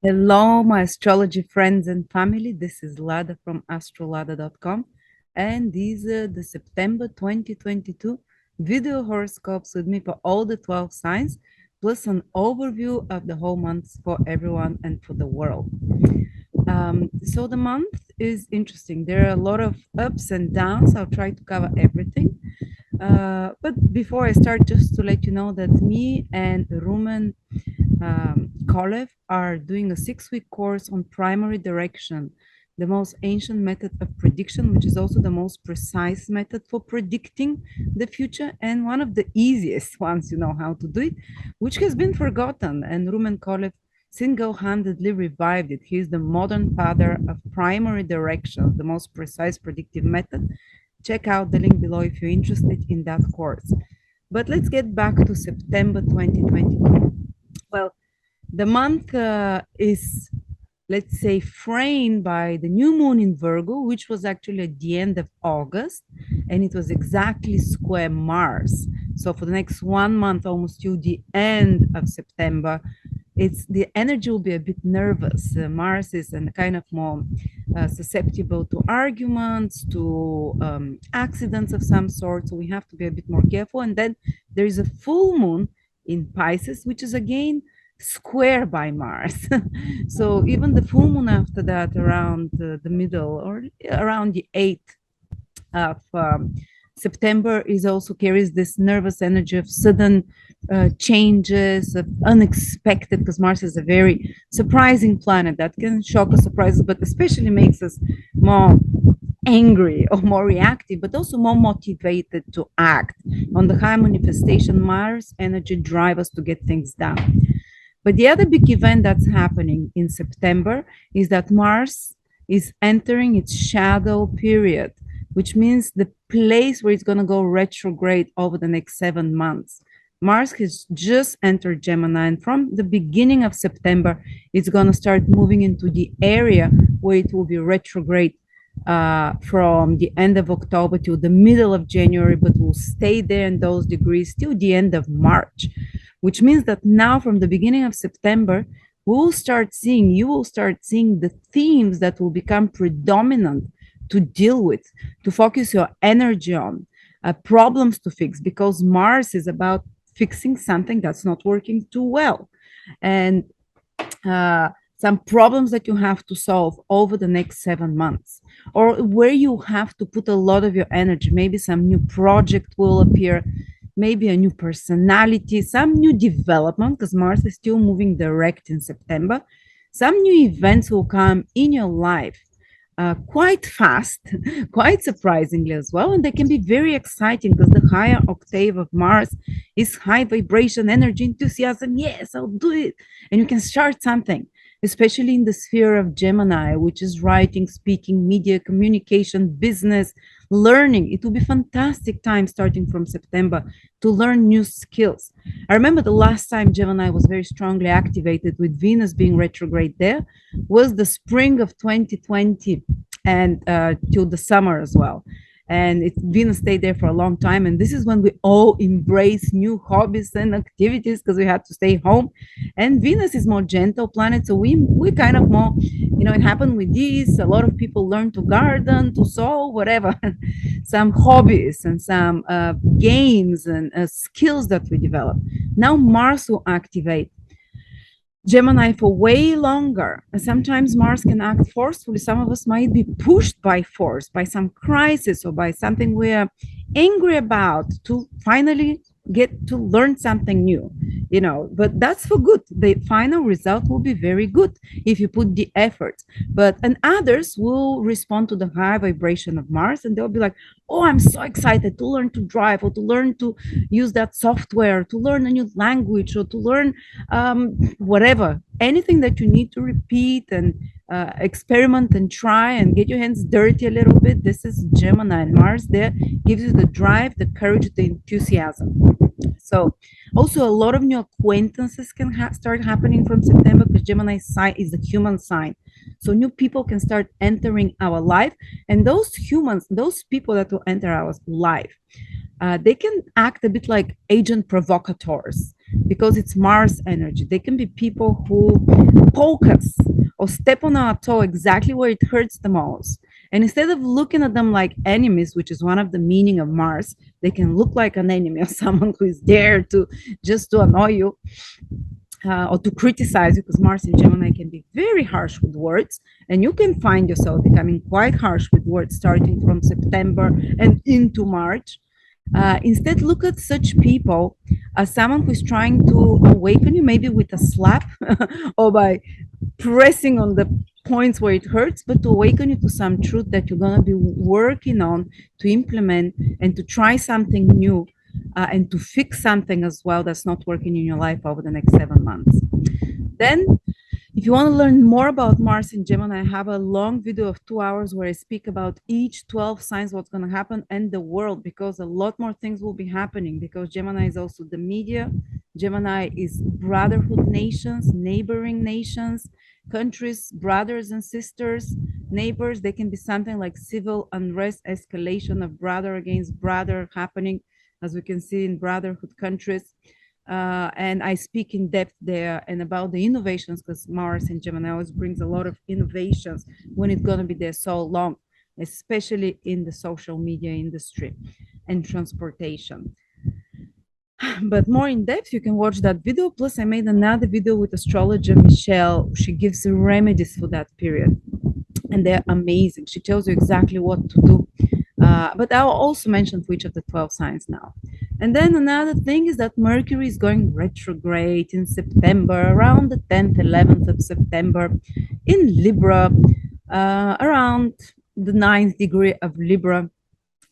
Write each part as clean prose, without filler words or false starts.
Hello, my astrology friends and family. This is Lada from AstroladaOfficial, and these are the September 2022 video horoscopes with me for all the 12 signs, plus an overview of the whole months for everyone and for the world. So the month is interesting. There are a lot of ups and downs. I'll try to cover everything. But before I start, just to let you know that me and Rumen Kolev are doing a 6-week course on primary direction, the most ancient method of prediction, which is also the most precise method for predicting the future and one of the easiest ones you know how to do it, which has been forgotten. And Rumen Kolev single-handedly revived it. He is the modern father of primary direction, the most precise predictive method. Check out the link below if you're interested in that course. But let's get back to September 2022. Well, the month is, let's say, framed by the new moon in Virgo, which was actually at the end of August, and it was exactly square Mars. So for the next 1 month, almost till the end of September, it's the energy will be a bit nervous. Mars is a kind of more susceptible to arguments, to accidents of some sort. So we have to be a bit more careful. And then there is a full moon in Pisces, which is again square by Mars. So even the full moon after that, around the middle or around the 8th of September, is also carries this nervous energy of sudden changes, of unexpected, because Mars is a very surprising planet that can shock us, surprise us, but especially makes us more angry or more reactive, but also more motivated to act. On the high manifestation, Mars energy drives us to get things done. But the other big event that's happening in September is that Mars is entering its shadow period, which means the place where it's going to go retrograde over the next 7 months. Mars has just entered Gemini, and from the beginning of September, it's going to start moving into the area where it will be retrograde from the end of October to the middle of January, but will stay there in those degrees till the end of March, which means that now from the beginning of September, you will start seeing the themes that will become predominant to deal with, to focus your energy on, problems to fix, because Mars is about fixing something that's not working too well. And some problems that you have to solve over the next 7 months, or where you have to put a lot of your energy. Maybe some new project will appear, maybe a new personality, some new development, because Mars is still moving direct in September. Some new events will come in your life quite fast, quite surprisingly as well. And they can be very exciting because the higher octave of Mars is high vibration, energy, enthusiasm. Yes, I'll do it. And you can start something, especially in the sphere of Gemini, which is writing, speaking, media, communication, business, learning. It will be fantastic time starting from September to learn new skills. I remember the last time Gemini was very strongly activated with Venus being retrograde there was the spring of 2020 and till the summer as well. And Venus stayed there for a long time. And this is when we all embrace new hobbies and activities because we had to stay home. And Venus is more gentle planet. So we kind of more, it happened with these. A lot of people learn to garden, to sew, whatever, some hobbies and some games and skills that we develop. Now Mars will activate Gemini for way longer. And sometimes Mars can act forcefully. Some of us might be pushed by force, by some crisis, or by something we're angry about to finally get to learn something new, but that's for good. The final result will be very good if you put the effort. And others will respond to the high vibration of Mars and they'll be like, oh, I'm so excited to learn to drive or to learn to use that software, to learn a new language or to learn whatever, anything that you need to repeat and experiment and try and get your hands dirty a little bit. This is Gemini, and Mars there gives you the drive, the courage, the enthusiasm. So also a lot of new acquaintances can start happening from September because Gemini sign is the human sign. So new people can start entering our life, and those humans, those people that will enter our life, they can act a bit like agent provocateurs. because it's Mars energy. They can be people who poke us or step on our toe exactly where it hurts the most. And instead of looking at them like enemies, which is one of the meaning of Mars, they can look like an enemy or someone who is there to just to annoy you, or to criticize you, because Mars in Gemini can be very harsh with words, and you can find yourself becoming quite harsh with words starting from September and into March. Instead, look at such people as someone who is trying to awaken you, maybe with a slap or by pressing on the points where it hurts, but to awaken you to some truth that you're going to be working on to implement and to try something new, and to fix something as well that's not working in your life over the next 7 months. Then, if you want to learn more about Mars in Gemini, I have a long video of 2 hours where I speak about each 12 signs, what's going to happen, and the world, because a lot more things will be happening, because Gemini is also the media. Gemini is brotherhood nations, neighboring nations, countries, brothers and sisters, neighbors. They can be something like civil unrest, escalation of brother against brother happening, as we can see in brotherhood countries. And I speak in depth there and about the innovations, because Mars in Gemini always brings a lot of innovations when it's going to be there so long, especially in the social media industry and transportation. But more in depth, you can watch that video. Plus, I made another video with astrologer Michelle. She gives remedies for that period, and they're amazing. She tells you exactly what to do. But I'll also mention for each of the 12 signs now. And then another thing is that Mercury is going retrograde in September, around the 10th, 11th of September in Libra, around the 9th degree of Libra.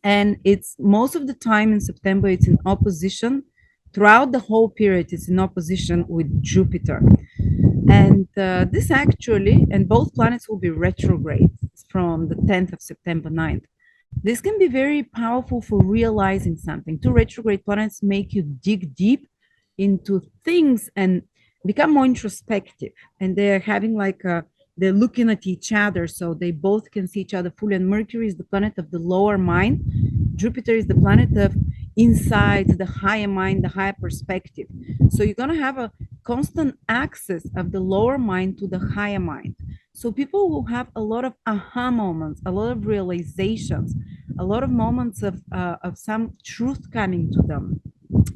And it's most of the time in September, it's in opposition. Throughout the whole period, it's in opposition with Jupiter. And this actually, and both planets will be retrograde from the 10th of September, 9th. This can be very powerful for realizing something. Two retrograde planets make you dig deep into things and become more introspective. And they're having like they're looking at each other, so they both can see each other fully. And Mercury is the planet of the lower mind. Jupiter is the planet of inside, the higher mind, the higher perspective. So you're going to have a constant access of the lower mind to the higher mind. So people will have a lot of aha moments, a lot of realizations, a lot of moments of some truth coming to them,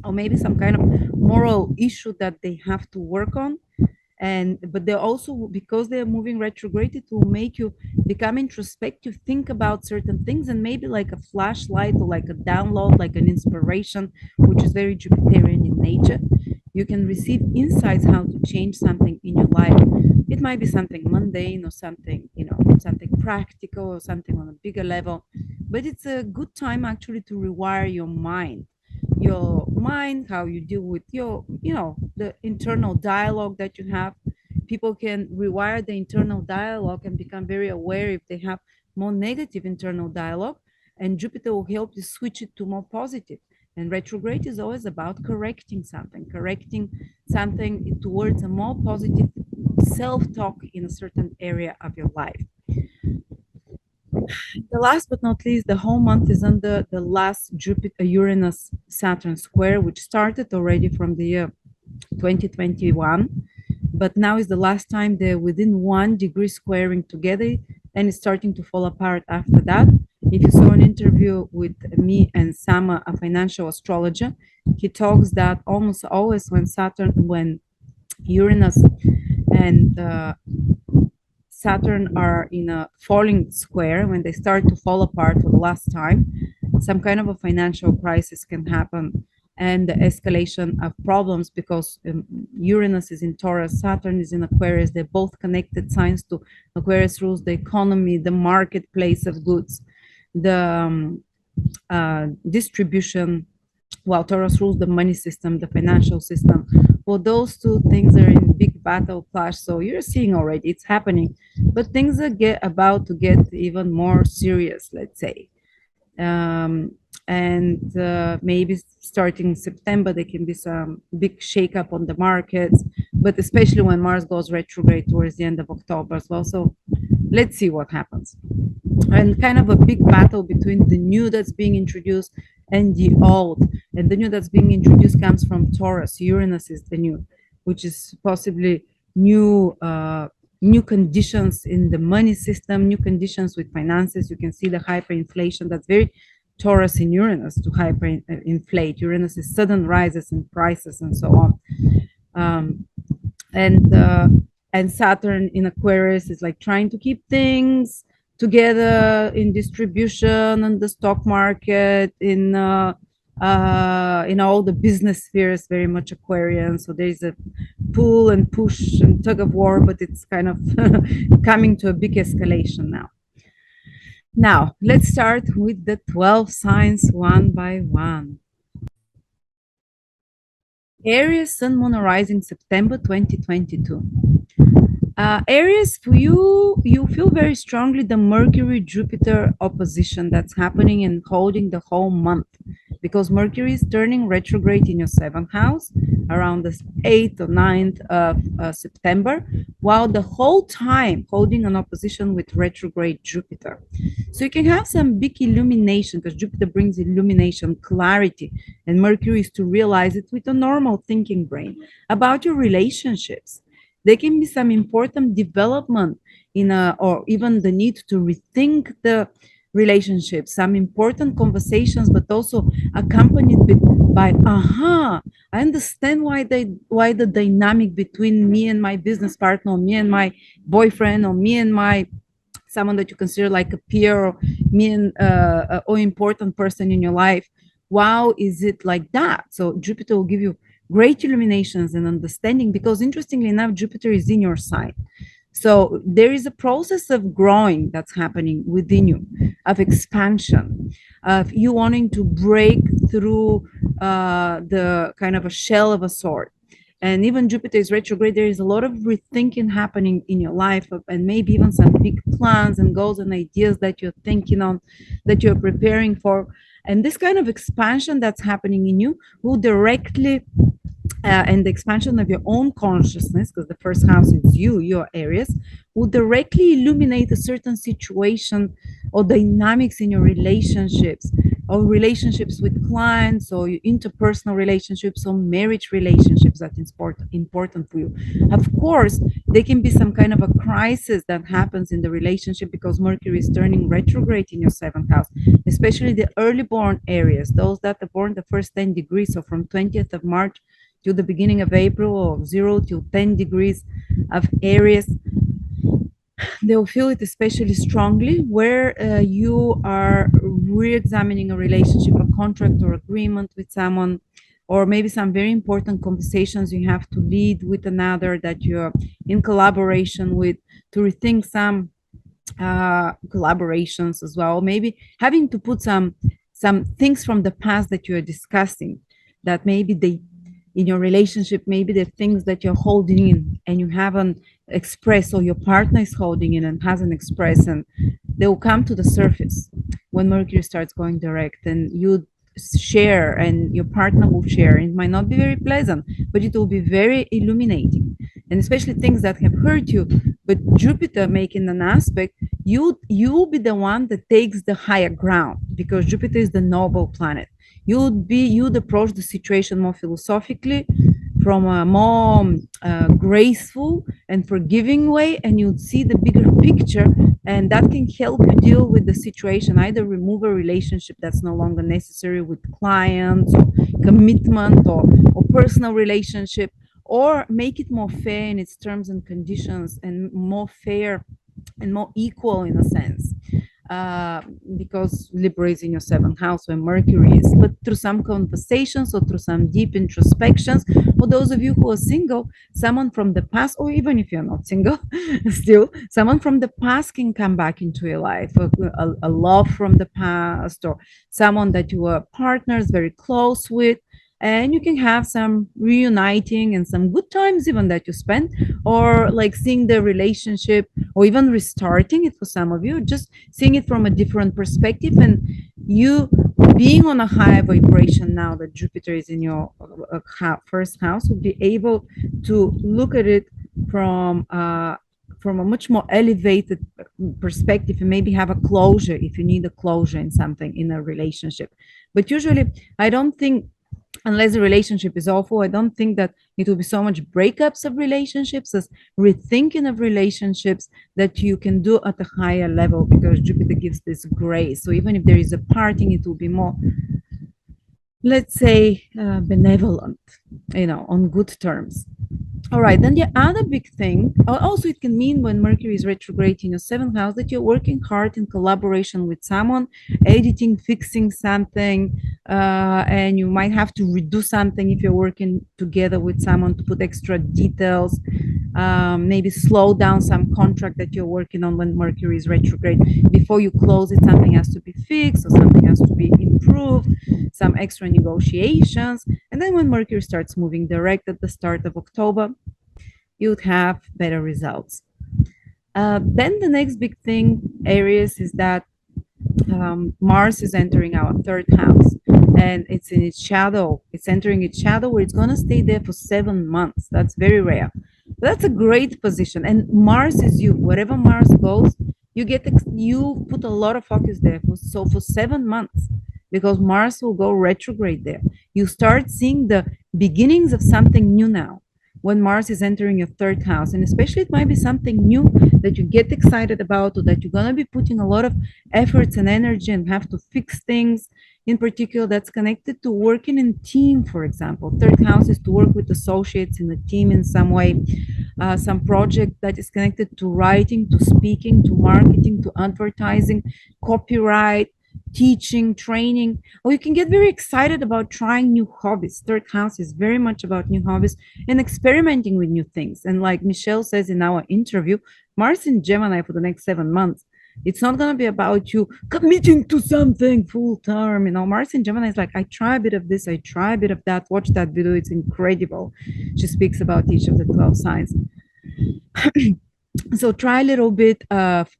or maybe some kind of moral issue that they have to work on. But they're also, because they're moving retrograde, it will make you become introspective, think about certain things, and maybe like a flashlight or like a download, like an inspiration, which is very Jupiterian in nature. You can receive insights how to change something in your life. It might be something mundane or something, something practical or something on a bigger level, but it's a good time actually to rewire your mind, how you deal with the internal dialogue that you have. People can rewire the internal dialogue and become very aware if they have more negative internal dialogue, and Jupiter will help you switch it to more positive. And retrograde is always about correcting something towards a more positive self-talk in a certain area of your life. The last but not least, the whole month is under the last Jupiter Uranus Saturn square, which started already from the year 2021, but now is the last time they're within 1 degree squaring together, and it's starting to fall apart after that. If you saw an interview with me and Sama, a financial astrologer, he talks that almost always when Uranus and Saturn are in a falling square, when they start to fall apart for the last time, some kind of a financial crisis can happen, and the escalation of problems, because Uranus is in Taurus, Saturn is in Aquarius. They're both connected signs to Aquarius, rules the economy, the marketplace of goods, the distribution, while Taurus rules the money system, the financial system. Well, those two things are in big battle clash. So you're seeing already it's happening, but things are about to get even more serious, let's say. Maybe starting September, there can be some big shakeup on the markets, but especially when Mars goes retrograde towards the end of October as well. So let's see what happens. And kind of a big battle between the new that's being introduced and the old. And the new that's being introduced comes from Taurus. Uranus is the new, which is possibly new new conditions in the money system, new conditions with finances. You can see the hyperinflation. That's very Taurus in Uranus to hyperinflate. Uranus is sudden rises in prices and so on. Um, and and Saturn in Aquarius is like trying to keep things together in distribution and the stock market in all the business spheres, very much Aquarian. So there's a pull and push and tug of war, but it's kind of coming to a big escalation now. Now, let's start with the 12 signs one by one. Aries, Sun, Moon, Rising, September 2022. Aries, for you, you feel very strongly the Mercury-Jupiter opposition that's happening and holding the whole month, because Mercury is turning retrograde in your 7th house around the 8th or 9th of September, while the whole time holding an opposition with retrograde Jupiter. So you can have some big illumination, because Jupiter brings illumination, clarity, and Mercury is to realize it with a normal thinking brain about your relationships. There can be some important development or even the need to rethink the relationship, some important conversations, but also accompanied by, I understand why the dynamic between me and my business partner, or me and my boyfriend, or me and my someone that you consider like a peer, or me and or important person in your life. Wow, is it like that? So Jupiter will give you great illuminations and understanding, because interestingly enough, Jupiter is in your sign. So there is a process of growing that's happening within you, of expansion, of you wanting to break through the kind of a shell of a sort. And even Jupiter is retrograde, there is a lot of rethinking happening in your life, and maybe even some big plans and goals and ideas that you're thinking on, that you're preparing for. And this kind of expansion that's happening in you will directly and the expansion of your own consciousness, because the first house is your Aries, will directly illuminate a certain situation or dynamics in your relationships, or relationships with clients, or your interpersonal relationships, or marriage relationships that is important for you. Of course, there can be some kind of a crisis that happens in the relationship because Mercury is turning retrograde in your 7th house, especially the early born Aries, those that are born the first 10 degrees, so from 20th of March to the beginning of April, or 0 to 10 degrees of Aries. They'll feel it especially strongly where you are re-examining a relationship, a contract or agreement with someone, or maybe some very important conversations you have to lead with another that you're in collaboration with, to rethink some collaborations as well. Maybe having to put some things from the past that you are discussing, that maybe they in your relationship, maybe the things that you're holding in and you haven't expressed, or your partner is holding in and hasn't expressed, and they will come to the surface when Mercury starts going direct, and you share and your partner will share. It might not be very pleasant, but it will be very illuminating, and especially things that have hurt you. But Jupiter making an aspect, you will be the one that takes the higher ground, because Jupiter is the noble planet. You'd approach the situation more philosophically, from a more graceful and forgiving way, and you'd see the bigger picture, and that can help you deal with the situation. Either remove a relationship that's no longer necessary with clients, or commitment, or personal relationship, or make it more fair in its terms and conditions, and more fair and more equal in a sense. Because Libra is in your 7th house where Mercury is, but through some conversations or through some deep introspections. For those of you who are single, someone from the past, or even if you're not single, still someone from the past can come back into your life, a love from the past, or someone that you were partners very close with, and you can have some reuniting and some good times even that you spent, or like seeing the relationship, or even restarting it for some of you, just seeing it from a different perspective, and you being on a higher vibration now that Jupiter is in your first house, will be able to look at it from a much more elevated perspective, and maybe have a closure if you need a closure in something in a relationship. But usually I don't think unless the relationship is awful. I don't think that it will be so much breakups of relationships as rethinking of relationships that you can do at a higher level, because Jupiter gives this grace. So even if there is a parting, it will be more, let's say, benevolent, on good terms. All right, then the other big thing, also it can mean when Mercury is retrograde in your seventh house, that you're working hard in collaboration with someone, editing, fixing something, and you might have to redo something if you're working together with someone to put extra details, maybe slow down some contract that you're working on when Mercury is retrograde. Before you close it, something has to be fixed or something has to be improved, some extra negotiations. And then when Mercury starts moving direct at the start of October, you'd have better results. Then the next big thing, Aries, is that Mars is entering our third house, and it's in its shadow. It's entering its shadow where it's going to stay there for 7 months. That's very rare. That's a great position. And Mars is you. Wherever Mars goes, you put a lot of focus there. So for 7 months, because Mars will go retrograde there, you start seeing the beginnings of something new now when Mars is entering your third house. And especially it might be something new that you get excited about, or that you're going to be putting a lot of efforts and energy and have to fix things. In particular, that's connected to working in team, for example. Third house is to work with associates in a team in some way. Some project that is connected to writing, to speaking, to marketing, to advertising, copyright, teaching, training, or you can get very excited about trying new hobbies. Third house is very much about new hobbies and experimenting with new things. And like Michelle says in our interview, Mars in Gemini for the next 7 months, it's not going to be about you committing to something full term. Mars in Gemini is like, I try a bit of this, I try a bit of that. Watch that video, it's incredible. She speaks about each of the 12 signs. So try a little bit of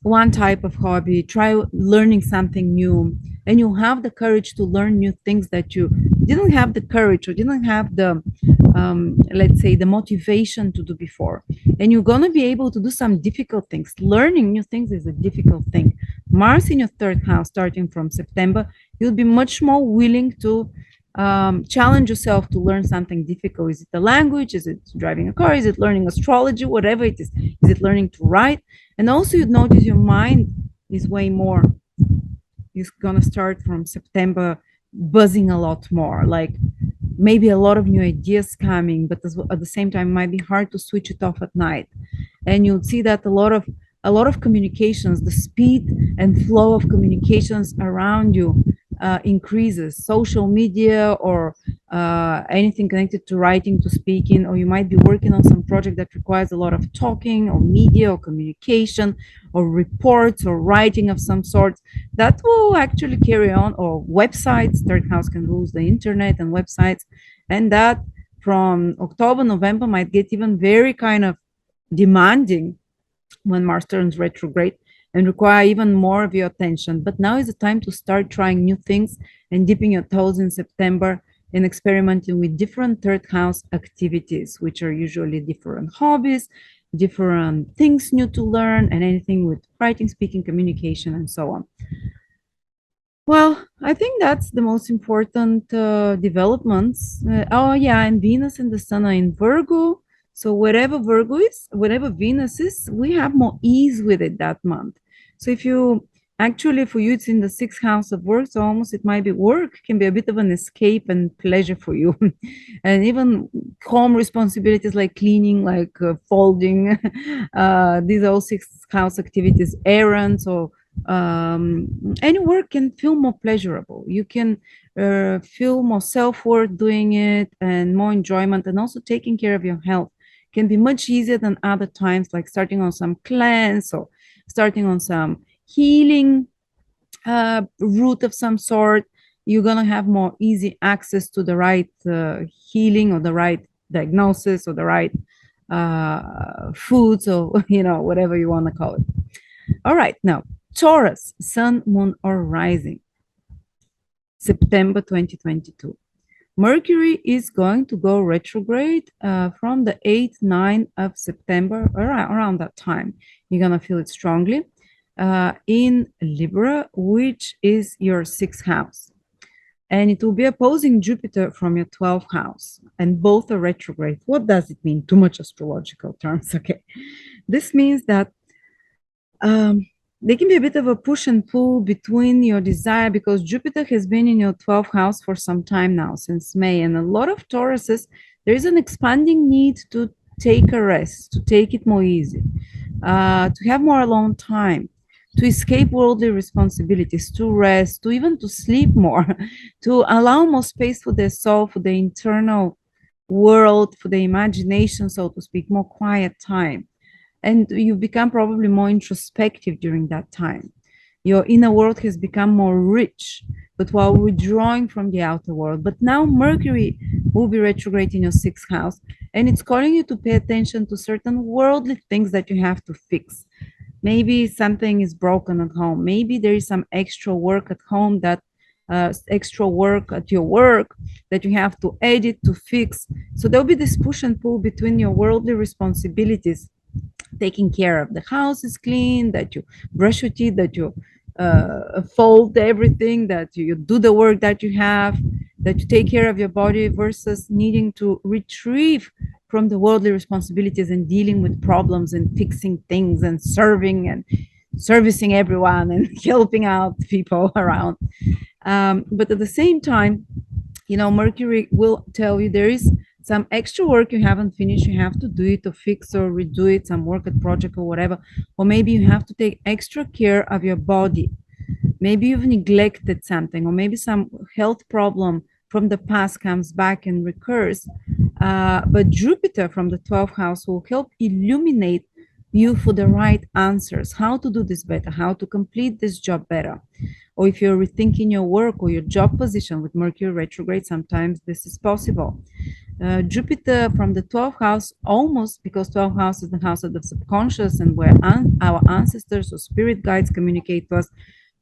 one type of hobby, try learning something new, and you have the courage to learn new things that you didn't have the courage or didn't have the, let's say, the motivation to do before. And you're going to be able to do some difficult things. Learning new things is a difficult thing. Mars in your third house, starting from September, you'll be much more willing to challenge yourself to learn something difficult. Is it a language? Is it driving a car? Is it learning astrology? Whatever it is. Is it learning to write? And also you'd notice your mind is way more, is gonna start from September buzzing a lot more, like maybe a lot of new ideas coming, but at the same time, it might be hard to switch it off at night. And you'll see that a lot of communications, the speed and flow of communications around you increases. Social media or anything connected to writing, to speaking, or you might be working on some project that requires a lot of talking or media or communication or reports or writing of some sort, that will actually carry on. Or websites, third house can rule the internet and websites, and that from October, November might get even very kind of demanding when Mars turns retrograde and require even more of your attention. But now is the time to start trying new things and dipping your toes in September and experimenting with different third house activities, which are usually different hobbies, different things new to learn, and anything with writing, speaking, communication, and so on. Well, I think that's the most important developments. Oh yeah, and Venus and the Sun are in Virgo. So wherever Virgo is, wherever Venus is, we have more ease with it that month. So if you actually, for you, it's in the sixth house of work, so almost it might be work can be a bit of an escape and pleasure for you. And even home responsibilities like cleaning, like folding, these are all sixth house activities, errands, or any work can feel more pleasurable. You can feel more self-worth doing it and more enjoyment, and also taking care of your health can be much easier than other times, like starting on some cleanse or starting on some healing route of some sort. You're going to have more easy access to the right healing or the right diagnosis or the right foods, or whatever you want to call it. All right, now Taurus, Sun, Moon, or Rising, September 2022. Mercury is going to go retrograde from the 8th, 9th of September, around that time. You're going to feel it strongly in Libra, which is your sixth house. and it will be opposing Jupiter from your 12th house, and both are retrograde. What does it mean? Too much astrological terms. Okay. This means that there can be a bit of a push and pull between your desire, because Jupiter has been in your 12th house for some time now, since May. And a lot of Tauruses, there is an expanding need to take a rest, to take it more easy, to have more alone time, to escape worldly responsibilities, to rest, to even to sleep more, to allow more space for their soul, for the internal world, for the imagination, so to speak, more quiet time. And you become probably more introspective during that time. Your inner world has become more rich, but while withdrawing from the outer world. But now Mercury will be retrograde in your 6th house, and it's calling you to pay attention to certain worldly things that you have to fix. Maybe something is broken at home. Maybe there is some extra work at home, that extra work at your work that you have to edit, to fix. So there'll be this push and pull between your worldly responsibilities, taking care of the house is clean, that you brush your teeth, that you fold everything, that you do the work that you have, that you take care of your body, versus needing to retrieve from the worldly responsibilities and dealing with problems and fixing things and serving and servicing everyone and helping out people around. But at the same time, Mercury will tell you there is some extra work you haven't finished, you have to do it, or fix or redo it, some work at project or whatever. Or maybe you have to take extra care of your body. Maybe you've neglected something, or maybe some health problem from the past comes back and recurs. But Jupiter from the 12th house will help illuminate you for the right answers, how to do this better, how to complete this job better. Or if you're rethinking your work or your job position with Mercury retrograde, sometimes this is possible. Jupiter from the 12th house, almost, because 12th house is the house of the subconscious, and where our ancestors or spirit guides communicate to us,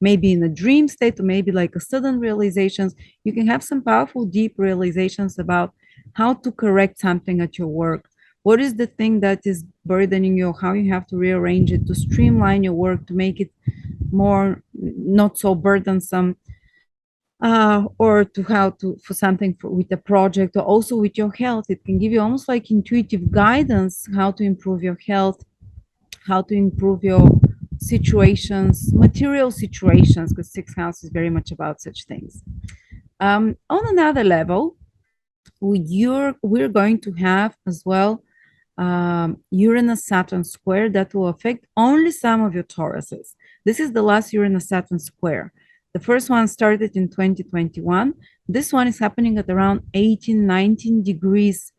maybe in a dream state, or maybe like a sudden realizations. You can have some powerful, deep realizations about how to correct something at your work. What is the thing that is burdening you? How you have to rearrange it to streamline your work, to make it more not so burdensome, or to how to for something with a project, or also with your health. It can give you almost like intuitive guidance, how to improve your health, how to improve your situations, material situations, because 6th house is very much about such things. On another level, we're going to have as well Uranus-Saturn square that will affect only some of your Tauruses. This is the last Uranus-Saturn square. The first one started in 2021. This one is happening at around 18, 19 degrees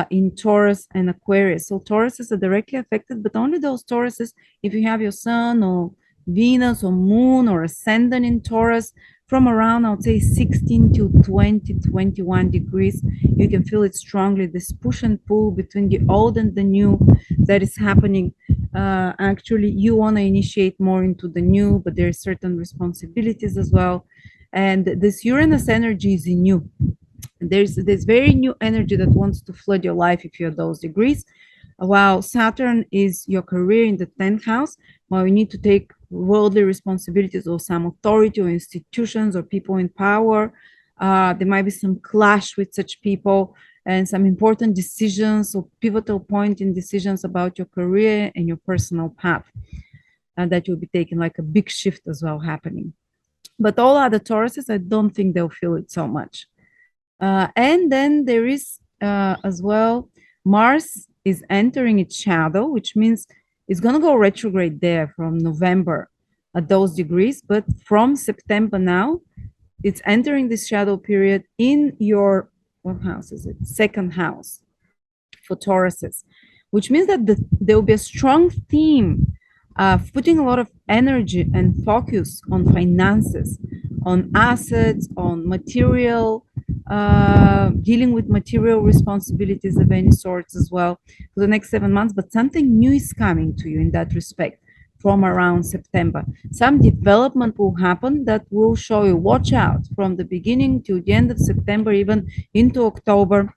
in Taurus and Aquarius. So Tauruses are directly affected, but only those Tauruses, if you have your Sun or Venus or Moon or Ascendant in Taurus, from around, I would say 16 to 20, 21 degrees, you can feel it strongly, this push and pull between the old and the new that is happening. Actually, you want to initiate more into the new, but there are certain responsibilities as well. And this Uranus energy is in you. There's this very new energy that wants to flood your life if you're those degrees. While Saturn is your career in the 10th house, while you need to take worldly responsibilities or some authority or institutions or people in power, there might be some clash with such people and some important decisions or pivotal point in decisions about your career and your personal path, and that you'll be taking like a big shift as well happening. But all other Tauruses, I don't think they'll feel it so much. And then there is as well, Mars is entering its shadow, which means it's going to go retrograde there from November at those degrees. But from September now, it's entering this shadow period in your, what house is it? 2nd house for Tauruses, which means that there will be a strong theme of putting a lot of energy and focus on finances, on assets, on material, dealing with material responsibilities of any sorts as well for the next 7 months. But something new is coming to you in that respect from around September. Some development will happen that will show you, watch out, from the beginning to the end of September, even into October.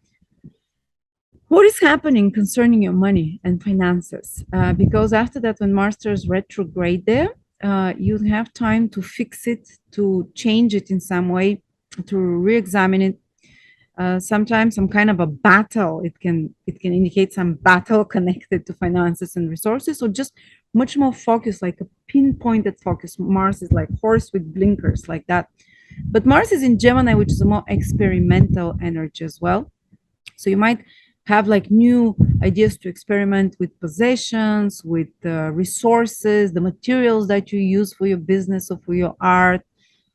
What is happening concerning your money and finances? Because after that, when Mars turns retrograde there, you have time to fix it, to change it in some way, to re-examine it. Sometimes some kind of a battle. It can indicate some battle connected to finances and resources, or just much more focus, like a pinpointed focus. Mars is like horse with blinkers, like that. But Mars is in Gemini, which is a more experimental energy as well. So you might have like new ideas to experiment with possessions, with resources, the materials that you use for your business or for your art,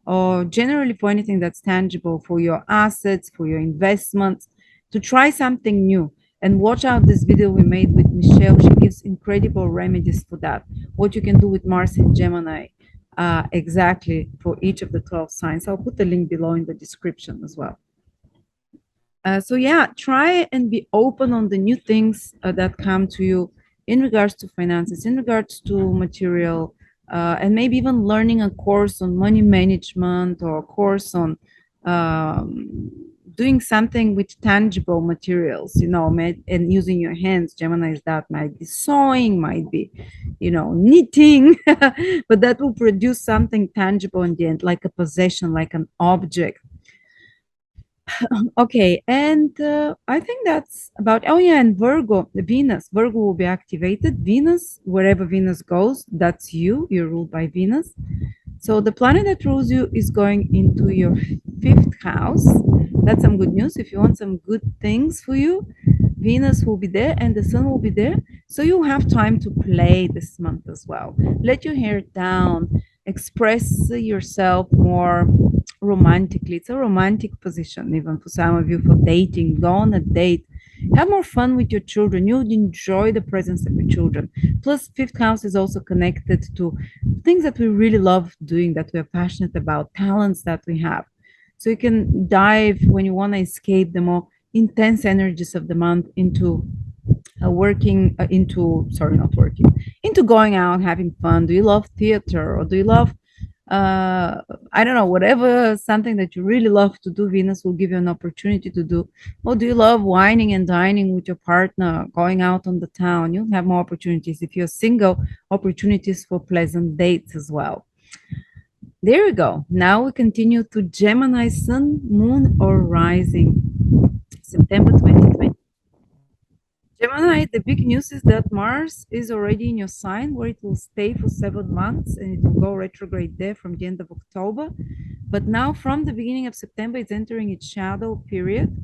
or generally for anything that's tangible, for your assets, for your investments, to try something new. And watch out this video we made with Michelle. She gives incredible remedies for that. What you can do with Mars in Gemini, exactly for each of the 12 signs. I'll put the link below in the description as well. So yeah, try and be open on the new things that come to you in regards to finances, in regards to material, and maybe even learning a course on money management, or a course on doing something with tangible materials, and using your hands. Gemini is that, might be sewing, might be, knitting, but that will produce something tangible in the end, like a possession, like an object. Okay, and I think that's about. Oh yeah, and Virgo, the Venus. Virgo will be activated. Venus, wherever Venus goes, that's you. You're ruled by Venus. So the planet that rules you is going into your fifth house. That's some good news. If you want some good things for you, Venus will be there and the Sun will be there. So you have time to play this month as well. Let your hair down, express yourself more romantically. It's a romantic position, even for some of you, for dating. Go on a date. Have more fun with your children. You'll enjoy the presence of your children. Plus, fifth house is also connected to things that we really love doing, that we're passionate about, talents that we have. So you can dive when you want to escape the more intense energies of the month into into going out, having fun. Do you love theater, or do you love I don't know, whatever, something that you really love to do, Venus will give you an opportunity to do. Or do you love wining and dining with your partner, going out on the town? You'll have more opportunities. If you're single, opportunities for pleasant dates as well. There we go. Now we continue to Gemini Sun, Moon, or Rising, September 2020. Gemini, the big news is that Mars is already in your sign, where it will stay for 7 months, and it will go retrograde there from the end of October. But now from the beginning of September, it's entering its shadow period.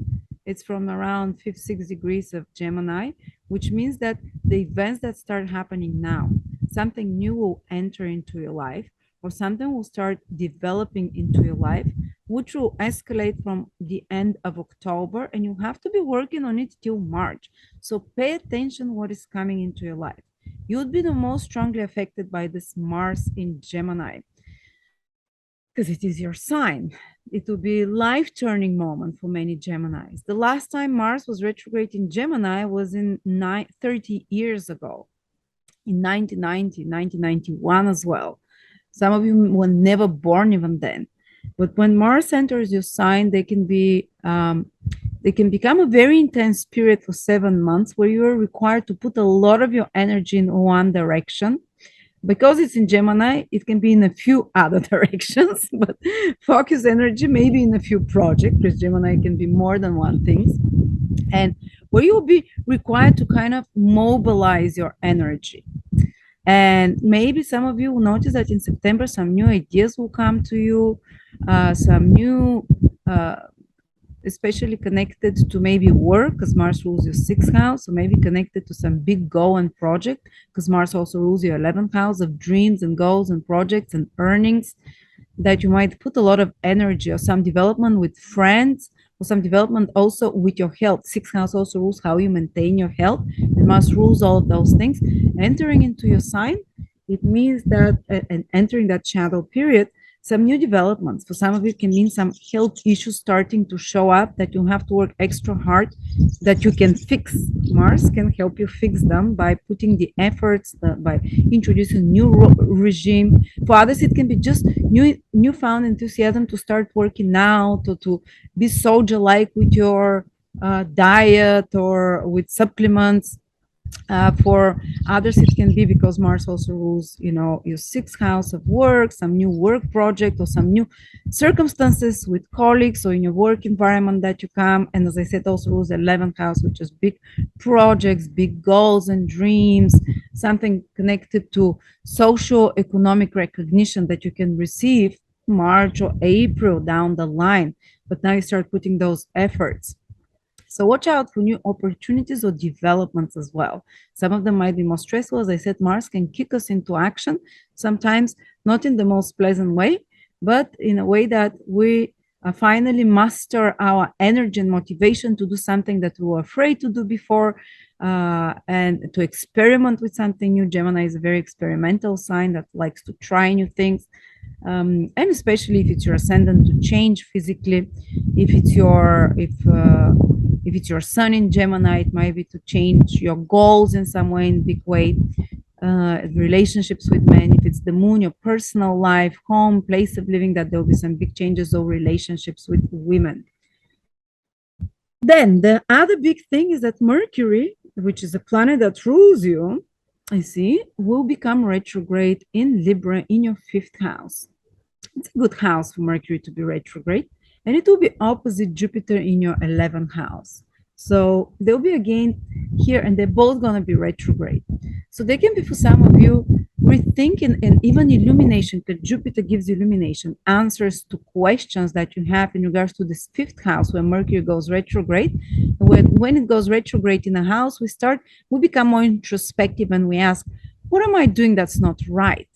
It's from around 6 degrees of Gemini, which means that the events that start happening now, something new will enter into your life, or something will start developing into your life, which will escalate from the end of October, and you have to be working on it till March. So pay attention what is coming into your life. You would be the most strongly affected by this Mars in Gemini, because it is your sign. It will be a life-turning moment for many Geminis. The last time Mars was retrograde in Gemini was in 30 years ago, in 1990, 1991 as well. Some of you were never born even then. But when Mars enters your sign, they can become a very intense period for 7 months, where you are required to put a lot of your energy in one direction. Because it's in Gemini, it can be in a few other directions, but focus energy maybe in a few projects, because Gemini can be more than one thing. And where you'll be required to kind of mobilize your energy. And maybe some of you will notice that in September, some new ideas will come to you, some new, especially connected to maybe work, because Mars rules your 6th house, or maybe connected to some big goal and project, because Mars also rules your 11th house of dreams and goals and projects and earnings, that you might put a lot of energy, or some development with friends, or some development also with your health. 6th house also rules how you maintain your health, and Mars rules all of those things. Entering into your sign, it means that, and entering that shadow period, some new developments. For some of you, it can mean some health issues starting to show up that you have to work extra hard, that you can fix. Mars can help you fix them by putting the efforts, by introducing new regime. For others, it can be just newfound enthusiasm to start working out, to be soldier-like with your diet or with supplements. For others, it can be because Mars also rules, your sixth house of work, some new work project or some new circumstances with colleagues or in your work environment that you come. And as I said, also rules the 11th house, which is big projects, big goals and dreams, something connected to social economic recognition that you can receive March or April down the line. But now you start putting those efforts. So watch out for new opportunities or developments as well. Some of them might be more stressful. As I said, Mars can kick us into action, sometimes not in the most pleasant way, but in a way that we finally master our energy and motivation to do something that we were afraid to do before, and to experiment with something new. Gemini is a very experimental sign that likes to try new things. And especially if it's your ascendant, to change physically. If it's your sun in Gemini, it might be to change your goals in some way, in big way. Relationships with men. If it's the moon, your personal life, home, place of living, that there will be some big changes or relationships with women. Then the other big thing is that Mercury, which is a planet that rules you, I see, will become retrograde in Libra in your fifth house. It's a good house for Mercury to be retrograde, and it will be opposite Jupiter in your 11th house. So they'll be again here, and they're both going to be retrograde. So they can be, for some of you, rethinking and even illumination, because Jupiter gives illumination, answers to questions that you have in regards to this fifth house where Mercury goes retrograde. When it goes retrograde in a house, we become more introspective and we ask, what am I doing that's not right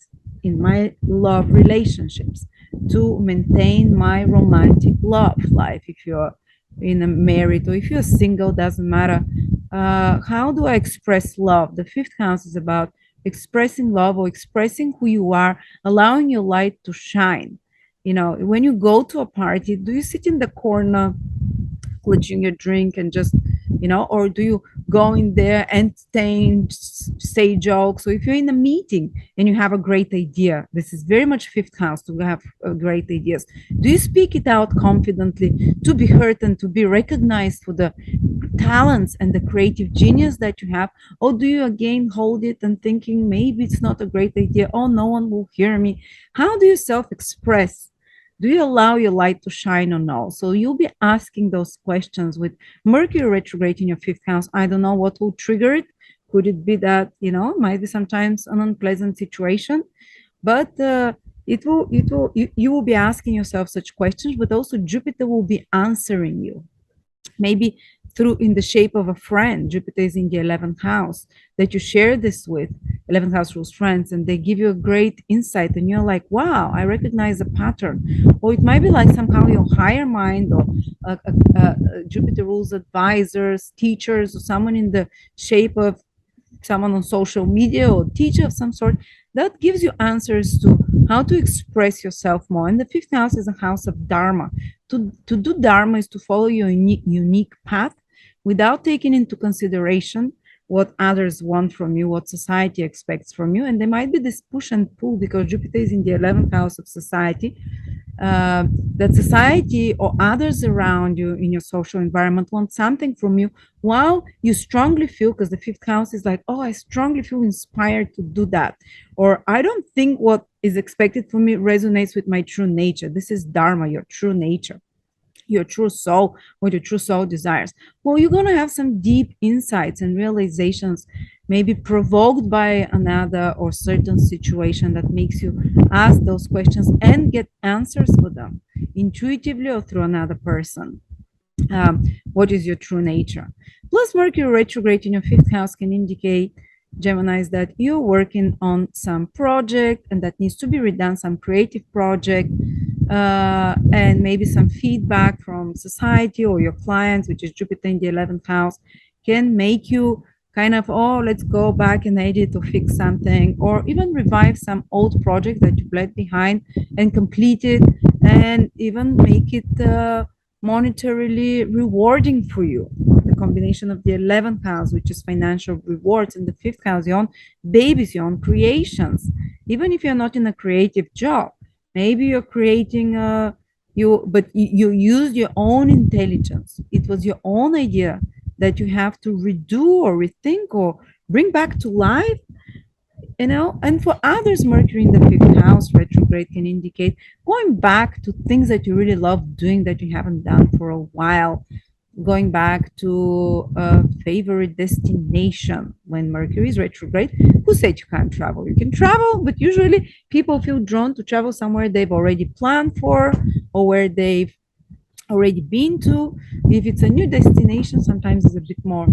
in my love relationships to maintain my romantic love life? If you're in a married or if you're single, doesn't matter. How do I express love? The fifth house is about expressing love or expressing who you are, allowing your light to shine. When you go to a party, do you sit in the corner clutching your drink and just, or do you go in there, entertain, say jokes? So if you're in a meeting and you have a great idea, this is very much fifth house to have great ideas. Do you speak it out confidently to be heard and to be recognized for the talents and the creative genius that you have? Or do you again hold it and thinking maybe it's not a great idea? Oh, no one will hear me. How do you self-express? Do you allow your light to shine or no? So you'll be asking those questions with Mercury retrograde in your fifth house. I don't know what will trigger it. Could it be that, might be sometimes an unpleasant situation, but you will be asking yourself such questions, but also Jupiter will be answering you. Maybe through in the shape of a friend. Jupiter is in the 11th house that you share this with. 11th house rules friends, and they give you a great insight, and you're like, wow, I recognize a pattern. Or it might be like somehow your higher mind, or Jupiter rules advisors, teachers, or someone in the shape of someone on social media or teacher of some sort that gives you answers to how to express yourself more. And the fifth house is a house of Dharma. To do Dharma is to follow your unique path without taking into consideration what others want from you, what society expects from you. And there might be this push and pull because Jupiter is in the 11th house of society. That society or others around you in your social environment want something from you, while you strongly feel, because the fifth house is like, oh, I strongly feel inspired to do that. Or I don't think what is expected from me resonates with my true nature. This is Dharma, your true nature, your true soul, what your true soul desires. Well, you're going to have some deep insights and realizations, maybe provoked by another or certain situation that makes you ask those questions and get answers for them intuitively or through another person. What is your true nature? Plus, Mercury retrograde in your fifth house can indicate, Geminis, that you're working on some project and that needs to be redone, some creative project, and maybe some feedback from society or your clients, which is Jupiter in the 11th house, can make you kind of, oh, let's go back and edit or fix something, or even revive some old project that you've left behind and complete it, and even make it monetarily rewarding for you. The combination of the 11th house, which is financial rewards, and the fifth house, your own babies, your own creations. Even if you're not in a creative job, maybe you're creating but you use your own intelligence. It was your own idea that you have to redo or rethink or bring back to life, and for others, Mercury in the fifth house retrograde can indicate going back to things that you really love doing that you haven't done for a while, going back to a favorite destination. When Mercury is retrograde, who said you can't travel? You can travel, but usually people feel drawn to travel somewhere they've already planned for or where they've already been to. If it's a new destination, sometimes it's a bit more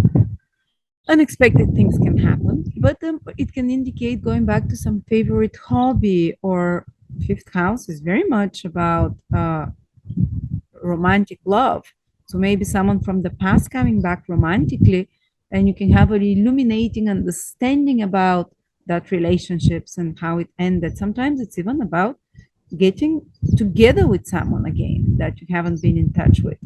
unexpected things can happen, but it can indicate going back to some favorite hobby. Or fifth house is very much about romantic love. So maybe someone from the past coming back romantically, and you can have an illuminating understanding about that relationships and how it ended. Sometimes it's even about getting together with someone again that you haven't been in touch with.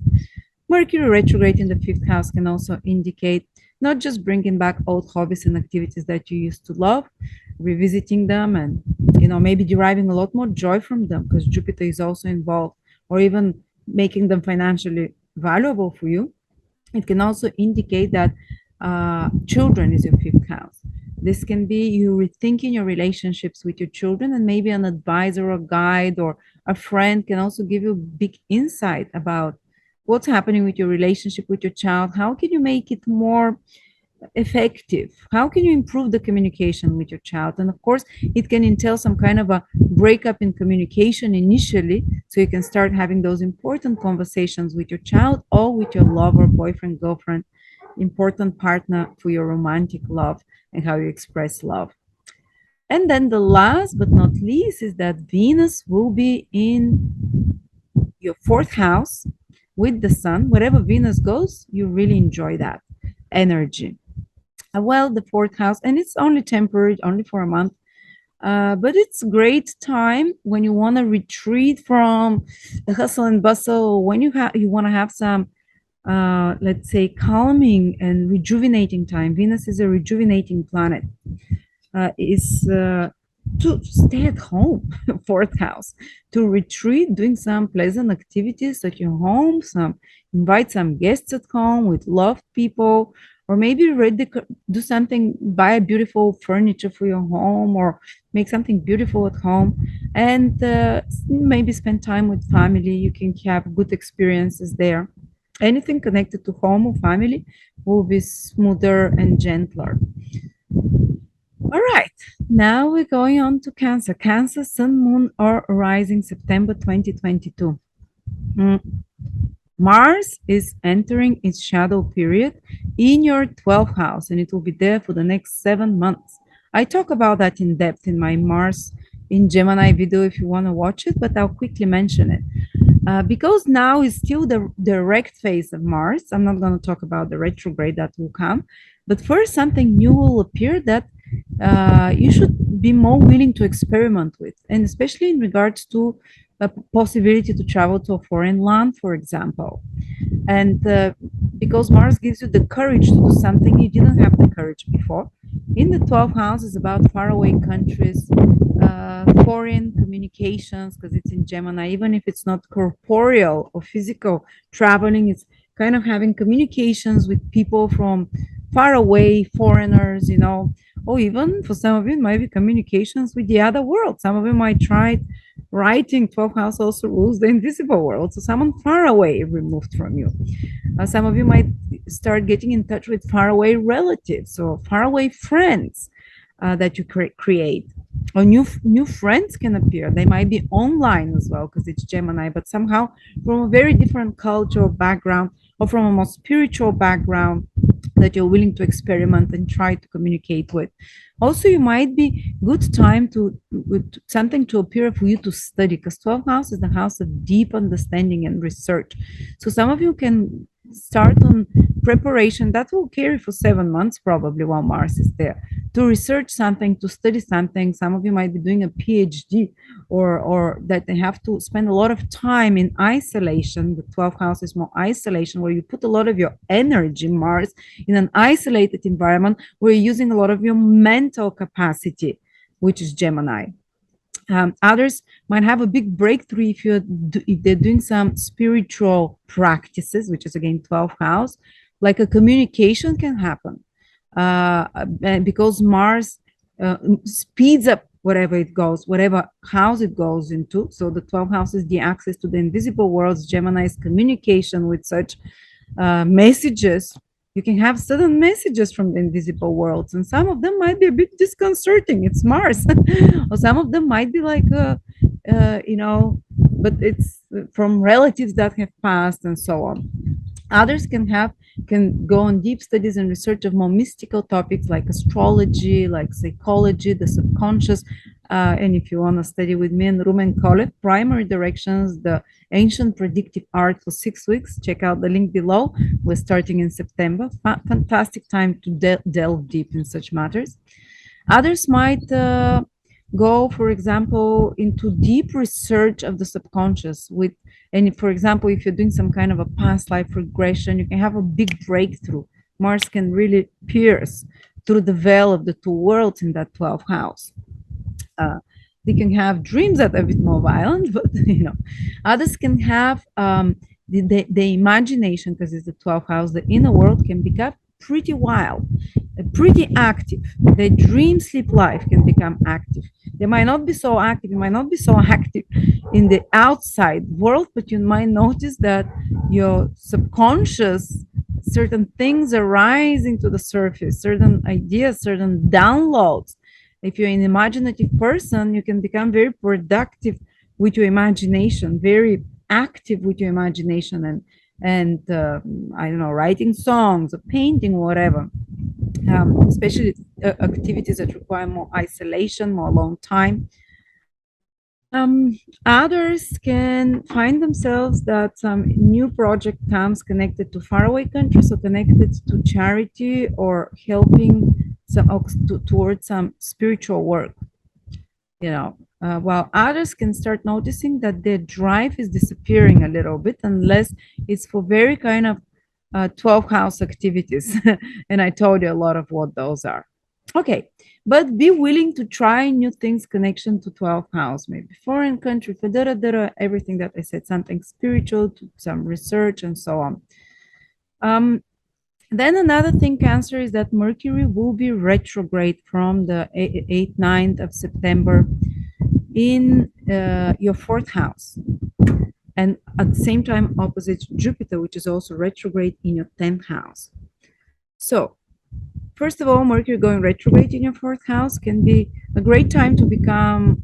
Mercury retrograde in the fifth house can also indicate not just bringing back old hobbies and activities that you used to love, revisiting them, and maybe deriving a lot more joy from them because Jupiter is also involved, or even making them financially valuable for you. It can also indicate that children is your fifth house. This can be you rethinking your relationships with your children, and maybe an advisor or guide or a friend can also give you big insight about what's happening with your relationship with your child. How can you make it more effective? How can you improve the communication with your child? And of course, it can entail some kind of a breakup in communication initially, so you can start having those important conversations with your child or with your lover, boyfriend, girlfriend, important partner for your romantic love and how you express love. And then the last but not least is that Venus will be in your fourth house with the sun. Wherever Venus goes, you really enjoy that energy. Well, the fourth house, and it's only temporary, only for a month, but it's great time when you want to retreat from the hustle and bustle, when you want to have some, let's say, calming and rejuvenating time. Venus is a rejuvenating planet. Is to stay at home, fourth house, to retreat, doing some pleasant activities at your home, invite some guests at home with loved people, or maybe do something, buy a beautiful furniture for your home, or make something beautiful at home, and maybe spend time with family. You can have good experiences there. Anything connected to home or family will be smoother and gentler. All right, now we're going on to Cancer. Cancer, Sun, Moon, or Rising, September 2022. Mars is entering its shadow period in your 12th house, and it will be there for the next 7 months. I talk about that in depth in my Mars in Gemini video if you want to watch it, but I'll quickly mention it. Because now is still the direct phase of Mars. I'm not going to talk about the retrograde that will come, but first something new will appear that you should be more willing to experiment with, and especially in regards to a possibility to travel to a foreign land, for example. And because Mars gives you the courage to do something you didn't have the courage before. In the 12th house is about faraway countries, foreign communications, because it's in Gemini. Even if it's not corporeal or physical traveling, it's kind of having communications with people from far away, foreigners, or even for some of you, it might be communications with the other world. Some of you might try writing. 12th house also rules the invisible world, so someone far away removed from you. Some of you might start getting in touch with faraway relatives or faraway friends that you create. Or new friends can appear. They might be online as well because it's Gemini, but somehow from a very different cultural background or from a more spiritual background that you're willing to experiment and try to communicate with. Also, you might be good time with something to appear for you to study, because 12th house is the house of deep understanding and research. So some of you can start on preparation that will carry for 7 months probably while Mars is there, to research something, to study something. Some of you might be doing a PhD, or that they have to spend a lot of time in isolation. The 12th house is more isolation, where you put a lot of your energy, Mars, in an isolated environment where you're using a lot of your mental capacity, which is Gemini. Others might have a big breakthrough if they're doing some spiritual practices, which is again 12th house, like a communication can happen. and because Mars speeds up whatever it goes, whatever house it goes into. So the 12th house is the access to the invisible worlds. Gemini's communication with such messages. You can have sudden messages from the invisible worlds, and some of them might be a bit disconcerting. It's Mars, or some of them might be like, but it's from relatives that have passed and so on. Others can go on deep studies and research of more mystical topics like astrology, like psychology, the subconscious. And if you want to study with me and Rumen call it primary directions, the ancient predictive art for 6 weeks, check out the link below. We're starting in September. Fantastic time to delve deep in such matters. Others might go, for example, into deep research of the subconscious with, and for example, if you're doing some kind of a past life regression, you can have a big breakthrough. Mars can really pierce through the veil of the two worlds in that 12th house. They can have dreams that are a bit more violent, but others can have the imagination, because it's the 12th house, the inner world can become pretty wild, pretty active. The dream sleep life can become active. They might not be so active, in the outside world, but you might notice that your subconscious, certain things are rising to the surface, certain ideas, certain downloads. If you're an imaginative person, you can become very productive with your imagination, very active with your imagination, and I don't know, writing songs or painting, whatever. Especially activities that require more isolation, more alone time. Others can find themselves that some new project comes connected to faraway countries or connected to charity or helping towards some spiritual work. While others can start noticing that their drive is disappearing a little bit, unless it's for very kind of 12th house activities. And I told you a lot of what those are. Okay, but be willing to try new things, connection to 12th house, maybe foreign country, everything that I said, something spiritual, to some research and so on. Then another thing, Cancer, is that Mercury will be retrograde from the 8th, 9th of September in your 4th house. And at the same time, opposite Jupiter, which is also retrograde in your 10th house. So, first of all, Mercury going retrograde in your 4th house can be a great time to become,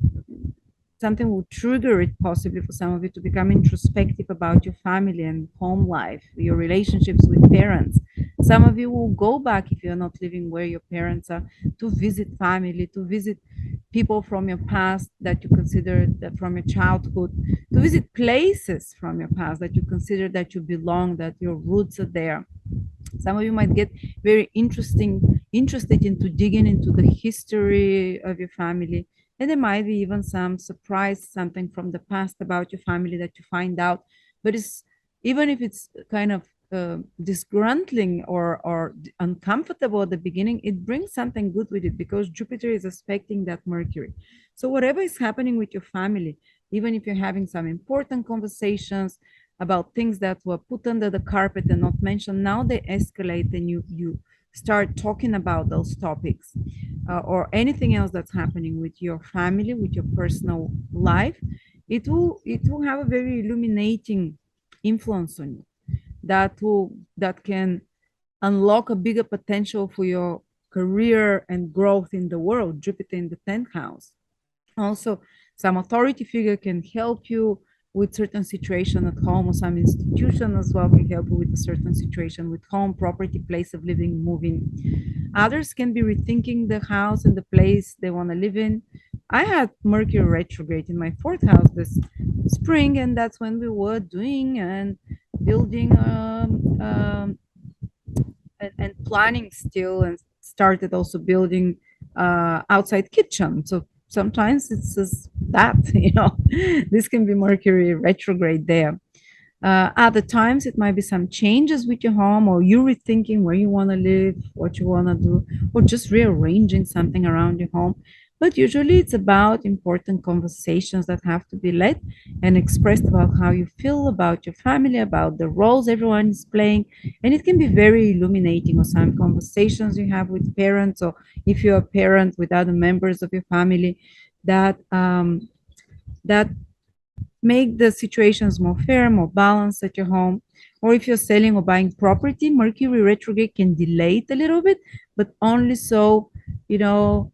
something will trigger it possibly for some of you to become introspective about your family and home life, your relationships with parents. Some of you will go back, if you're not living where your parents are, to visit family, to visit people from your past that you consider that from your childhood, to visit places from your past that you consider that you belong, that your roots are there. Some of you might get very interested into digging into the history of your family, and there might be even some surprise, something from the past about your family that you find out. But it's, even if it's kind of disgruntling or uncomfortable at the beginning, it brings something good with it, because Jupiter is aspecting that Mercury. So whatever is happening with your family, even if you're having some important conversations about things that were put under the carpet and not mentioned, now they escalate, and you start talking about those topics, or anything else that's happening with your family, with your personal life, it will have a very illuminating influence on you, that can unlock a bigger potential for your career and growth in the world. Jupiter in the 10th house. Also, some authority figure can help you with certain situation at home, or some institution as well can help you with a certain situation with home, property, place of living, moving. Others can be rethinking the house and the place they want to live in. I had Mercury retrograde in my 4th house this spring, and that's when we were doing and building and planning still, and started also building outside kitchen. So sometimes it's just that, this can be Mercury retrograde there. Other times it might be some changes with your home, or you rethinking where you want to live, what you want to do, or just rearranging something around your home. But usually it's about important conversations that have to be led and expressed about how you feel about your family, about the roles everyone is playing. And it can be very illuminating, or some conversations you have with parents, or if you're a parent with other members of your family, that that make the situations more fair, more balanced at your home. Or if you're selling or buying property, Mercury retrograde can delay it a little bit, but only so, you know,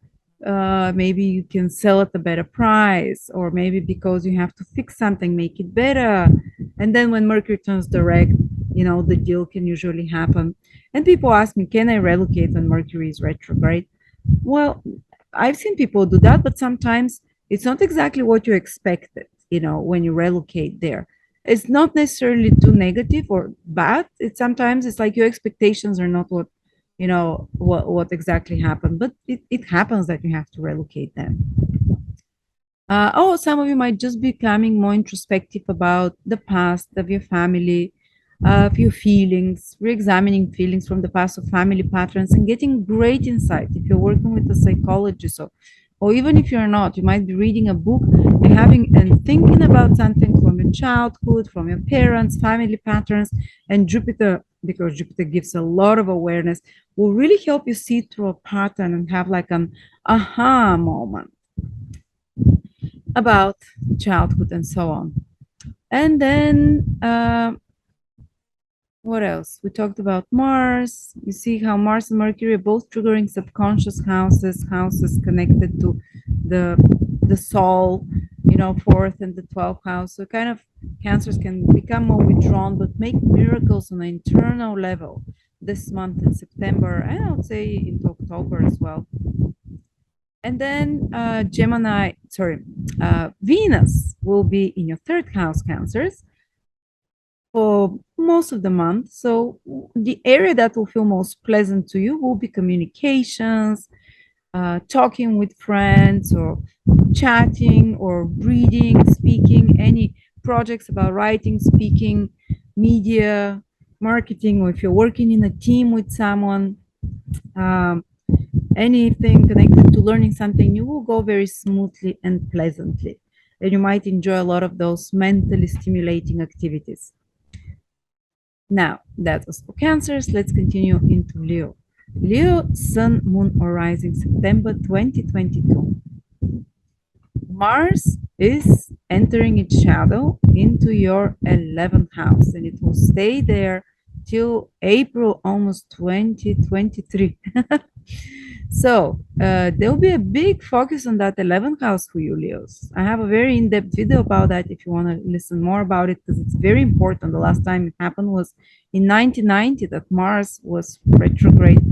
maybe you can sell at a better price, or maybe because you have to fix something, make it better. And then when Mercury turns direct, the deal can usually happen. And people ask me, can I relocate when Mercury is retrograde? Well, I've seen people do that, but sometimes it's not exactly what you expected, when you relocate there. It's not necessarily too negative or bad. It's like your expectations are not what exactly happened, but it happens that you have to relocate them. Some of you might just be becoming more introspective about the past of your family, of your feelings, re-examining feelings from the past of family patterns, and getting great insight. If you're working with a psychologist, or even if you're not, you might be reading a book and thinking about something from your childhood, from your parents, family patterns, and Jupiter, because Jupiter gives a lot of awareness, will really help you see through a pattern and have like an aha moment about childhood and so on. And then what else? We talked about Mars. You see how Mars and Mercury are both triggering subconscious houses connected to the the soul, fourth and the 12th house. So kind of cancers can become more withdrawn, but make miracles on an internal level this month in September, and I would say into October as well. And then Venus will be in your third house, Cancers, for most of the month. So the area that will feel most pleasant to you will be communications, talking with friends, or chatting, or reading, speaking, any projects about writing, speaking, media, marketing, or if you're working in a team with someone. Um, Anything connected to learning something new will go very smoothly and pleasantly. And you might enjoy a lot of those mentally stimulating activities. Now, that was for Cancers. Let's continue into Leo. Leo, Sun, Moon, or Rising, September 2022. Mars is entering its shadow into your 11th house, and it will stay there till April almost 2023. So there'll be a big focus on that 11th house for you, Leos. I have a very in-depth video about that if you want to listen more about it, because it's very important. The last time it happened was in 1990 that Mars was retrograde.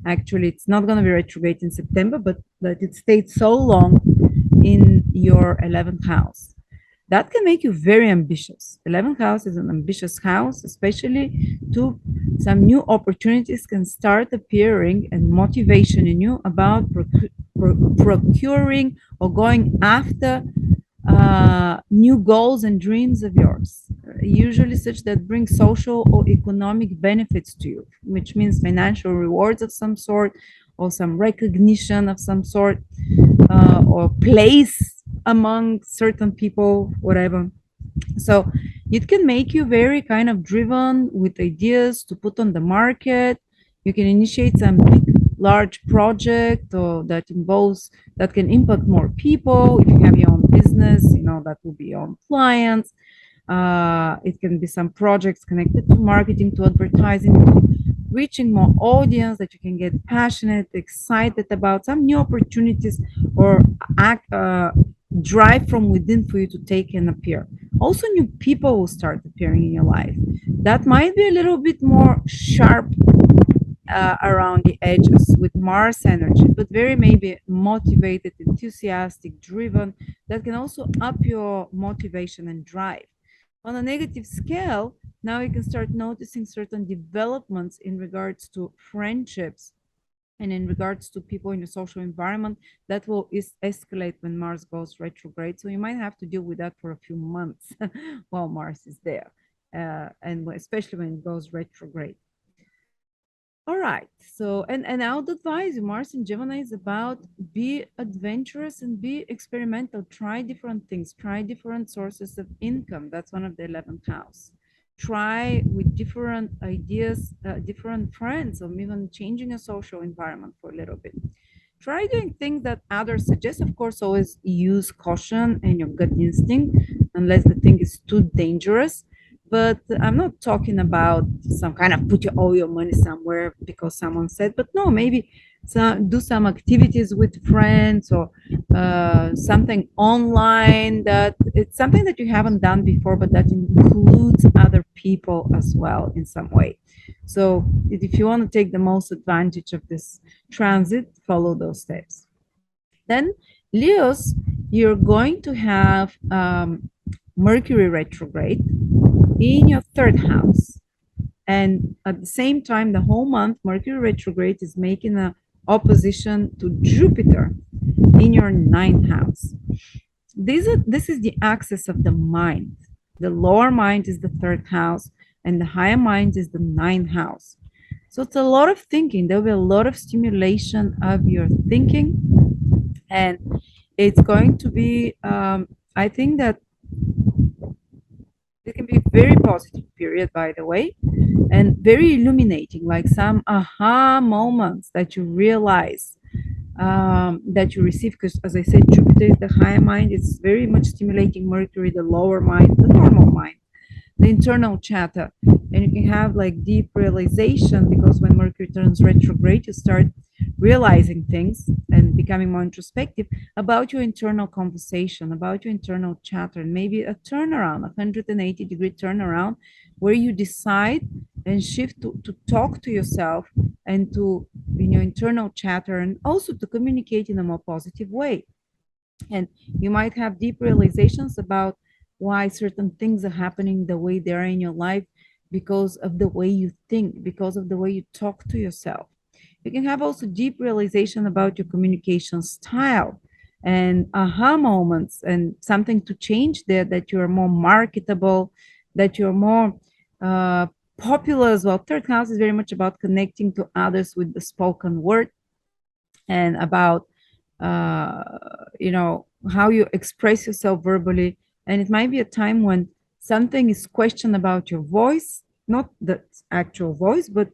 Actually, it's not going to be retrograde in September, but that it stayed so long in your 11th house. That can make you very ambitious. 11th house is an ambitious house, especially to some new opportunities can start appearing and motivation in you about procuring or going after new goals and dreams of yours, usually such that bring social or economic benefits to you, which means financial rewards of some sort, or some recognition of some sort, or place among certain people, whatever. So it can make you very kind of driven with ideas to put on the market. You can initiate some big, large project, or that can impact more people. If you have your own business, that will be your own clients. It can be some projects connected to marketing, to advertising, to reaching more audience, that you can get passionate, excited about some new opportunities, or drive from within for you to take and appear. Also, new people will start appearing in your life. That might be a little bit more sharp around the edges with Mars energy, but very maybe motivated, enthusiastic, driven. That can also up your motivation and drive. On a negative scale, now you can start noticing certain developments in regards to friendships and in regards to people in your social environment that will escalate when Mars goes retrograde. So you might have to deal with that for a few months while Mars is there, and especially when it goes retrograde. All right. So, and I would advise you, Mars in Gemini is about be adventurous and be experimental. Try different things, try different sources of income. That's one of the 11th house. Try with different ideas, different friends, or even changing a social environment for a little bit. Try doing things that others suggest. Of course, always use caution and your gut instinct, unless the thing is too dangerous. But I'm not talking about some kind of put all your money somewhere because someone said, but no, maybe do some activities with friends or something online that it's something that you haven't done before, but that includes other people as well in some way. So if you want to take the most advantage of this transit, follow those steps. Then Leos, you're going to have Mercury retrograde in your third house. And at the same time, the whole month, Mercury retrograde is making an opposition to Jupiter in your ninth house. This is the axis of the mind. The lower mind is the third house, and the higher mind is the ninth house. So it's a lot of thinking. There'll be a lot of stimulation of your thinking, and it's going to be. I think that it can be a very positive period, by the way, and very illuminating, like some aha moments that you realize that you receive. Because, as I said, Jupiter is the higher mind, it's very much stimulating Mercury, the lower mind, the normal mind, the internal chatter. And you can have like deep realization because when Mercury turns retrograde, you start realizing things and becoming more introspective about your internal conversation, about your internal chatter, and maybe a turnaround, a 180-degree turnaround, where you decide and shift to talk to yourself and to in your internal chatter, and also to communicate in a more positive way. And you might have deep realizations about why certain things are happening the way they are in your life because of the way you think, because of the way you talk to yourself. You can have also deep realization about your communication style and aha moments and something to change there, that you're more marketable, that you're more popular as well. Third house is very much about connecting to others with the spoken word and about how you express yourself verbally. And it might be a time when something is questioned about your voice, not the actual voice, but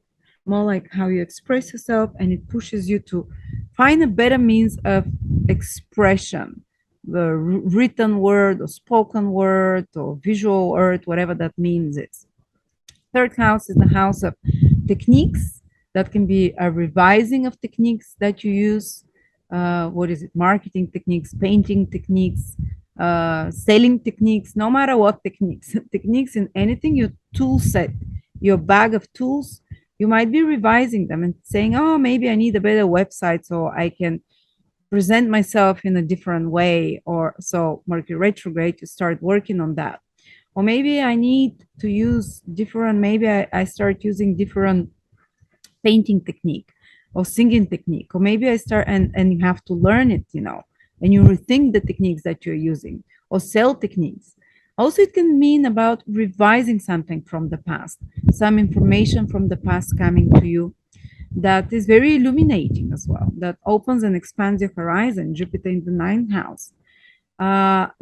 more like how you express yourself, and it pushes you to find a better means of expression, the written word or spoken word or visual word, whatever that means is. Third house is the house of techniques. That can be a revising of techniques that you use. What is it? Marketing techniques, painting techniques, selling techniques, no matter what techniques. Techniques in anything, your tool set, your bag of tools, you might be revising them and saying, oh, maybe I need a better website so I can present myself in a different way. Or so Mercury retrograde, you start working on that. Or maybe I need to use different, maybe I start using different painting technique or singing technique. Or maybe I start and you have to learn it, and you rethink the techniques that you're using, or sell techniques. Also, it can mean about revising something from the past, some information from the past coming to you that is very illuminating as well, that opens and expands your horizon. Jupiter in the ninth house.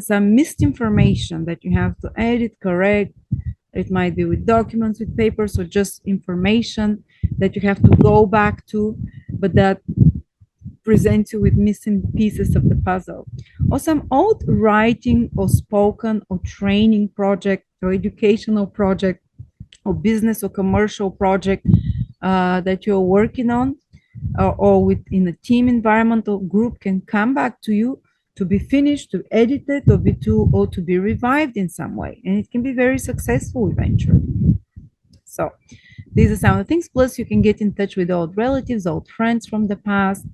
Some missed information that you have to edit, correct. It might be with documents, with papers, or just information that you have to go back to, but that presents you with missing pieces of the puzzle. Or some old writing or spoken or training project or educational project or business or commercial project that you're working on, or within a team environment or group, can come back to you to be finished, to edit it, or to be revived in some way. And it can be very successful eventually. So these are some of the things. Plus, you can get in touch with old relatives, old friends from the past.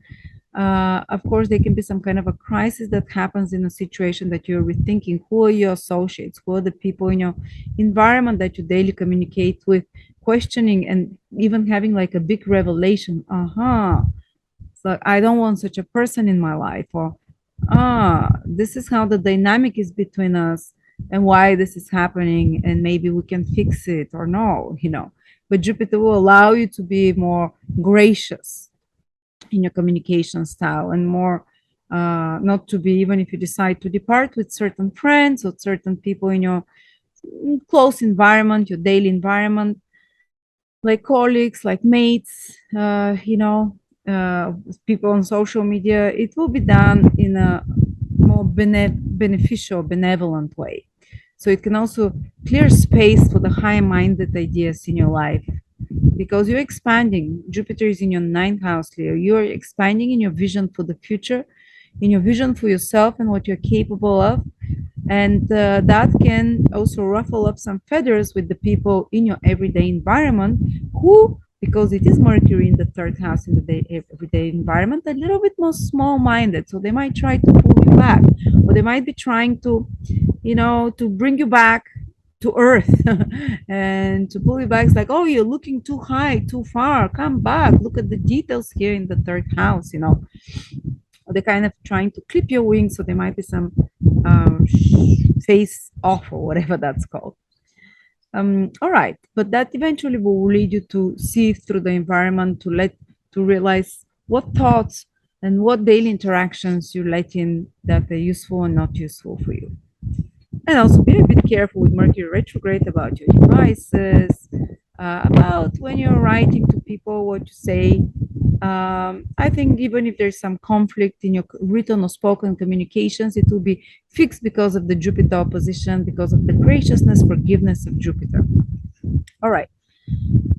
Of course, there can be some kind of a crisis that happens in a situation that you're rethinking who are your associates, who are the people in your environment that you daily communicate with, questioning and even having like a big revelation. So I don't want such a person in my life, or this is how the dynamic is between us and why this is happening, and maybe we can fix it or no. but Jupiter will allow you to be more gracious in your communication style and more not to be, even if you decide to depart with certain friends or certain people in your close environment, your daily environment, like colleagues, like mates, people on social media, it will be done in a more beneficial, benevolent way. So it can also clear space for the high-minded ideas in your life because you're expanding. Jupiter is in your ninth house, Leo. You're expanding in your vision for the future, in your vision for yourself and what you're capable of. And that can also ruffle up some feathers with the people in your everyday environment who, because it is Mercury in the third house in the everyday environment, a little bit more small-minded. So they might try to pull you back, or they might be trying to, to bring you back to earth and to pull you back. It's like, oh, you're looking too high, too far. Come back. Look at the details here in the third house. They're kind of trying to clip your wings, so there might be some face off or whatever that's called. All right, but that eventually will lead you to see through the environment, to realize what thoughts and what daily interactions you let in that are useful and not useful for you. And also be a bit careful with Mercury retrograde about your devices, about when you're writing to people, what you say. I think even if there's some conflict in your written or spoken communications, it will be fixed because of the Jupiter opposition, because of the graciousness, forgiveness of Jupiter. All right.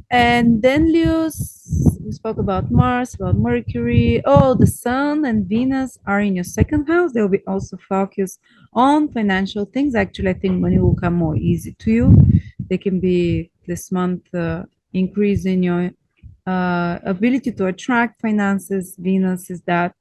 And then Leos, we spoke about Mars, about Mercury. Oh, the Sun and Venus are in your second house. They will be also focused on financial things. Actually, I think money will come more easy to you. They can be this month increase in your ability to attract finances. Venus is that.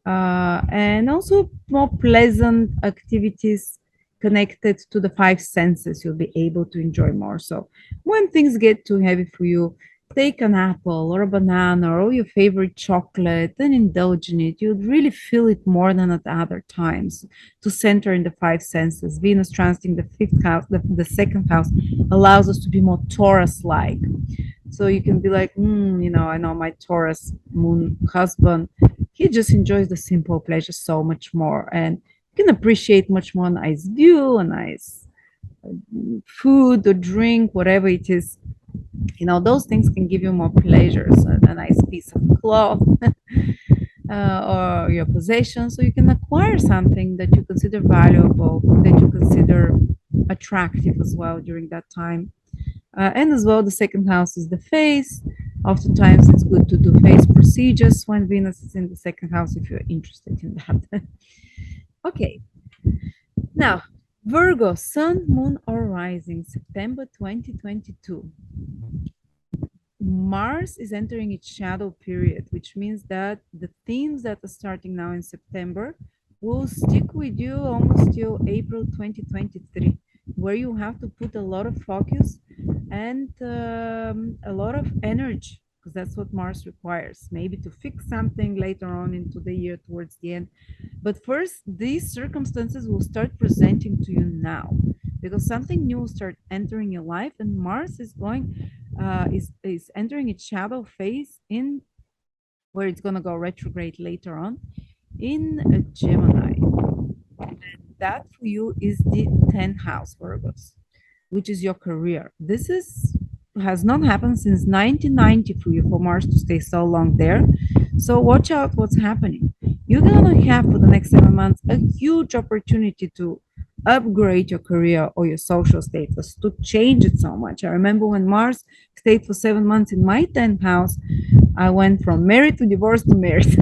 And also more pleasant activities connected to the five senses you'll be able to enjoy more. So when things get too heavy for you, take an apple or a banana or your favorite chocolate and indulge in it. You'll really feel it more than at other times. To center in the five senses, Venus transiting the fifth house, the second house, allows us to be more Taurus-like. So you can be like, I know my Taurus moon husband, he just enjoys the simple pleasure so much more, and you can appreciate much more a nice view, a nice food or drink, whatever it is. Those things can give you more pleasures, a nice piece of cloth or your possession. So you can acquire something that you consider valuable, that you consider attractive as well during that time. And as well, the second house is the face. Oftentimes, it's good to do face procedures when Venus is in the second house if you're interested in that. Okay. Now, Virgo, Sun, Moon, or Rising, September 2022. Mars is entering its shadow period, which means that the themes that are starting now in September will stick with you almost till April 2023, where you have to put a lot of focus and a lot of energy, because that's what Mars requires, maybe to fix something later on into the year towards the end. But first, these circumstances will start presenting to you now, because something new will start entering your life, and Mars is going is entering its shadow phase in where it's going to go retrograde later on in Gemini. And that for you is the 10th house, Virgos, which is your career. This has not happened since 1990 for you, for Mars to stay so long there. So watch out what's happening. You're going to have for the next 7 months a huge opportunity to upgrade your career or your social status, to change it so much. I remember when Mars stayed for 7 months in my 10th house, I went from married to divorced to married.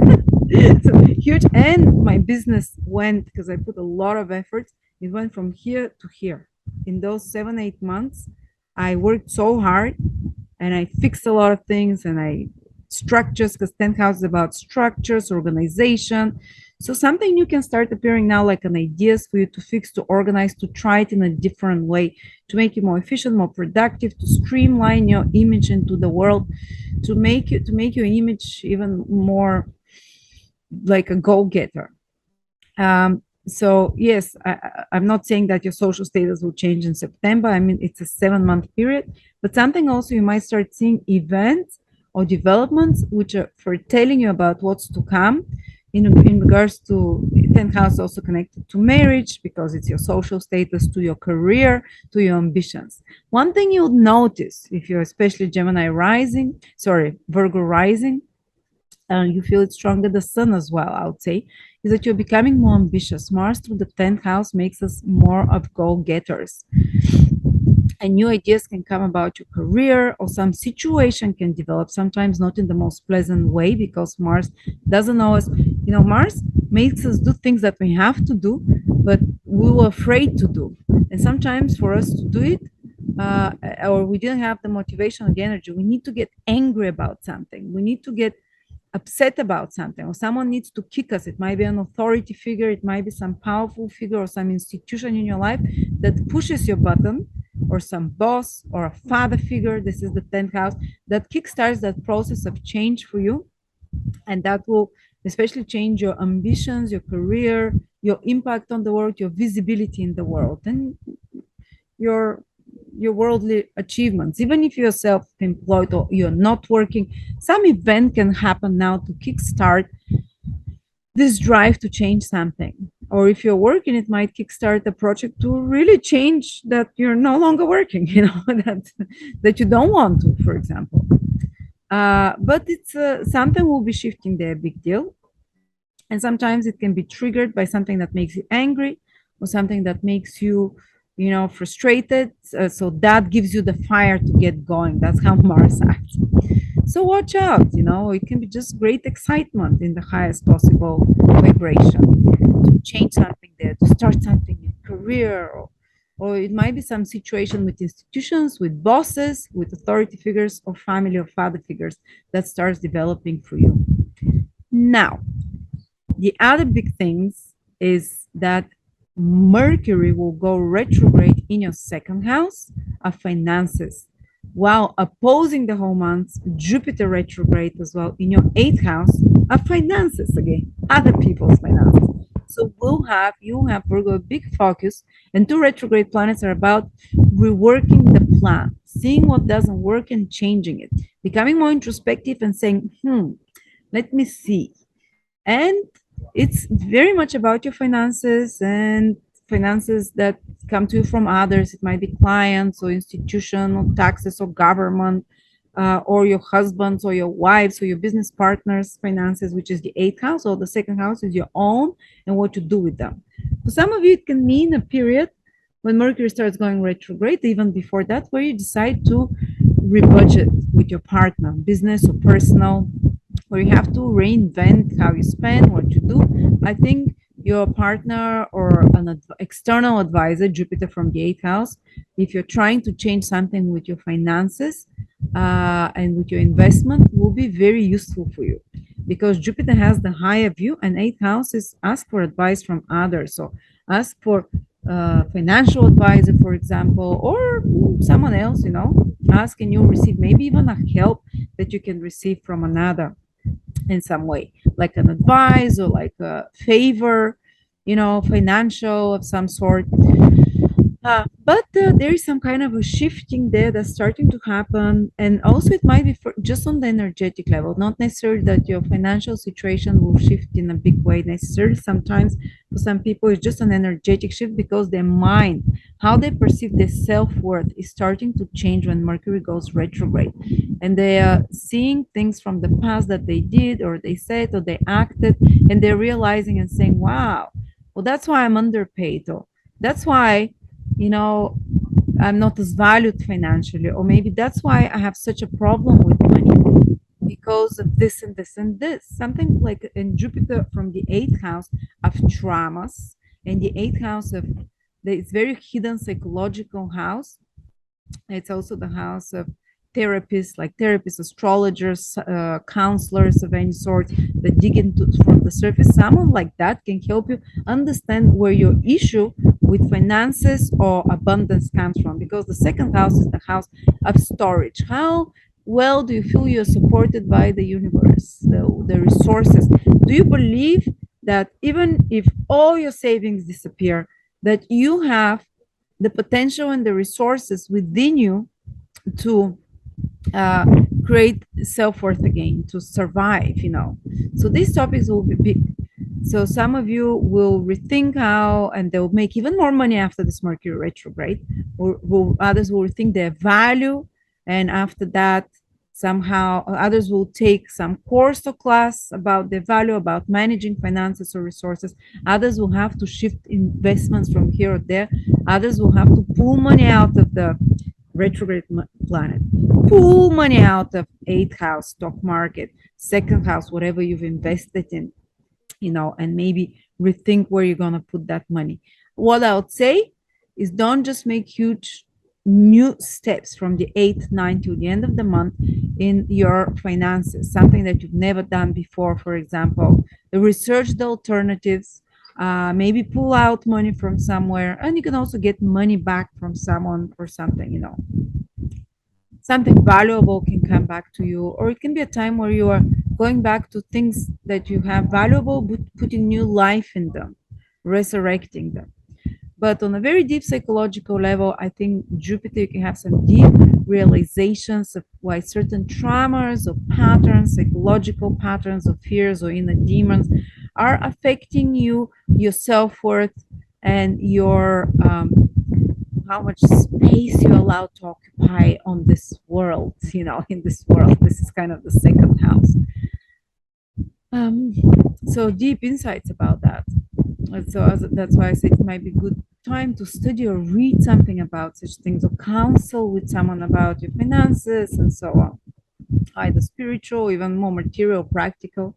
So huge. And my business went, because I put a lot of effort, it went from here to here. In those 7-8 months, I worked so hard and I fixed a lot of things, and I structures, because 10th house is about structures, organization. So something new can start appearing now, like an ideas for you to fix, to organize, to try it in a different way, to make you more efficient, more productive, to streamline your image into the world, to make your image even more like a go-getter. So yes, I'm not saying that your social status will change in September. I mean, it's a 7 month period, but something also you might start seeing events or developments which are for telling you about what's to come in regards to 10th house, also connected to marriage because it's your social status, to your career, to your ambitions. One thing you'll notice if you're especially Gemini rising, sorry, Virgo rising, you feel it stronger the sun as well, I would say, is that you're becoming more ambitious. Mars through the 10th house makes us more of goal-getters. And new ideas can come about your career, or some situation can develop, sometimes not in the most pleasant way, because Mars doesn't always, Mars makes us do things that we have to do, but we were afraid to do. And sometimes for us to do it, or we didn't have the motivation or the energy, we need to get angry about something. We need to get upset about something, or someone needs to kick us. It might be an authority figure, it might be some powerful figure or some institution in your life that pushes your button, or some boss or a father figure. This is the 10th house that kickstarts that process of change for you, and that will especially change your ambitions, your career, your impact on the world, your visibility in the world, and your worldly achievements. Even if you're self-employed or you're not working, some event can happen now to kickstart this drive to change something. Or if you're working, it might kickstart a project to really change that you're no longer working, that you don't want to, for example. But it's something will be shifting there, big deal. And sometimes it can be triggered by something that makes you angry, or something that makes you, frustrated. So that gives you the fire to get going. That's how Mars acts. So watch out, it can be just great excitement in the highest possible vibration to change something there, to start something in career, or it might be some situation with institutions, with bosses, with authority figures, or family or father figures that starts developing for you. Now, the other big things is that Mercury will go retrograde in your second house of finances, while opposing the whole month, Jupiter retrograde as well in your eighth house of finances, again, other people's finances. So you have Virgo, a big focus, and two retrograde planets are about reworking the plan, seeing what doesn't work and changing it, becoming more introspective and saying, let me see. And it's very much about your finances, and finances that come to you from others. It might be clients or institution or taxes or government, or your husband's or your wife's or your business partner's finances, which is the eighth house, or the second house is your own and what you do with them. For some of you, it can mean a period when Mercury starts going retrograde, even before that, where you decide to rebudget with your partner, business or personal, where you have to reinvent how you spend, what you do. I think your partner or an external advisor, Jupiter from the eighth house, if you're trying to change something with your finances and with your investment, will be very useful for you, because Jupiter has the higher view, and eighth house is ask for advice from others. So ask for financial advisor, for example, or someone else, ask and you'll receive maybe even a help that you can receive from another in some way, like an advice or like a favor, financial of some sort. But there is some kind of a shifting there that's starting to happen. And also it might be just on the energetic level, not necessarily that your financial situation will shift in a big way necessarily. Sometimes for some people, it's just an energetic shift because their mind, how they perceive their self-worth is starting to change when Mercury goes retrograde. And they are seeing things from the past that they did or they said or they acted, and they're realizing and saying, wow, well, that's why I'm underpaid, or that's why I'm not as valued financially, or maybe that's why I have such a problem with money because of this and this and this. Something like in Jupiter from the eighth house of traumas, and the eighth house of it's very hidden psychological house. It's also the house of therapists, like therapists, astrologers, counselors of any sort that dig into from the surface. Someone like that can help you understand where your issue with finances or abundance comes from, because the second house is the house of storage. How well do you feel you're supported by the universe, the resources? Do you believe that even if all your savings disappear, that you have the potential and the resources within you to create self-worth again, to survive, you know. So these topics will be big. So some of you will rethink how, and they'll make even more money after this Mercury retrograde, or others will rethink their value, and after that, somehow others will take some course or class about their value, about managing finances or resources. Others will have to shift investments from here or there. Others will have to pull money out of the retrograde planet, pull money out of 8th house stock market, 2nd house, whatever you've invested in, you know, and maybe rethink where you're going to put that money. What I would say is don't just make huge new steps from the 8th, 9th to the end of the month in your finances, something that you've never done before. For example, research the alternatives, maybe pull out money from somewhere, and you can also get money back from someone or something, you know. Something valuable can come back to you, or it can be a time where you are going back to things that you have valuable, but putting new life in them, resurrecting them. But on a very deep psychological level, I think Jupiter, you can have some deep realizations of why certain traumas or patterns, psychological patterns of fears or inner demons are affecting you, your self-worth, and your how much space you allow to occupy on this world, you know, in this world. This is kind of the 2nd house. So deep insights about that. So that's why I said it might be a good time to study or read something about such things, or counsel with someone about your finances and so on, either spiritual, even more material, practical.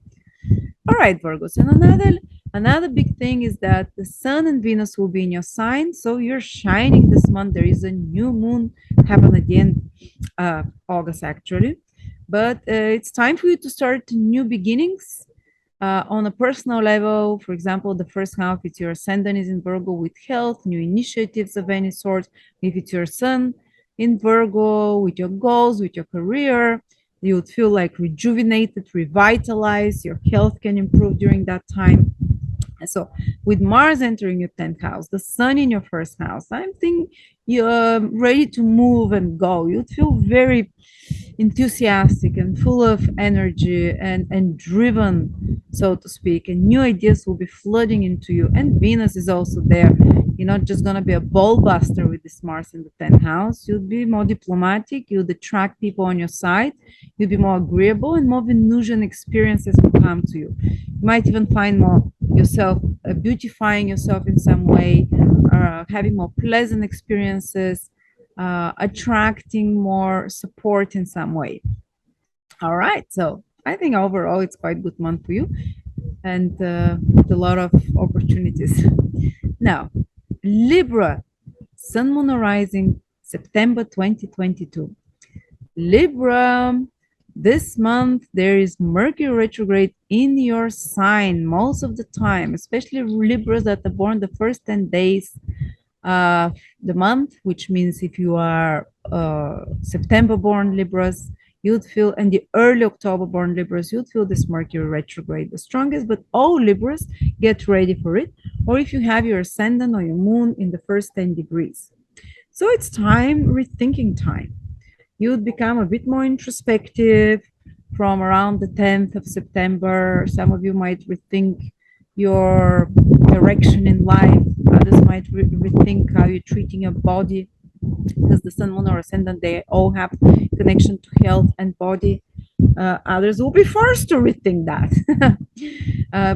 All right, Virgos. And another big thing is that the Sun and Venus will be in your sign, so you're shining this month. There is a new moon happen at the end August, actually, but it's time for you to start new beginnings. On a personal level, for example, the first half, it's your Ascendant is in Virgo with health, new initiatives of any sort. If it's your Sun in Virgo with your goals, with your career, you would feel like rejuvenated, revitalized. Your health can improve during that time. So with Mars entering your 10th house, the Sun in your first house, I think you're ready to move and go. You'd feel very enthusiastic and full of energy and driven, so to speak, and new ideas will be flooding into you. And Venus is also there. You're not just going to be a ball buster with this Mars in the 10th house. You'll be more diplomatic. You'll attract people on your side. You'll be more agreeable, and more Venusian experiences will come to you. You might even find more yourself beautifying yourself in some way, having more pleasant experiences, attracting more support in some way. All right, so I think overall it's quite a good month for you, and with a lot of opportunities. Now, Libra, Sun, Moon, Rising, September 2022. Libra, this month there is Mercury retrograde in your sign most of the time, especially Libras that are born the first 10 days of the month, which means if you are September born Libras, you'd feel, and the early October born Libras, you'd feel this Mercury retrograde the strongest, but all Libras get ready for it, or if you have your Ascendant or your Moon in the first 10 degrees. So it's time, rethinking time. You'd become a bit more introspective from around the 10th of September. Some of you might rethink your direction in life. Others might rethink how you're treating your body, because the Sun, Moon, or Ascendant, they all have connection to health and body. Others will be forced to rethink that.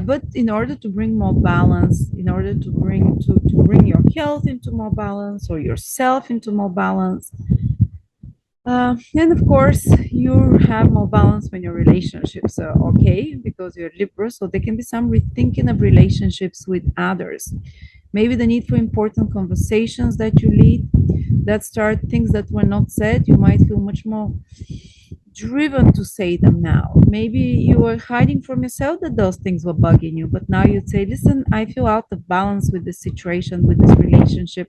But in order to bring more balance, in order to bring your health into more balance, or yourself into more balance, and of course, you have more balance when your relationships are okay, because you're Libra, so there can be some rethinking of relationships with others. Maybe the need for important conversations that you lead, that start things that were not said. You might feel much more driven to say them now. Maybe you were hiding from yourself that those things were bugging you, but now you'd say, listen, I feel out of balance with this situation, with this relationship,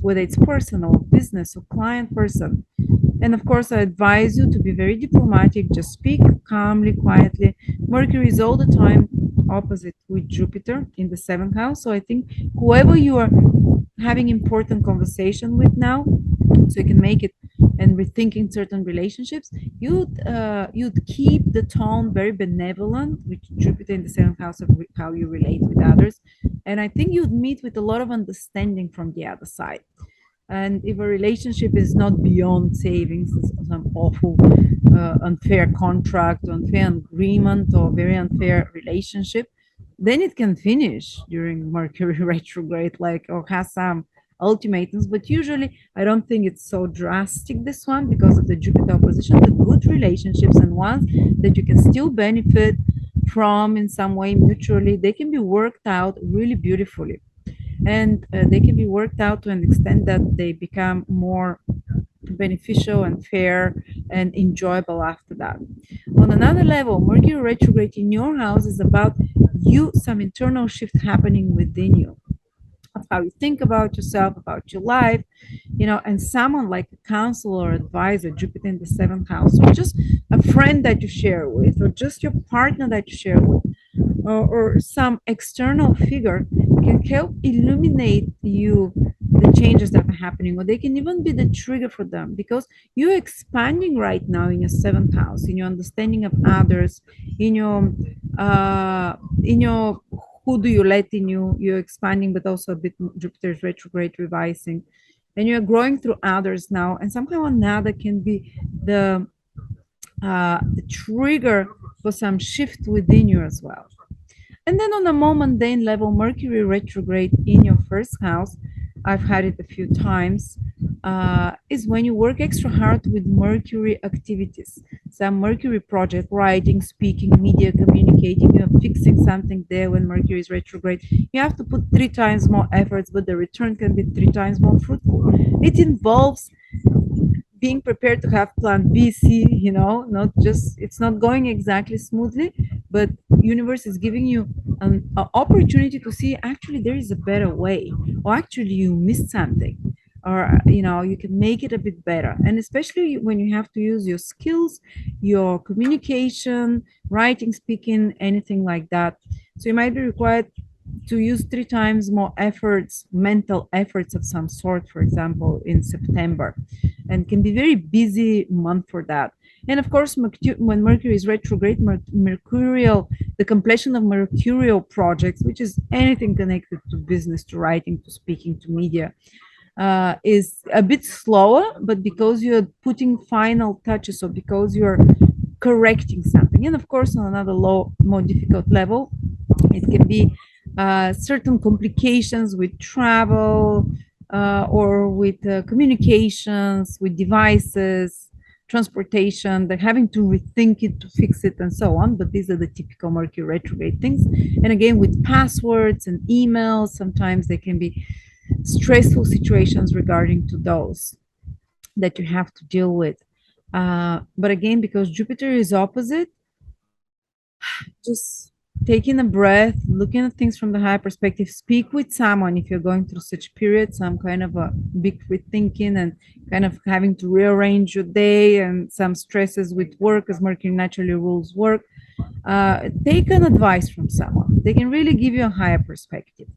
whether it's personal, business, or client person. And of course, I advise you to be very diplomatic. Just speak calmly, quietly. Mercury is all the time opposite with Jupiter in the seventh house. So I think whoever you are having important conversation with now, so you can make it and rethinking certain relationships, you'd keep the tone very benevolent with Jupiter in the seventh house of how you relate with others, and I think you'd meet with a lot of understanding from the other side. And if a relationship is not beyond savings, some awful unfair contract, unfair agreement, or very unfair relationship, then it can finish during Mercury retrograde, like, or has some ultimatums. But usually, I don't think it's so drastic, this one, because of the Jupiter opposition. The good relationships and ones that you can still benefit from in some way mutually, they can be worked out really beautifully. And they can be worked out to an extent that they become more beneficial and fair and enjoyable after that. On another level, Mercury retrograde in your house is about you, some internal shift happening within you, of how you think about yourself, about your life, and someone like a counselor or advisor, Jupiter in the seventh house, or just a friend that you share with, or just your partner that you share with, or some external figure can help illuminate you the changes that are happening, or they can even be the trigger for them, because you're expanding right now in your seventh house, in your understanding of others, in your who do you let in you, you're expanding, but also a bit Jupiter's retrograde revising, and you're growing through others now, and somehow or another can be the trigger for some shift within you as well. And then on a more mundane level, Mercury retrograde in your first house, I've had it a few times, is when you work extra hard with Mercury activities. Some Mercury project, writing, speaking, media, communicating, you're fixing something there when Mercury is retrograde. You have to put 3 times more efforts, but the return can be 3 times more fruitful. It involves being prepared to have plan B, C, not just, it's not going exactly smoothly, but universe is giving you an opportunity to see actually there is a better way, or actually you missed something, or you can make it a bit better. And especially when you have to use your skills, your communication, writing, speaking, anything like that. So you might be required to use 3 times more efforts, mental efforts of some sort, for example, in September, and can be very busy month for that. And of course, when Mercury is retrograde, the completion of mercurial projects, which is anything connected to business, to writing, to speaking, to media, is a bit slower, but because you're putting final touches, or because you're correcting something. And of course, on another more difficult level, it can be certain complications with travel, or with communications, with devices, transportation. They're having to rethink it, to fix it, and so on. But these are the typical Mercury retrograde things. And again, with passwords and emails, sometimes there can be stressful situations regarding to those that you have to deal with. But again, because Jupiter is opposite, just taking a breath, looking at things from the higher perspective, speak with someone if you're going through such period, some kind of a big rethinking and kind of having to rearrange your day, and some stresses with work, as Mercury naturally rules work. Take an advice from someone. They can really give you a higher perspective.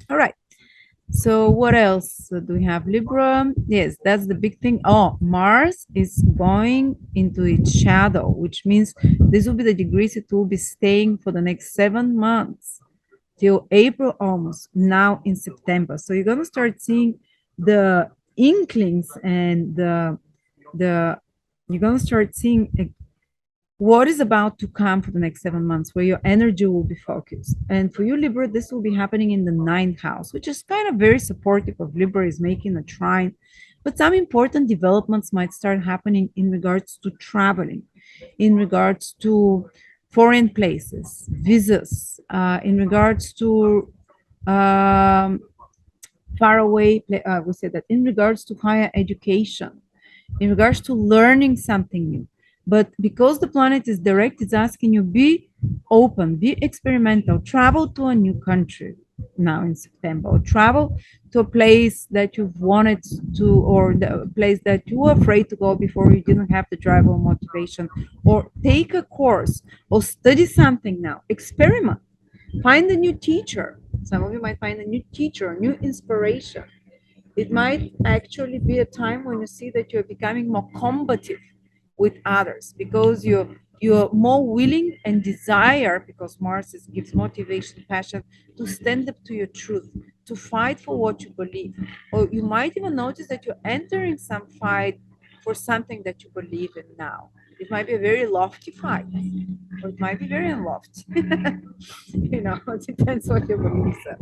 All right. So what else do we have? Libra. Yes, that's the big thing. Oh, Mars is going into its shadow, which means this will be the degrees it will be staying for the next 7 months till April, almost now in September. So you're going to start seeing the inklings, and you're going to start seeing what is about to come for the next 7 months, where your energy will be focused. And for you, Libra, this will be happening in the 9th house, which is kind of very supportive of Libra, is making a trine. But some important developments might start happening in regards to traveling, in regards to foreign places, visas, in regards to far away, we say that in regards to higher education, in regards to learning something new. But because the planet is direct, it's asking you, be open, be experimental, travel to a new country, now in September, or travel to a place that you've wanted to, or the place that you were afraid to go before you didn't have the drive or motivation, or take a course or study something now, experiment, find a new teacher. Some of you might find a new teacher, new inspiration. It might actually be a time when you see that you're becoming more combative with others because you're more willing and desire, because Mars gives motivation, passion, to stand up to your truth, to fight for what you believe. Or you might even notice that you're entering some fight for something that you believe in now. It might be a very lofty fight, or it might be very unlofty. It depends what your beliefs are.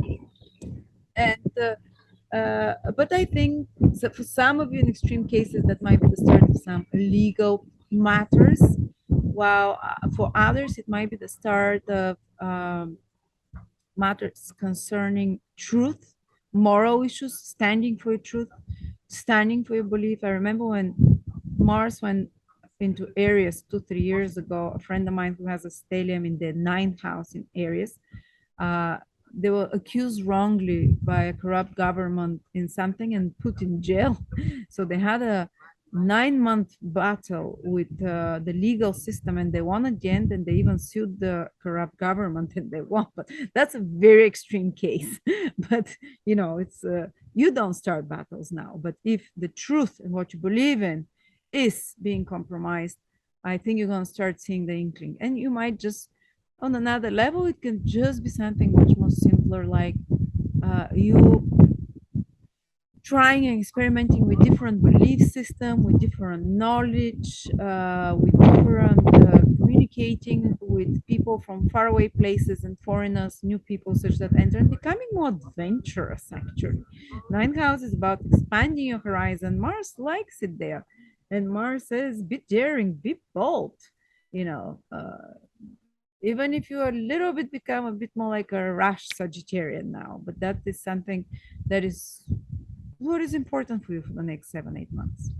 But I think so for some of you, in extreme cases, that might be the start of some legal matters, while for others, it might be the start of matters concerning truth, moral issues, standing for your truth, standing for your belief. I remember when Mars went into Aries 2, 3 years ago, a friend of mine who has a stellium in the ninth house in Aries, uh, they were accused wrongly by a corrupt government in something and put in jail. So they had a 9-month battle with the legal system, and they won at the end, and they even sued the corrupt government and they won. But that's a very extreme case. But it's you don't start battles now. But if the truth and what you believe in is being compromised, I think you're going to start seeing the inkling, and you might just on another level, it can just be something much more simpler, like you trying and experimenting with different belief system, with different knowledge, with different communicating with people from faraway places and foreigners, new people such that enter, and becoming more adventurous actually. Ninth house is about expanding your horizon. Mars likes it there. And Mars says, be daring, be bold, you know. Even if you are a little bit become a bit more like a rash Sagittarian now, but that is something that is what is important for you for the next 7, 8 months.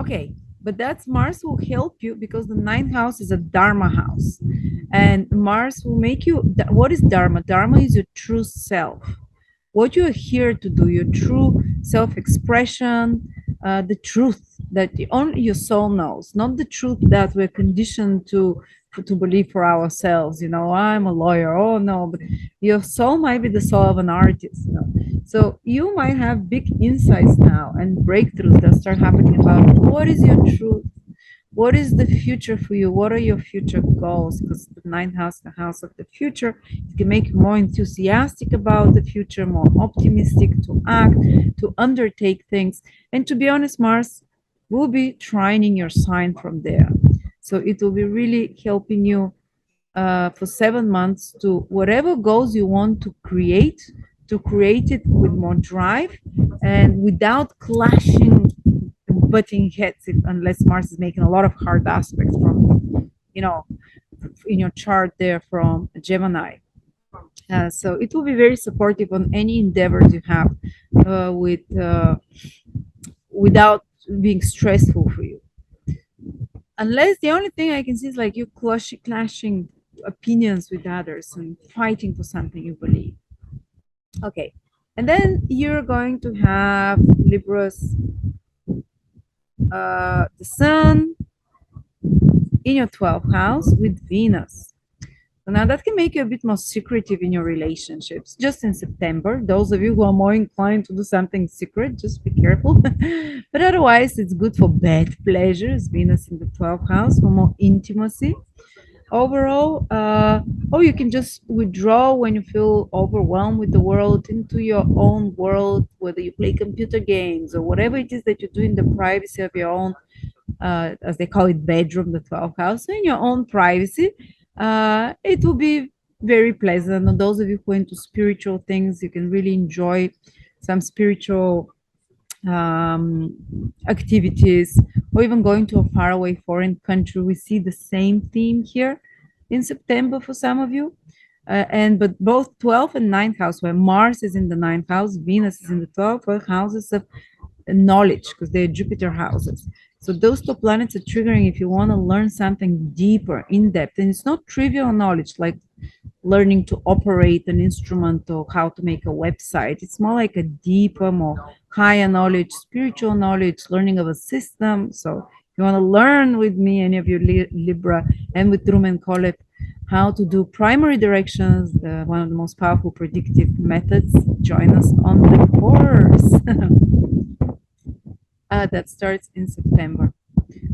Okay, but that's Mars will help you because the ninth house is a Dharma house, and Mars will make you. What is Dharma? Dharma is your true self, what you're here to do, your true self-expression, the truth that only your soul knows, not the truth that we're conditioned to believe for ourselves. I'm a lawyer. Oh no, but your soul might be the soul of an artist. So you might have big insights now and breakthroughs that start happening about what is your truth, what is the future for you, what are your future goals, because the ninth house, the house of the future, it can make you more enthusiastic about the future, more optimistic to act, to undertake things. And to be honest, Mars will be trining your sign from there, so it will be really helping you for 7 months to whatever goals you want to create it with more drive and without clashing, butting heads, unless Mars is making a lot of hard aspects from, in your chart there from Gemini. So it will be very supportive on any endeavors you have without being stressful for you. Unless the only thing I can see is like you clashing opinions with others and fighting for something you believe. Okay, and then you're going to have Libra's the Sun in your 12th house with Venus. So now that can make you a bit more secretive in your relationships. Just in September, those of you who are more inclined to do something secret, just be careful. But otherwise, it's good for bed pleasures. Venus in the 12th house for more intimacy. Overall, or you can just withdraw when you feel overwhelmed with the world into your own world, whether you play computer games or whatever it is that you do in the privacy of your own, as they call it, bedroom, the 12th house. So in your own privacy, it will be very pleasant. And those of you who are into spiritual things, you can really enjoy some spiritual activities, or even going to a faraway foreign country. We see the same theme here in September for some of you. But both 12th and 9th house, where Mars is in the 9th house, Venus is in the 12th, are houses of knowledge, because they're Jupiter houses. So those two planets are triggering if you want to learn something deeper, in depth, and it's not trivial knowledge like learning to operate an instrument or how to make a website. It's more like a deeper, more higher knowledge, spiritual knowledge, learning of a system. So if you want to learn with me, any of you Libra, and with Rumen how to do primary directions, one of the most powerful predictive methods, join us on the course. That starts in September.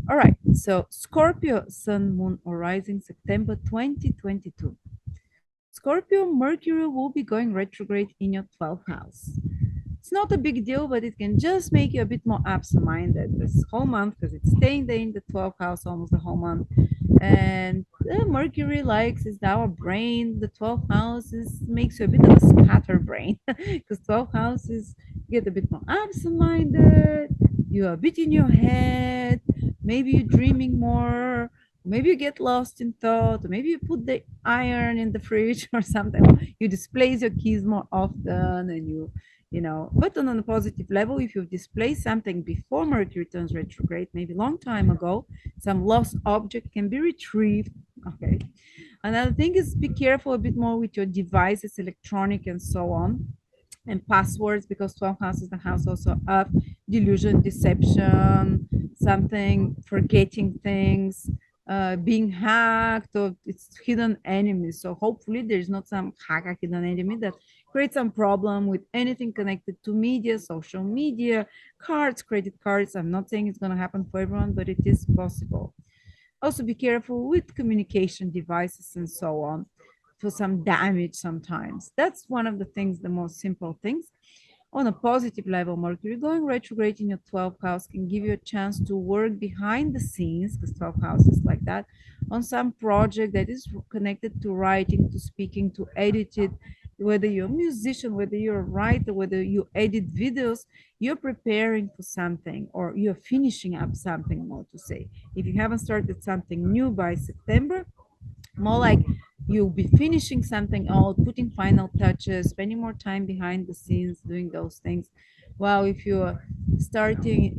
All right, so Scorpio, Sun, Moon, or Rising, September 2022. Scorpio, Mercury will be going retrograde in your 12th house. It's not a big deal, but it can just make you a bit more absent-minded this whole month because it's staying there in the 12th house almost the whole month. And Mercury likes is our brain. The 12th house makes you a bit of a scatterbrain because 12th houses get a bit more absent-minded. You're a bit in your head. Maybe you're dreaming more. Maybe you get lost in thought. Or maybe you put the iron in the fridge or something. You displace your keys more often, and but on a positive level, if you've displaced something before Mercury turns retrograde, maybe a long time ago, some lost object can be retrieved. Okay. Another thing is be careful a bit more with your devices, electronic and so on, and passwords, because 12th house is the house also of delusion, deception, something, forgetting things, being hacked, or it's hidden enemies. So hopefully there's not some hacker hidden enemy that create some problem with anything connected to media, social media, cards, credit cards. I'm not saying it's going to happen for everyone, but it is possible. Also be careful with communication devices and so on for some damage sometimes. That's one of the things, the most simple things. On a positive level, Mercury going retrograde in your 12th house can give you a chance to work behind the scenes, because 12th house is like that, on some project that is connected to writing, to speaking, to edit it. Whether you're a musician, whether you're a writer, whether you edit videos, you're preparing for something or you're finishing up something, more to say. If you haven't started something new by September, more like you'll be finishing something out, putting final touches, spending more time behind the scenes doing those things. Well, if you're starting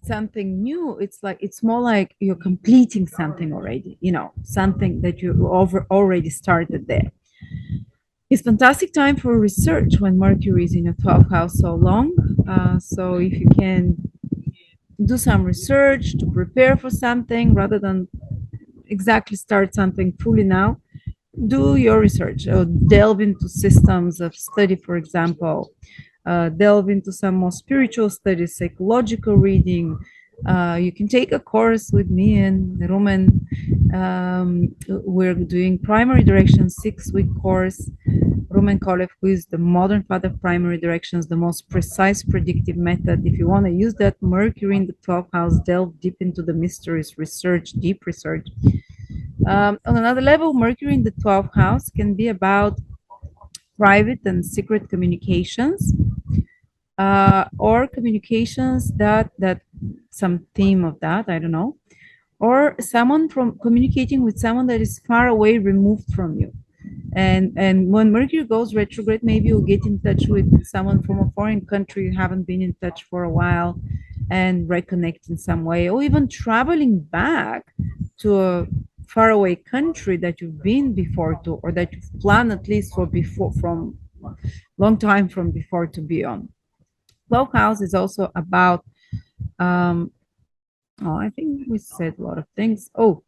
something new, it's more like you're completing something already, something that you already started there. It's fantastic time for research when Mercury is in your 12th house so long. So if you can do some research to prepare for something rather than exactly start something fully now, do your research or delve into systems of study, for example, delve into some more spiritual studies, psychological reading. You can take a course with me and Rumen. We're doing primary direction 6-week course. Rumen Kolev, who is the modern father of primary directions, the most precise predictive method. If you want to use that, Mercury in the 12th house, delve deep into the mysteries, research, deep research. On another level, Mercury in the 12th house can be about private and secret communications, or communications that some theme of that, I don't know, or someone from communicating with someone that is far away, removed from you. And when Mercury goes retrograde, maybe you'll get in touch with someone from a foreign country you haven't been in touch for a while, and reconnect in some way, or even traveling back to a faraway country that you've been before to, or that you've planned at least from long time from before to be on. 12th house is also about I think we said a lot of things. Oh,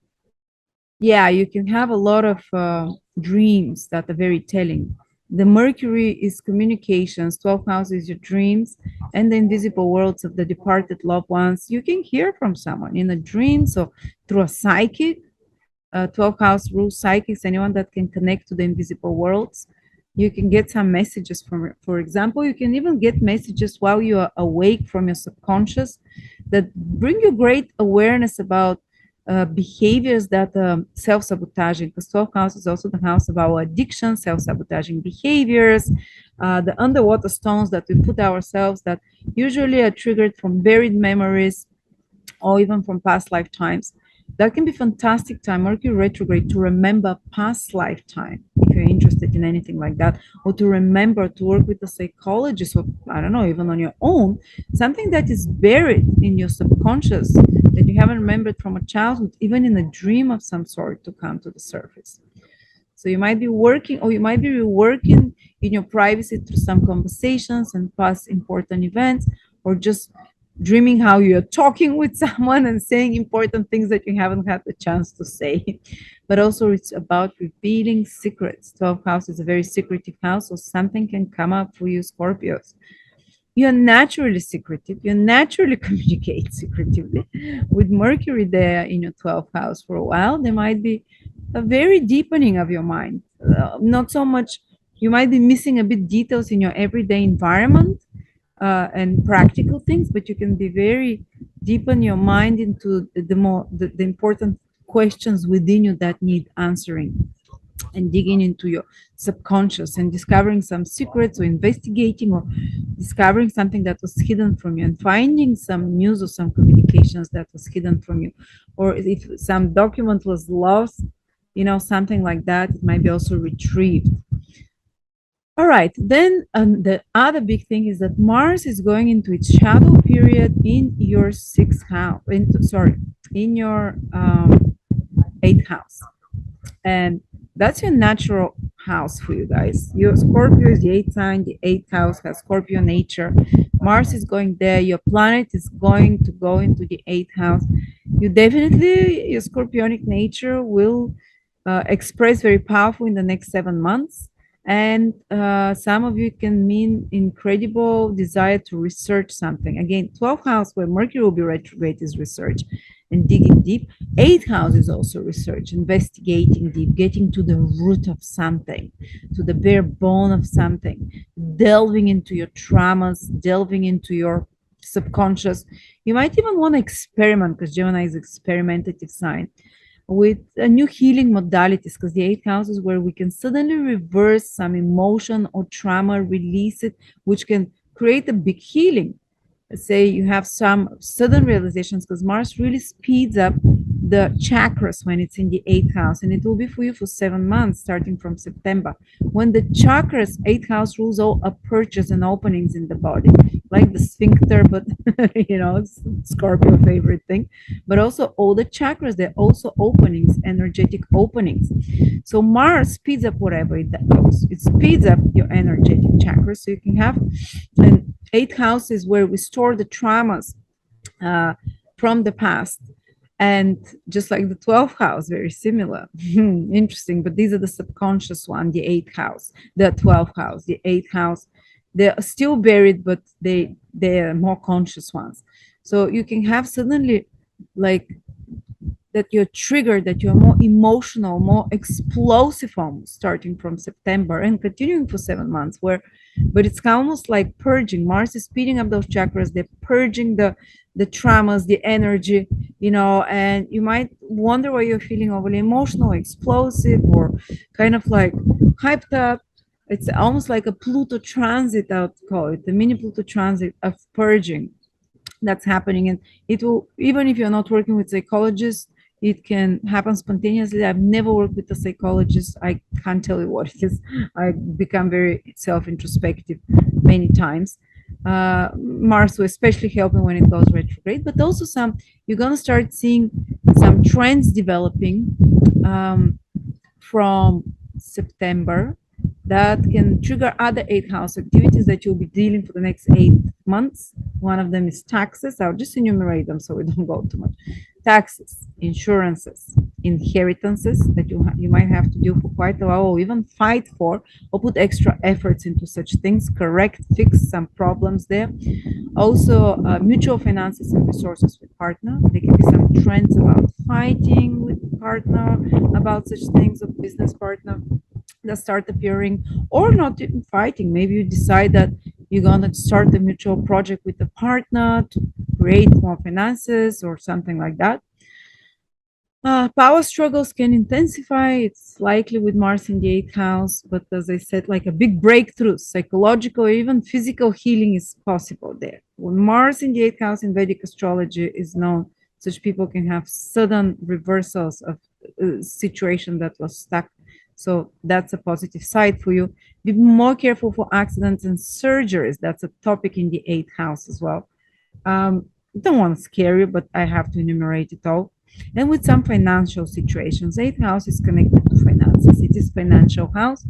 yeah, you can have a lot of dreams that are very telling. The Mercury is communications, 12th house is your dreams, and the invisible worlds of the departed loved ones. You can hear from someone in a dream, so through a psychic. 12th house rules psychics, anyone that can connect to the invisible worlds. You can get some messages from it. For example, you can even get messages while you are awake from your subconscious that bring you great awareness about behaviors that self-sabotaging, because 12th house is also the house of our addiction, self-sabotaging behaviors, the underwater stones that we put ourselves that usually are triggered from buried memories or even from past lifetimes. That can be fantastic time, Mercury retrograde, to remember past lifetime, if you're interested in anything like that, or to remember to work with a psychologist, or I don't know, even on your own, something that is buried in your subconscious that you haven't remembered from a childhood, even in a dream of some sort, to come to the surface. So you might be working, or you might be reworking in your privacy through some conversations and past important events, or just dreaming how you're talking with someone and saying important things that you haven't had the chance to say. But also it's about revealing secrets. 12th house is a very secretive house, so something can come up for you, Scorpios. You're naturally secretive. You naturally communicate secretively. With Mercury there in your 12th house for a while, there might be a very deepening of your mind. Not so much, you might be missing a bit details in your everyday environment and practical things, but you can be very deepen your mind into the important questions within you that need answering, and digging into your subconscious and discovering some secrets, or investigating, or discovering something that was hidden from you, and finding some news or some communications that was hidden from you, or if some document was lost, something like that, it might be also retrieved. All right, then the other big thing is that Mars is going into its shadow period in your sixth house, in your eighth house. And that's your natural house for you guys. Your Scorpio is the eighth sign, the eighth house has Scorpio nature. Mars is going there. Your planet is going to go into the eighth house. You definitely, your Scorpionic nature will express very powerful in the next 7 months. And some of you can mean incredible desire to research something. Again, 12th house where Mercury will be retrograde is research and digging deep. 8th house is also research, investigating deep, getting to the root of something, to the bare bone of something, delving into your traumas, delving into your subconscious. You might even want to experiment, because Gemini is experimentative sign, with new healing modalities, because the eighth house is where we can suddenly reverse some emotion or trauma, release it, which can create a big healing. Let's say you have some sudden realizations, because Mars really speeds up the chakras when it's in the eighth house, and it will be for you for 7 months starting from September. When the chakras, eighth house rules all apertures and openings in the body, like the sphincter, but it's Scorpio favorite thing. But also all the chakras, they're also openings, energetic openings. So Mars speeds up whatever it goes. It speeds up your energetic chakras, so you can have an eighth house is where we store the traumas from the past. And just like the 12th house, very similar. Interesting, but these are the subconscious one, the 8th house, the 12th house, the 8th house. They're still buried, but they're more conscious ones. So you can have suddenly like that you're triggered, that you're more emotional, more explosive almost starting from September and continuing for 7 months, but it's almost like purging. Mars is speeding up those chakras, they're purging the traumas, the energy, and you might wonder why you're feeling overly emotional, explosive, or kind of like hyped up. It's almost like a Pluto transit, I would call it, the mini Pluto transit of purging that's happening. And it will, even if you're not working with psychologists, it can happen spontaneously. I've never worked with a psychologist. I can't tell you what it is. I become very self-introspective many times. Mars will especially help me when it goes retrograde, but also you're going to start seeing some trends developing from September that can trigger other eighth house activities that you'll be dealing for the next 8 months. One of them is taxes. I'll just enumerate them so we don't go too much. Taxes, insurances, inheritances that you might have to do for quite a while, or even fight for, or put extra efforts into such things, correct, fix some problems there. Also, mutual finances and resources with partner. There can be some trends about fighting with partner, about such things, of business partner that start appearing, or not even fighting. Maybe you decide that you're going to start a mutual project with a partner to create more finances or something like that. Power struggles can intensify. It's likely with Mars in the eighth house, but as I said, like a big breakthrough, psychological or even physical healing is possible there. When Mars in the eighth house in Vedic astrology is known, such people can have sudden reversals of a situation that was stuck. So that's a positive side for you. Be more careful for accidents and surgeries. That's a topic in the eighth house as well. don't want to scare you, but I have to enumerate it all. And with some financial situations, eighth house is connected to finances. It is financial house,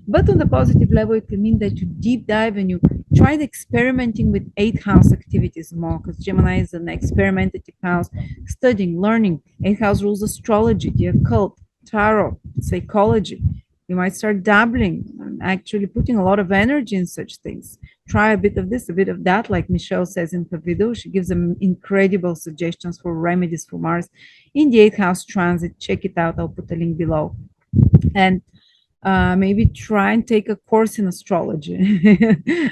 but on the positive level, it can mean that you deep dive and you tried experimenting with eighth house activities more, because Gemini is an experimentative house, studying, learning. Eighth house rules astrology, the occult, tarot, psychology. You might start dabbling and actually putting a lot of energy in such things. Try a bit of this, a bit of that, like Michelle says in her video. She gives them incredible suggestions for remedies for Mars in the eighth house transit. Check it out. I'll put a link below. And maybe try and take a course in astrology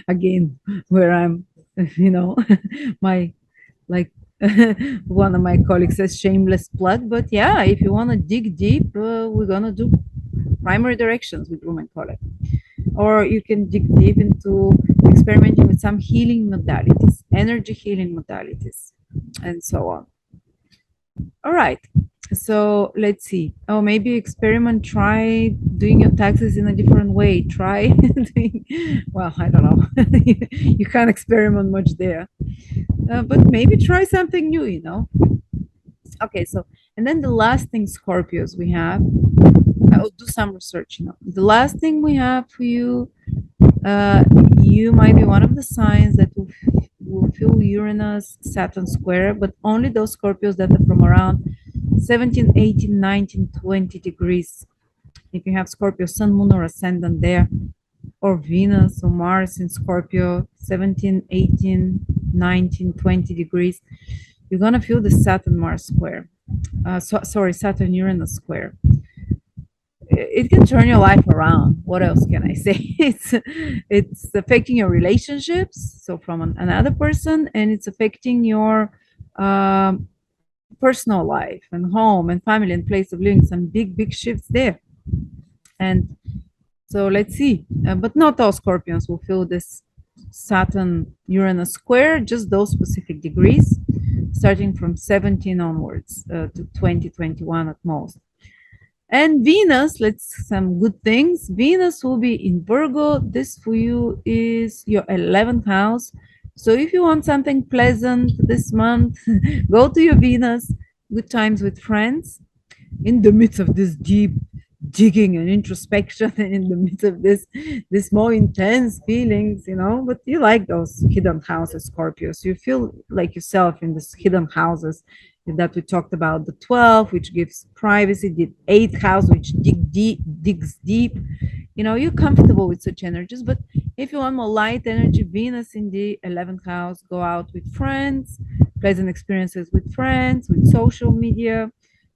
again, where I'm, my, like, one of my colleagues says shameless plug, but yeah, if you want to dig deep, we're gonna do primary directions with Rumen call it, or you can dig deep into experimenting with some healing modalities, energy healing modalities, and so on. All right, so let's see. Oh, maybe experiment, try doing your taxes in a different way. Try doing, well, I don't know. You can't experiment much there. But maybe try something new. Okay, so, and then the last thing, Scorpios, we have, I'll do some research. The last thing we have for you, you might be one of the signs that will feel Uranus, Saturn square, but only those Scorpios that are from around 17, 18, 19, 20 degrees. If you have Scorpio, Sun, Moon, or Ascendant there, or Venus or Mars in Scorpio, 17, 18, 19, 20 degrees, you're going to feel the Saturn-Mars square. Saturn-Uranus square. It can turn your life around. What else can I say? It's affecting your relationships, so from another person, and it's affecting your personal life and home and family and place of living. Some big shifts there. And so let's see. But not all Scorpions will feel this Saturn-Uranus square, just those specific degrees, starting from 17 onwards to 2021 at most. And Venus, some good things. Venus will be in Virgo. This for you is your 11th house. So if you want something pleasant this month, go to your Venus, good times with friends, in the midst of this deep digging and introspection, and in the midst of this more intense feelings, but you like those hidden houses, Scorpios. You feel like yourself in these hidden houses that we talked about. The 12th, which gives privacy, the 8th house, which digs deep. You're comfortable with such energies. But if you want more light energy, Venus in the 11th house, go out with friends, pleasant experiences with friends, with social media.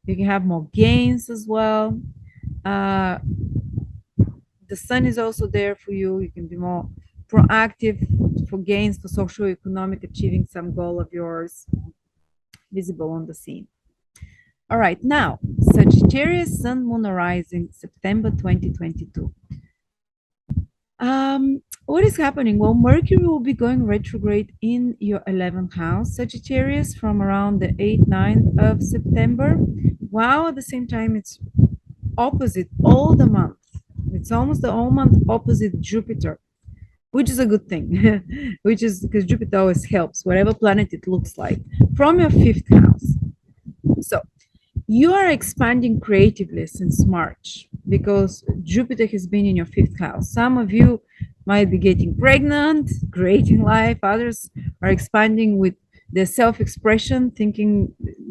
You can have more gains as well. The sun is also there for you. You can be more proactive for gains, for social, economic, achieving some goal of yours, visible on the scene. All right, now, Sagittarius, Sun, Moon, Rising, September 2022. What is happening? Well, Mercury will be going retrograde in your 11th house, Sagittarius, from around the 8th, 9th of September. Wow, at the same time, it's opposite all the month. It's almost the whole month opposite Jupiter, which is a good thing, which is because Jupiter always helps, whatever planet it looks like, from your 5th house. So you are expanding creatively since March because Jupiter has been in your 5th house. Some of you might be getting pregnant, creating life. Others are expanding with their self-expression,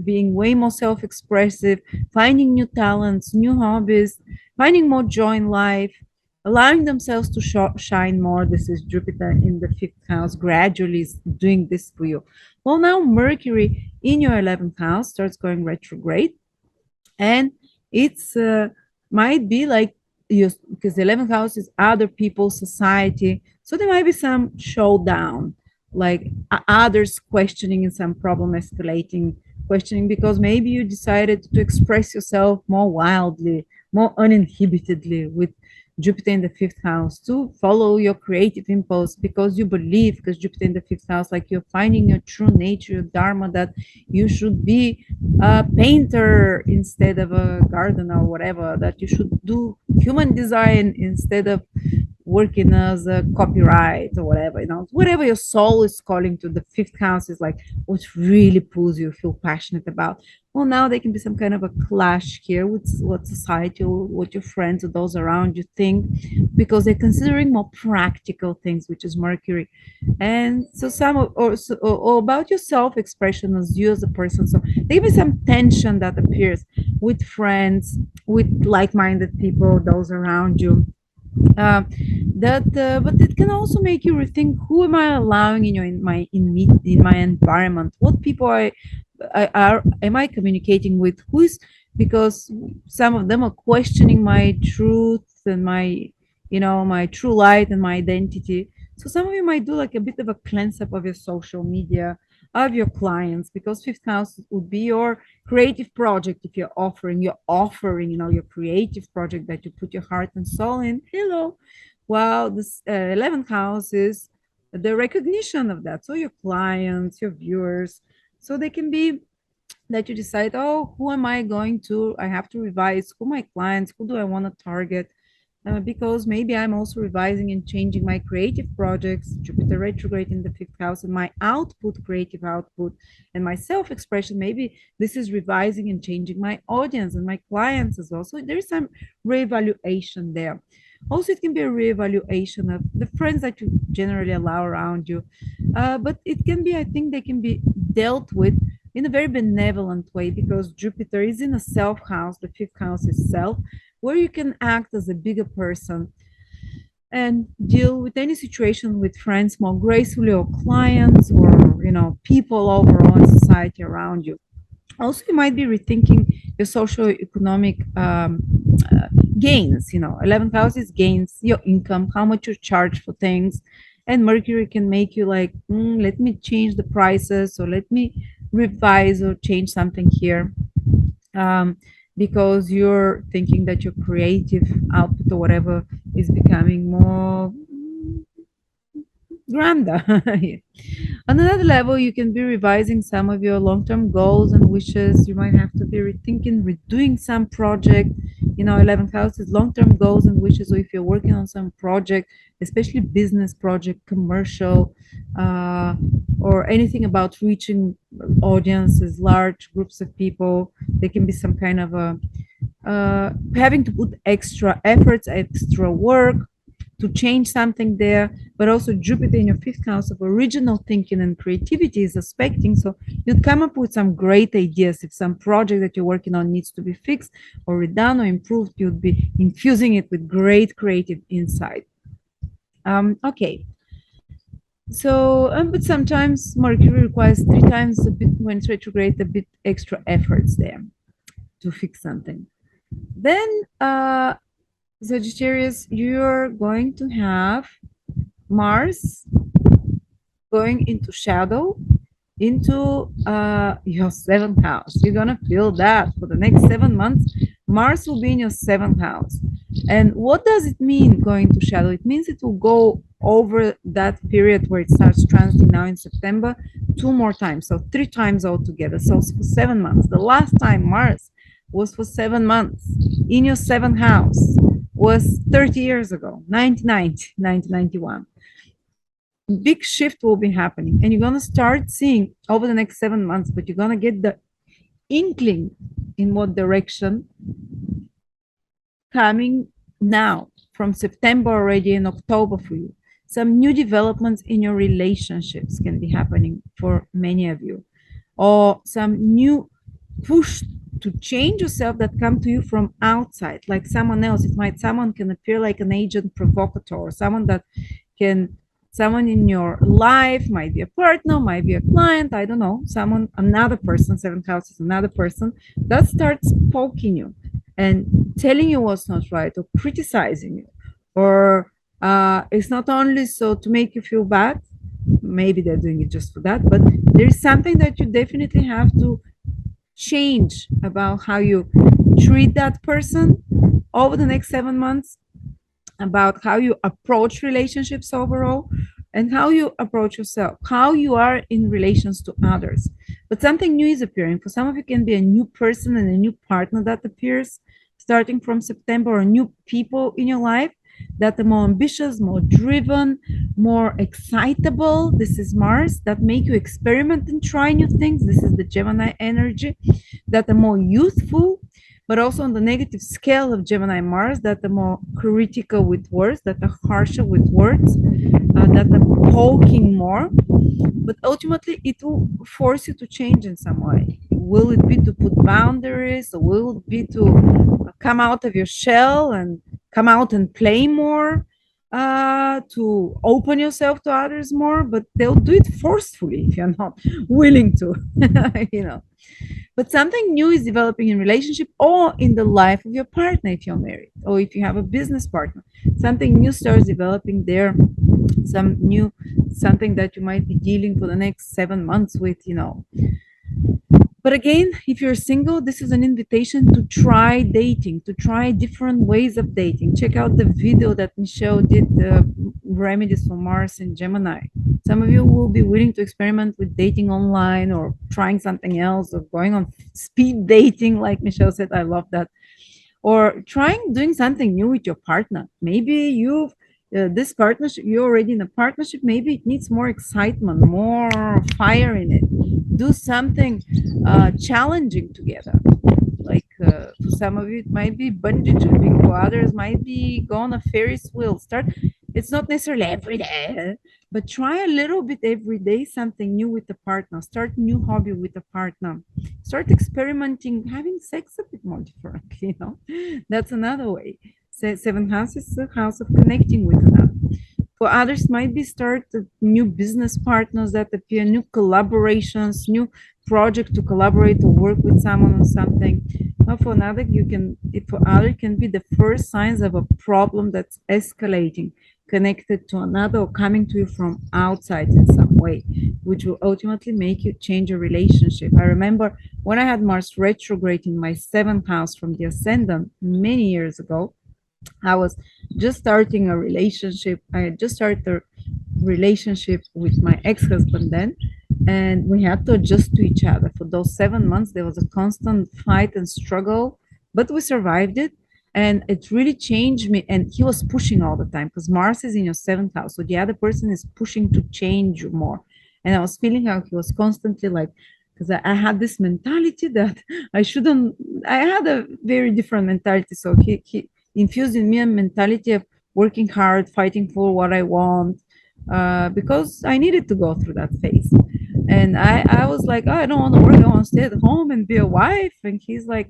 being way more self-expressive, finding new talents, new hobbies, finding more joy in life, allowing themselves to shine more. This is Jupiter in the 5th house, gradually is doing this for you. Well, now Mercury in your 11th house starts going retrograde, and it's might be like, because the 11th house is other people, society, so there might be some showdown, like others questioning and some problem escalating, questioning, because maybe you decided to express yourself more wildly, more uninhibitedly with Jupiter in the 5th house, to follow your creative impulse because you believe, because Jupiter in the 5th house, like you're finding your true nature, your dharma, that you should be a painter instead of a gardener or whatever, that you should do human design instead of working as a copyright or whatever, whatever your soul is calling to. The fifth house is like what really pulls you, feel passionate about. Well, now there can be some kind of a clash here with what society or what your friends or those around you think, because they're considering more practical things, which is Mercury. And so or about your self-expression as you as a person. So there may be some tension that appears with friends, with like-minded people, those around you. Uh, but it can also make you rethink, who am I allowing in my environment? What people am I communicating with? Because some of them are questioning my truth and my true light and my identity. So some of you might do like a bit of a cleanse up of your social media, of your clients, because fifth house would be your creative project. If you're offering your creative project that you put your heart and soul in. Hello. Well, this 11th house is the recognition of that. So your clients, your viewers, so they can be that you decide, oh, who am I going to? I have to revise who my clients, who do I want to target? Because maybe I'm also revising and changing my creative projects, Jupiter retrograde in the fifth house, and my output, creative output, and my self expression. Maybe this is revising and changing my audience and my clients as well. So there's some reevaluation there. Also, it can be a reevaluation of the friends that you generally allow around you. But it can be, I think, they can be dealt with in a very benevolent way, because Jupiter is in a self house. The fifth house is self, where you can act as a bigger person and deal with any situation with friends more gracefully, or clients, or people overall in society around you. Also, you might be rethinking your social economic gains. 11th house is gains, your income, how much you charge for things. And Mercury can make you like, let me change the prices, or let me revise or change something here. um, because you're thinking that your creative output or whatever is becoming more grander. On another level, you can be revising some of your long-term goals and wishes. You might have to be rethinking, redoing some project. 11th house is long-term goals and wishes. So if you're working on some project, especially business project, commercial, uh, or anything about reaching audiences, large groups of people, there can be some kind of a having to put extra efforts, extra work to change something there. But also Jupiter in your fifth house of original thinking and creativity is aspecting. So you'd come up with some great ideas. If some project that you're working on needs to be fixed or redone or improved, you'd be infusing it with great creative insight. Okay. So, but sometimes Mercury requires 3 times a bit, when it's retrograde, a bit extra efforts there to fix something. Then, Sagittarius, you're going to have Mars going into shadow into your seventh house. You're going to feel that for the next 7 months. Mars will be in your seventh house. And what does it mean going to shadow? It means it will go over that period where it starts transiting now in September 2 more times. So 3 times altogether. So for 7 months. The last time Mars was for 7 months in your seventh house was 30 years ago, 1991. Big shift will be happening, and you're going to start seeing over the next 7 months, but you're going to get the inkling in what direction coming now from September already in October for you. Some new developments in your relationships can be happening for many of you, or some new push to change yourself that come to you from outside, like someone else. Someone can appear like an agent provocateur, or someone in your life, might be a partner, might be a client, I don't know, another person, seventh house is another person, that starts poking you and telling you what's not right, or criticizing you, or it's not only so to make you feel bad, maybe they're doing it just for that, but there's something that you definitely have to change about how you treat that person over the next 7 months, about how you approach relationships overall, and how you approach yourself, how you are in relations to others. But something new is appearing. For some of you, can be a new person and a new partner that appears. starting from September, or new people in your life that are more ambitious, more driven, more excitable. This is Mars, that make you experiment and try new things. This is the Gemini energy, that are more youthful, but also on the negative scale of Gemini Mars, that are more critical with words, that are harsher with words, that are poking more. But ultimately, it will force you to change in some way. Will it be to put boundaries, or will it be to come out of your shell and come out and play more, to open yourself to others more? But they'll do it forcefully if you're not willing to, you know. But something new is developing in relationship or in the life of your partner if you're married, or if you have a business partner. Something new starts developing there. Something that you might be dealing for the next 7 months with, you know. But again, if you're single, this is an invitation to try dating, to try different ways of dating. Check out the video that Michelle did, Remedies for Mars and Gemini. Some of you will be willing to experiment with dating online, or trying something else, or going on speed dating, like Michelle said. I love that. Or doing something new with your partner. Maybe this partnership, you're already in a partnership, maybe it needs more excitement, more fire in it. Do something challenging together. Like for some of you, it might be bungee jumping. For others, might be go on a Ferris wheel. It's not necessarily every day, but try a little bit every day, something new with the partner. Start a new hobby with the partner. Start experimenting, having sex a bit more different, you know. That's another way. Seventh house is the house of connecting with another. For others, might be start new business partners that appear, new collaborations, new project to collaborate or work with someone on something. For another, it can be the first signs of a problem that's escalating, connected to another, or coming to you from outside in some way, which will ultimately make you change your relationship. I remember when I had Mars retrograde in my 7th house from the Ascendant many years ago. I was just starting a relationship. I had just started a relationship with my ex-husband then, and we had to adjust to each other. For those 7 months, there was a constant fight and struggle, but we survived it. And it really changed me. And he was pushing all the time, because Mars is in your 7th house. So the other person is pushing to change you more. And I was feeling how he was constantly like, because I had this mentality that I had a very different mentality. So he infused in me a mentality of working hard, fighting for what I want, because I needed to go through that phase. And I was like, oh, I don't want to work. I want to stay at home and be a wife. And he's like,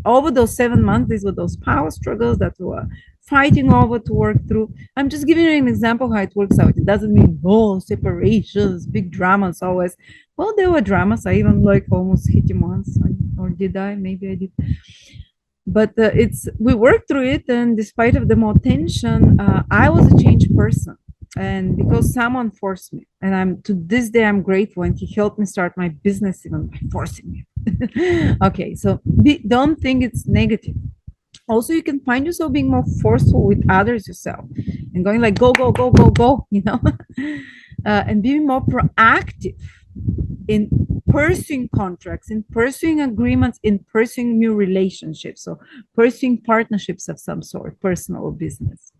over those 7 months, these were those power struggles that we were fighting over to work through. I'm just giving you an example how it works out. It doesn't mean, oh, separations, big dramas always. Well, there were dramas. I even like almost hit him once. Or did I? Maybe I did. But we worked through it, and despite of the more tension, I was a changed person. And because someone forced me, and to this day I'm grateful, and he helped me start my business even by forcing me. Okay, so don't think it's negative. Also, you can find yourself being more forceful with others yourself, and going like go go go go go, you know. And being more proactive in pursuing contracts, in pursuing agreements, in pursuing new relationships, so pursuing partnerships of some sort, personal or business.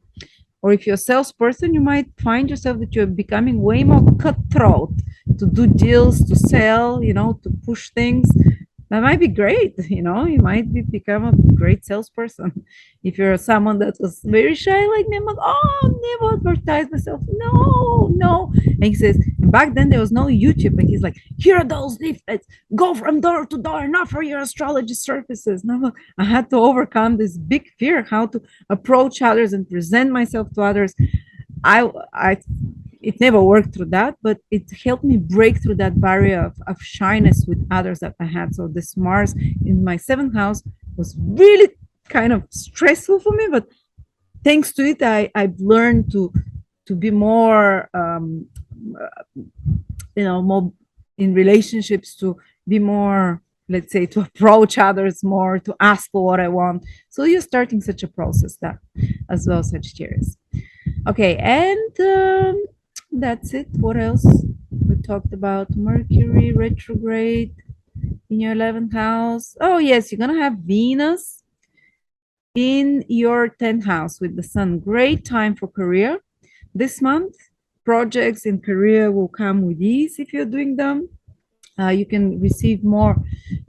Or if you're a salesperson, you might find yourself that you're becoming way more cutthroat to do deals, to sell, you know, to push things. That might be great, you know, you might become a great salesperson. If you're someone that was very shy like me, I'm like, oh, never advertise myself. No. And he says, back then there was no YouTube, and he's like, here are those leaflets, go from door to door and offer your astrology services. No, I had to overcome this big fear, how to approach others and present myself to others. It never worked through that, but it helped me break through that barrier of shyness with others that I had. So this Mars in my 7th house was really kind of stressful for me, but thanks to it, I've learned to be more, more in relationships, to be more, let's say, to approach others more, to ask for what I want. So you're starting such a process that as well, Sagittarius. Okay, and that's it. What else? We talked about Mercury retrograde in your 11th house. Oh, yes, you're going to have Venus in your 10th house with the sun. Great time for career this month. Projects in career will come with ease if you're doing them. You can receive more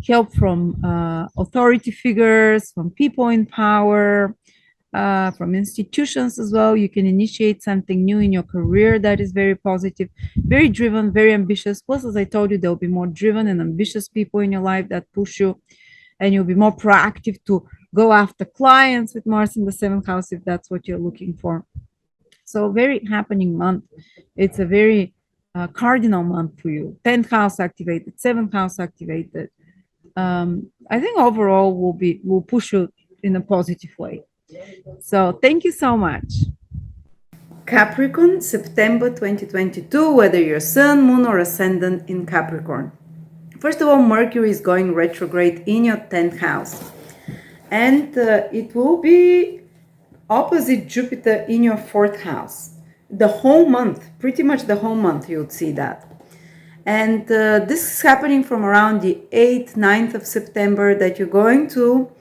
help from authority figures, from people in power, from institutions as well. You can initiate something new in your career that is very positive, very driven, very ambitious. Plus, as I told you, there'll be more driven and ambitious people in your life that push you, and you'll be more proactive to go after clients with Mars in the 7th house if that's what you're looking for. So, very happening month. It's a very cardinal month for you. 10th house activated, 7th house activated. I think overall will push you in a positive way. So thank you so much. Capricorn, September 2022, whether you're Sun, Moon, or Ascendant in Capricorn. First of all, Mercury is going retrograde in your 10th house. And it will be opposite Jupiter in your 4th house. The whole month, pretty much the whole month, you would see that. And this is happening from around the 8th, 9th of September, that you're going to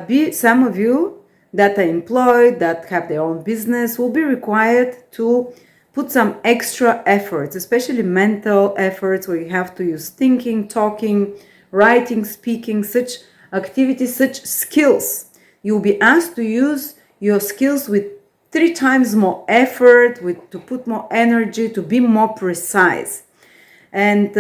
be, some of you that are employed, that have their own business, will be required to put some extra efforts, especially mental efforts, where you have to use thinking, talking, writing, speaking, such activities, such skills. You'll be asked to use your skills with 3 times more effort, to put more energy, to be more precise. And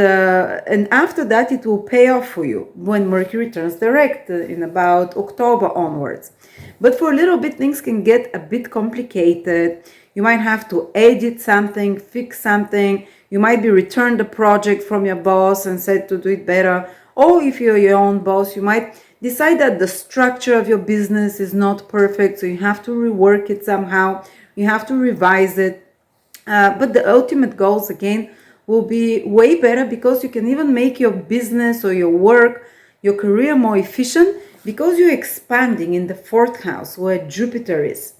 after that, it will pay off for you when Mercury turns direct in about October onwards. But for a little bit, things can get a bit complicated. You might have to edit something, fix something. You might be returned a project from your boss and said to do it better. Or if you're your own boss, you might decide that the structure of your business is not perfect, so you have to rework it somehow. You have to revise it. But the ultimate goals, again, will be way better, because you can even make your business or your work, your career more efficient, because you're expanding in the 4th house where Jupiter is.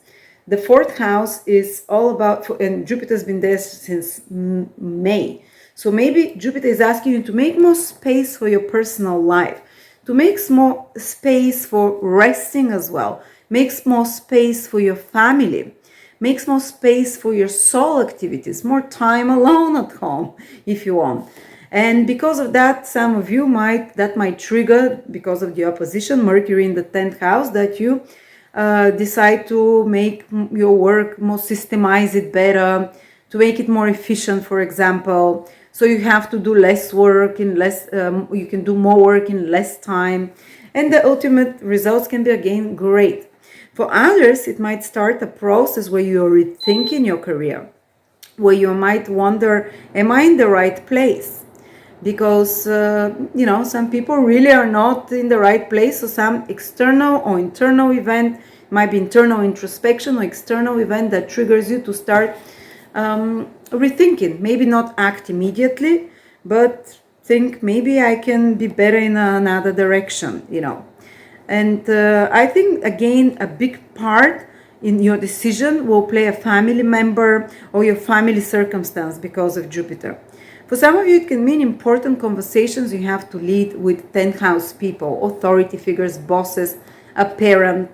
The 4th house is all about, and Jupiter's been there since May. So maybe Jupiter is asking you to make more space for your personal life, to make more space for resting as well, makes more space for your family, makes more space for your soul activities, more time alone at home if you want. And because of that, some of you might trigger, because of the opposition, Mercury in the 10th house, that you decide to make your work more, systemize it better, to make it more efficient, for example. So you have to do less work in less, you can do more work in less time. And the ultimate results can be, again, great. For others, it might start a process where you're rethinking your career, where you might wonder, am I in the right place? Because, some people really are not in the right place. So some external or internal event, might be internal introspection or external event that triggers you to start rethinking. Maybe not act immediately, but think, maybe I can be better in another direction, And I think, again, a big part in your decision will play a family member or your family circumstance because of Jupiter. For some of you, it can mean important conversations you have to lead with 10th house people, authority figures, bosses, a parent,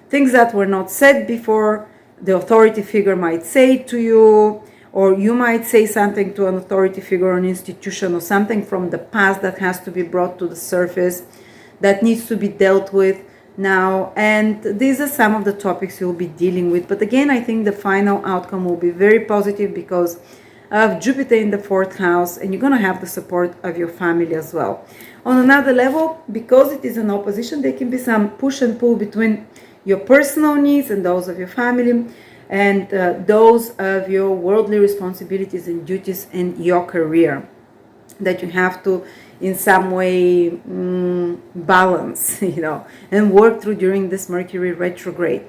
things that were not said before. The authority figure might say to you, or you might say something to an authority figure or an institution, or something from the past that has to be brought to the surface, that needs to be dealt with now. And these are some of the topics you'll be dealing with. But again, I think the final outcome will be very positive because of Jupiter in the 4th house, and you're going to have the support of your family as well. On another level, because it is an opposition, there can be some push and pull between your personal needs and those of your family, and those of your worldly responsibilities and duties in your career, that you have to in some way balance, and work through during this Mercury retrograde.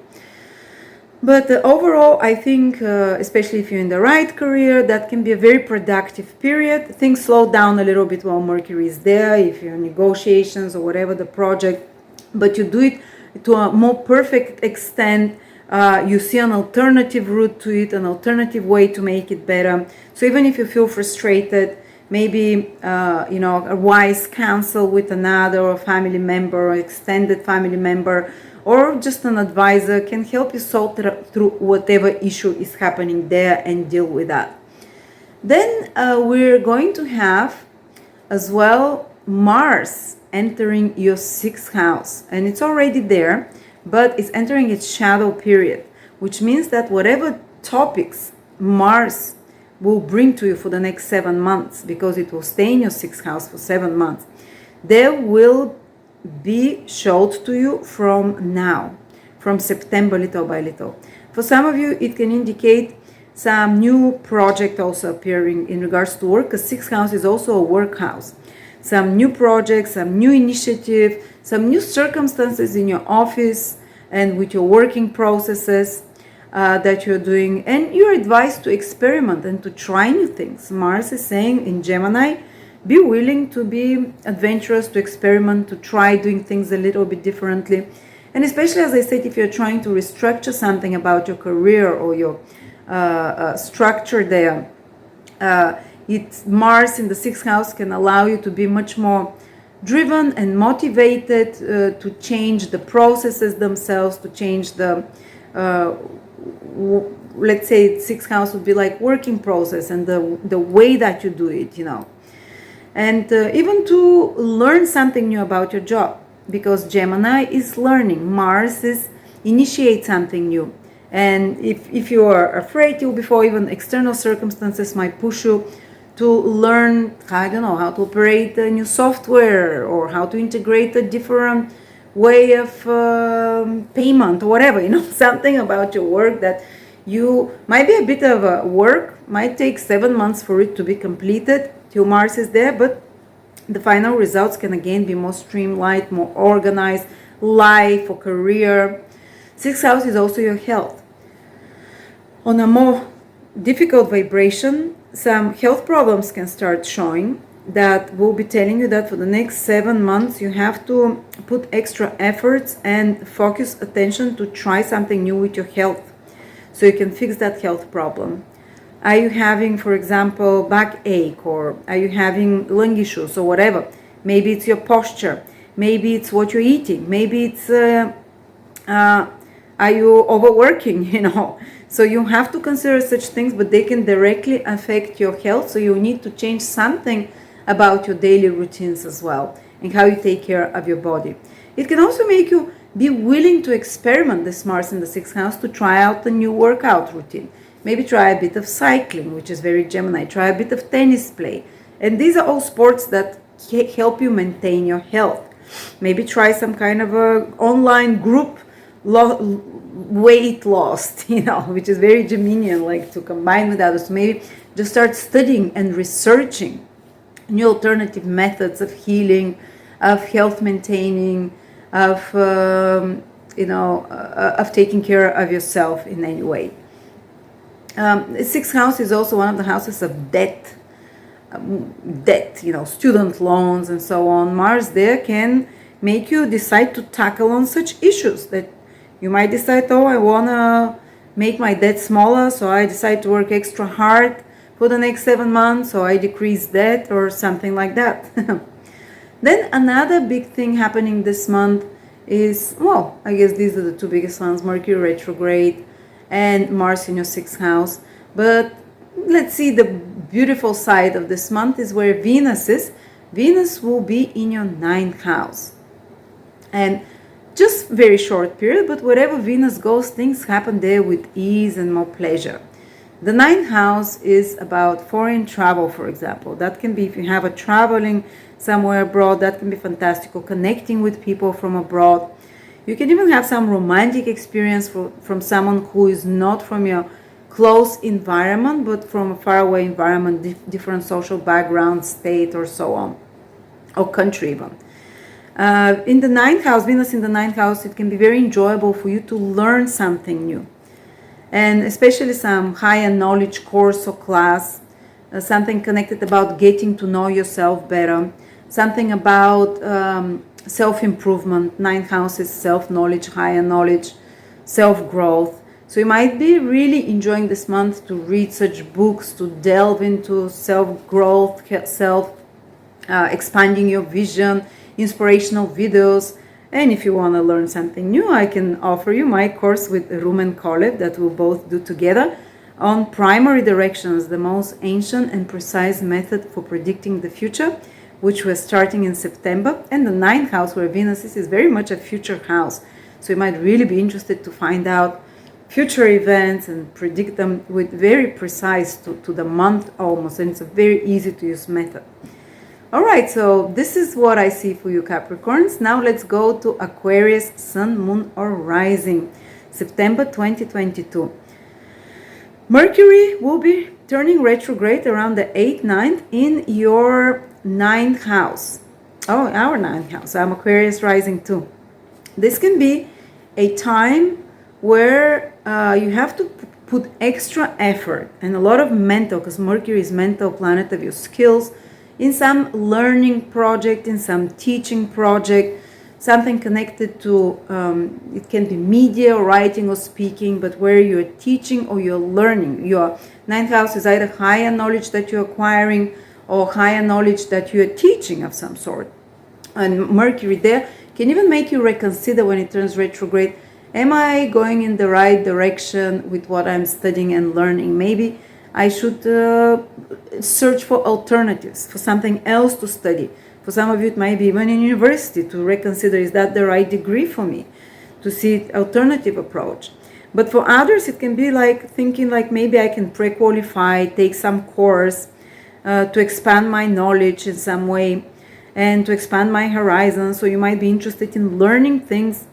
But overall, I think, especially if you're in the right career, that can be a very productive period. Things slow down a little bit while Mercury is there, if you're in negotiations or whatever the project, but you do it to a more perfect extent. You see an alternative route to it, an alternative way to make it better. So even if you feel frustrated, maybe, a wise counsel with another or family member or extended family member, or just an advisor can help you sort through whatever issue is happening there and deal with that. Then we're going to have as well Mars entering your 6th house, and it's already there, but it's entering its shadow period, which means that whatever topics Mars will bring to you for the next 7 months, because it will stay in your 6th house for 7 months, they will be showed to you from now, from September, little by little. For some of you, it can indicate some new project also appearing in regards to work, because 6th house is also a work house. Some new projects, some new initiative, some new circumstances in your office and with your working processes that you're doing. And you're advised to experiment and to try new things. Mars is saying in Gemini, be willing to be adventurous, to experiment, to try doing things a little bit differently. And especially, as I said, if you're trying to restructure something about your career or your structure there, Mars in the 6th house can allow you to be much more driven and motivated to change the processes themselves, to change the, let's say 6th house would be like working process and the way that you do it, and even to learn something new about your job, because Gemini is learning. Mars is initiate something new. And if you are afraid to, before even external circumstances might push you to learn, I don't know, how to operate a new software or how to integrate a different way of payment or whatever, something about your work that you might be a bit of a work, might take 7 months for it to be completed till Mars is there, but the final results can again be more streamlined, more organized, life or career. 6th house is also your health. On a more difficult vibration, some health problems can start showing that will be telling you that for the next 7 months you have to put extra efforts and focus attention to try something new with your health so you can fix that health problem. Are you having, for example, backache, or are you having lung issues or whatever? Maybe it's your posture, maybe it's what you're eating, maybe it's are you overworking, So you have to consider such things, but they can directly affect your health. So you need to change something about your daily routines as well and how you take care of your body. It can also make you be willing to experiment this Mars in the 6th house to try out a new workout routine. Maybe try a bit of cycling, which is very Gemini. Try a bit of tennis play. And these are all sports that help you maintain your health. Maybe try some kind of a online group weight loss, which is very Geminian, like to combine with others. Maybe just start studying and researching new alternative methods of healing, of health maintaining, of of taking care of yourself in any way. 6th house is also one of the houses of debt, student loans and so on. Mars there can make you decide to tackle on such issues that you might decide, I want to make my debt smaller, so I decide to work extra hard for the next 7 months, so I decrease debt or something like that. Then another big thing happening this month is, I guess these are the two biggest ones, Mercury retrograde and Mars in your 6th house. But let's see, the beautiful side of this month is where Venus is. Venus will be in your 9th house. And just very short period, but wherever Venus goes, things happen there with ease and more pleasure. The 9th house is about foreign travel, for example. That can be if you have a traveling somewhere abroad, that can be fantastic, or connecting with people from abroad. You can even have some romantic experience from someone who is not from your close environment, but from a faraway environment, different social background, state, or so on, or country even. In the 9th house, Venus in the 9th house, it can be very enjoyable for you to learn something new. And especially some higher knowledge course or class, something connected about getting to know yourself better, something about self-improvement. 9th house is self-knowledge, higher knowledge, self-growth. So you might be really enjoying this month to read such books, to delve into self-growth, expanding your vision, inspirational videos, And if you want to learn something new, I can offer you my course with Rumen that we'll both do together on primary directions, the most ancient and precise method for predicting the future, which we're starting in September. And the 9th house, where Venus is very much a future house. So you might really be interested to find out future events and predict them with very precise to the month almost. And it's a very easy to use method. All right, so this is what I see for you, Capricorns. Now let's go to Aquarius, Sun, Moon, or Rising, September 2022. Mercury will be turning retrograde around the 8th, 9th in your 9th house. Oh, our 9th house. I'm Aquarius rising too. This can be a time where you have to put extra effort and a lot of mental, because Mercury is mental planet of your skills, in some learning project, in some teaching project, something connected to, it can be media, writing, or speaking, but where you're teaching or you're learning. Your 9th house is either higher knowledge that you're acquiring or higher knowledge that you're teaching of some sort. And Mercury there can even make you reconsider when it turns retrograde. Am I going in the right direction with what I'm studying and learning? Maybe I should search for alternatives, for something else to study. For some of you, it might be even in university to reconsider, is that the right degree for me? To see alternative approach. But for others, it can be like thinking like maybe I can pre-qualify, take some course to expand my knowledge in some way and to expand my horizons. So you might be interested in learning things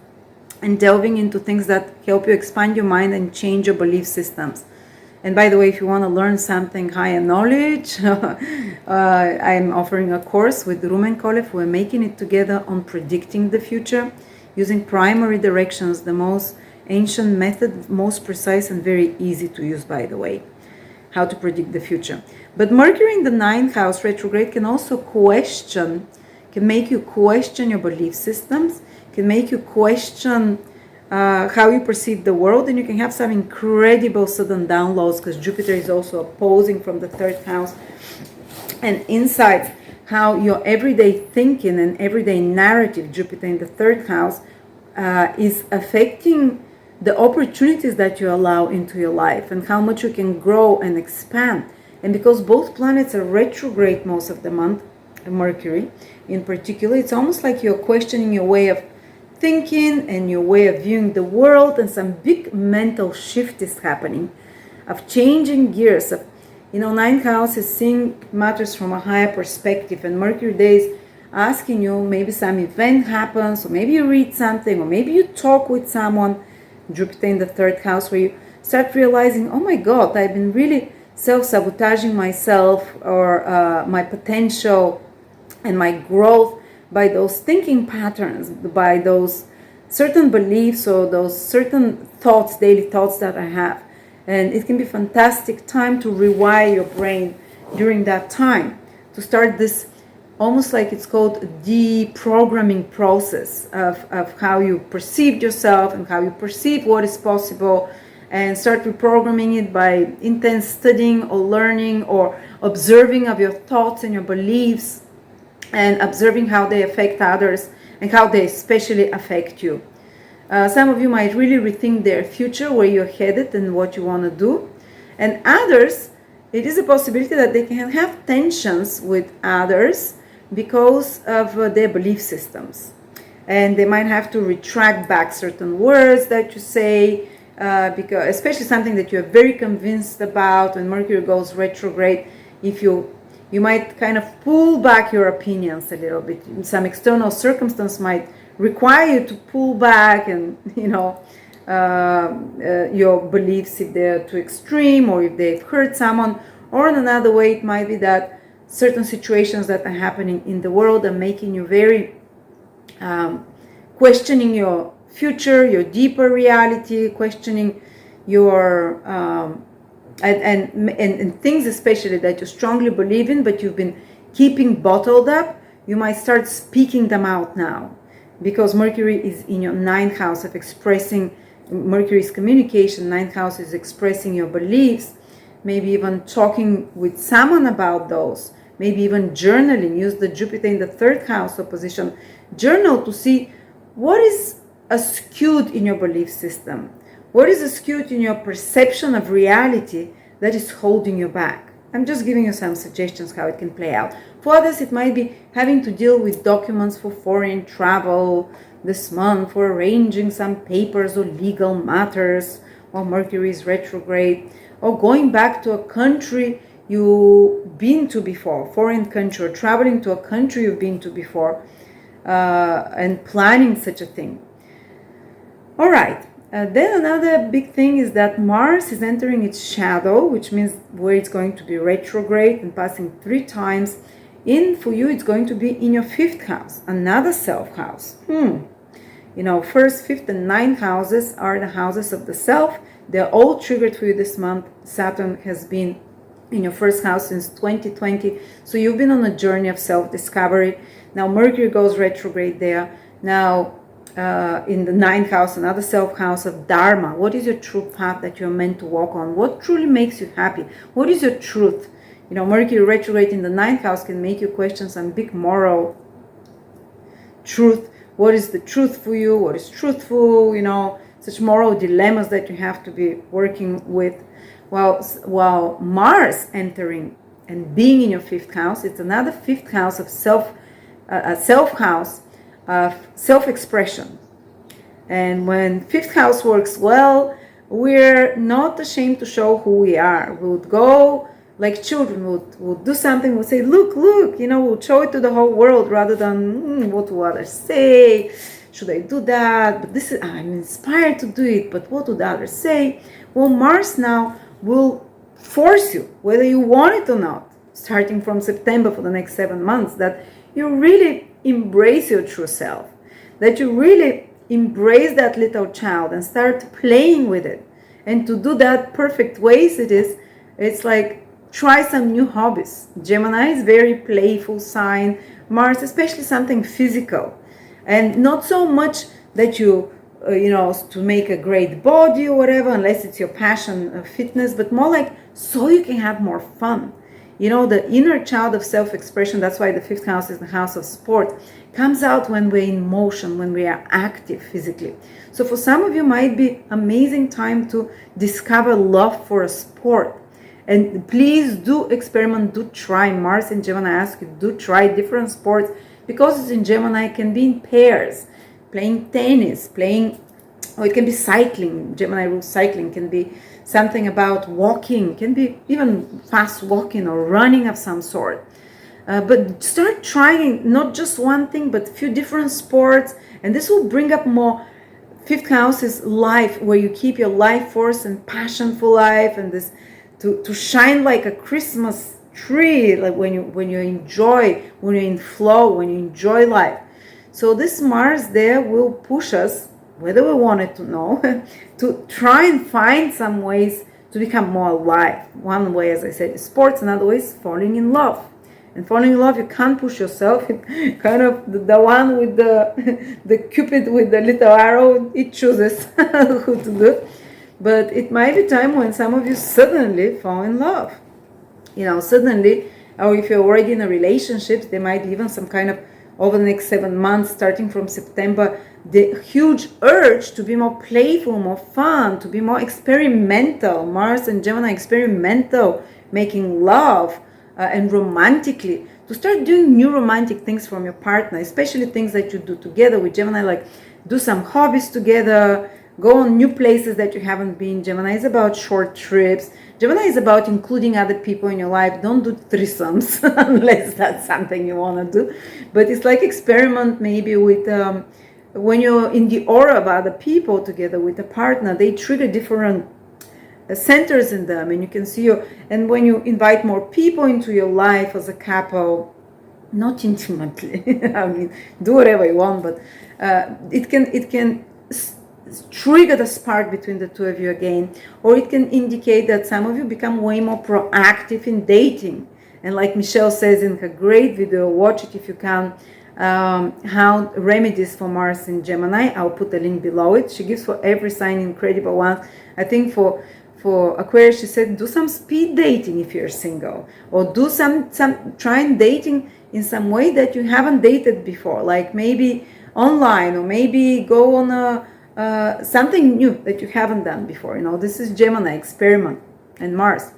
and delving into things that help you expand your mind and change your belief systems. And by the way, if you want to learn something higher knowledge, I'm offering a course with Rumen. We're making it together on predicting the future using primary directions, the most ancient method, most precise and very easy to use, by the way, how to predict the future. But Mercury in the 9th house retrograde can also can make you question your belief systems, can make you question how you perceive the world, and you can have some incredible sudden downloads because Jupiter is also opposing from the 3rd house, and insights how your everyday thinking and everyday narrative, Jupiter in the 3rd house, is affecting the opportunities that you allow into your life and how much you can grow and expand. And because both planets are retrograde most of the month, Mercury in particular, it's almost like you're questioning your way of thinking and your way of viewing the world, and some big mental shift is happening of changing gears of, 9th house is seeing matters from a higher perspective, and Mercury days asking you, maybe some event happens, or maybe you read something, or maybe you talk with someone, Jupiter in the 3rd house, where you start realizing, oh my God, I've been really self-sabotaging myself or my potential and my growth by those thinking patterns, by those certain beliefs or those certain thoughts, daily thoughts that I have. And it can be a fantastic time to rewire your brain during that time, to start this almost like it's called deprogramming process of how you perceive yourself and how you perceive what is possible, and start reprogramming it by intense studying or learning or observing of your thoughts and your beliefs, and observing how they affect others and how they especially affect you. Some of you might really rethink their future, where you're headed and what you want to do. And others, it is a possibility that they can have tensions with others because of their belief systems. And they might have to retract back certain words that you say, because especially something that you're very convinced about. When Mercury goes retrograde, if you might kind of pull back your opinions a little bit. Some external circumstance might require you to pull back and, your beliefs if they're too extreme or if they've hurt someone. Or in another way, it might be that certain situations that are happening in the world are making you very questioning your future, your deeper reality, questioning your and things especially that you strongly believe in, but you've been keeping bottled up. You might start speaking them out now, because Mercury is in your 9th house of expressing. Mercury is communication. 9th house is expressing your beliefs. Maybe even talking with someone about those. Maybe even journaling. Use the Jupiter in the 3rd house opposition. Journal to see what is skewed in your belief system? What is skewed in your perception of reality that is holding you back? I'm just giving you some suggestions how it can play out. For others, it might be having to deal with documents for foreign travel this month, for arranging some papers or legal matters, or Mercury is retrograde, or going back to a country you've been to before, foreign country, or traveling to a country you've been to before, and planning such a thing. All right. Then another big thing is that Mars is entering its shadow, which means where it's going to be retrograde and passing 3 times. For you, it's going to be in your 5th house, another self house. You know, 1st, 5th, and 9th houses are the houses of the self. They're all triggered for you this month. Saturn has been in your 1st house since 2020. So you've been on a journey of self-discovery. Now Mercury goes retrograde there. Now in the 9th house, another self house of Dharma. What is your true path that you're meant to walk on? What truly makes you happy? What is your truth? You know, Mercury retrograde in the 9th house can make you question some big moral truth. What is the truth for you? What is truthful? You know, such moral dilemmas that you have to be working with. While Mars entering and being in your 5th house, it's another 5th house of self house of self-expression. And when 5th house works well, we're not ashamed to show who we are. We would go like children, would do something, we'll say, look, you know, we'll show it to the whole world rather than what do others say, should I do that, but I'm inspired to do it, but what would others say? Well, Mars now will force you, whether you want it or not, starting from September for the next 7 months, that you really embrace your true self, that you really embrace that little child and start playing with it. And to do that perfect ways, it's like try some new hobbies. Gemini is very playful sign. Mars, especially something physical, and not so much that you know, to make a great body or whatever, unless it's your passion of fitness, but more like so you can have more fun. You know, the inner child of self-expression, that's why the 5th house is the house of sport, comes out when we're in motion, when we are active physically. So for some of you, might be amazing time to discover love for a sport. And please do experiment, do try. Mars in Gemini asks you, do try different sports, because it's in Gemini, it can be in pairs, playing tennis, or it can be cycling. Gemini rules cycling, can be something about walking, can be even fast walking or running of some sort. But start trying not just one thing, but a few different sports, and this will bring up more. 5th house is life, where you keep your life force and passion for life, and this to shine like a Christmas tree, like when you enjoy, when you're in flow, when you enjoy life. So this Mars there will push us, whether we want it to know, to try and find some ways to become more alive. One way, as I said, is sports. Another way is falling in love. And falling in love, you can't push yourself. It kind of the one with the Cupid with the little arrow, it chooses who to do. But it might be time when some of you suddenly fall in love. You know, suddenly, or if you're already in a relationship, there might be even some kind of, over the next 7 months, starting from September, the huge urge to be more playful, more fun, to be more experimental. Mars and Gemini, experimental, making love, and romantically, to start doing new romantic things from your partner, especially things that you do together with Gemini, like do some hobbies together, go on new places that you haven't been. Gemini is about short trips. Gemini is about including other people in your life. Don't do threesomes unless that's something you want to do. But it's like experiment maybe with, when you're in the aura of other people together with a partner, they trigger different centers in them, and you can see and when you invite more people into your life as a couple, not intimately, I mean, do whatever you want, but it can trigger the spark between the two of you again, or it can indicate that some of you become way more proactive in dating. And like Michelle says in her great video, watch it if you can, how remedies for Mars in Gemini. I'll put the link below it. She gives for every sign incredible ones. I think for Aquarius, she said, do some speed dating if you're single, or do some try and dating in some way that you haven't dated before, like maybe online, or maybe go on something new that you haven't done before. This is Gemini, experiment, and Mars.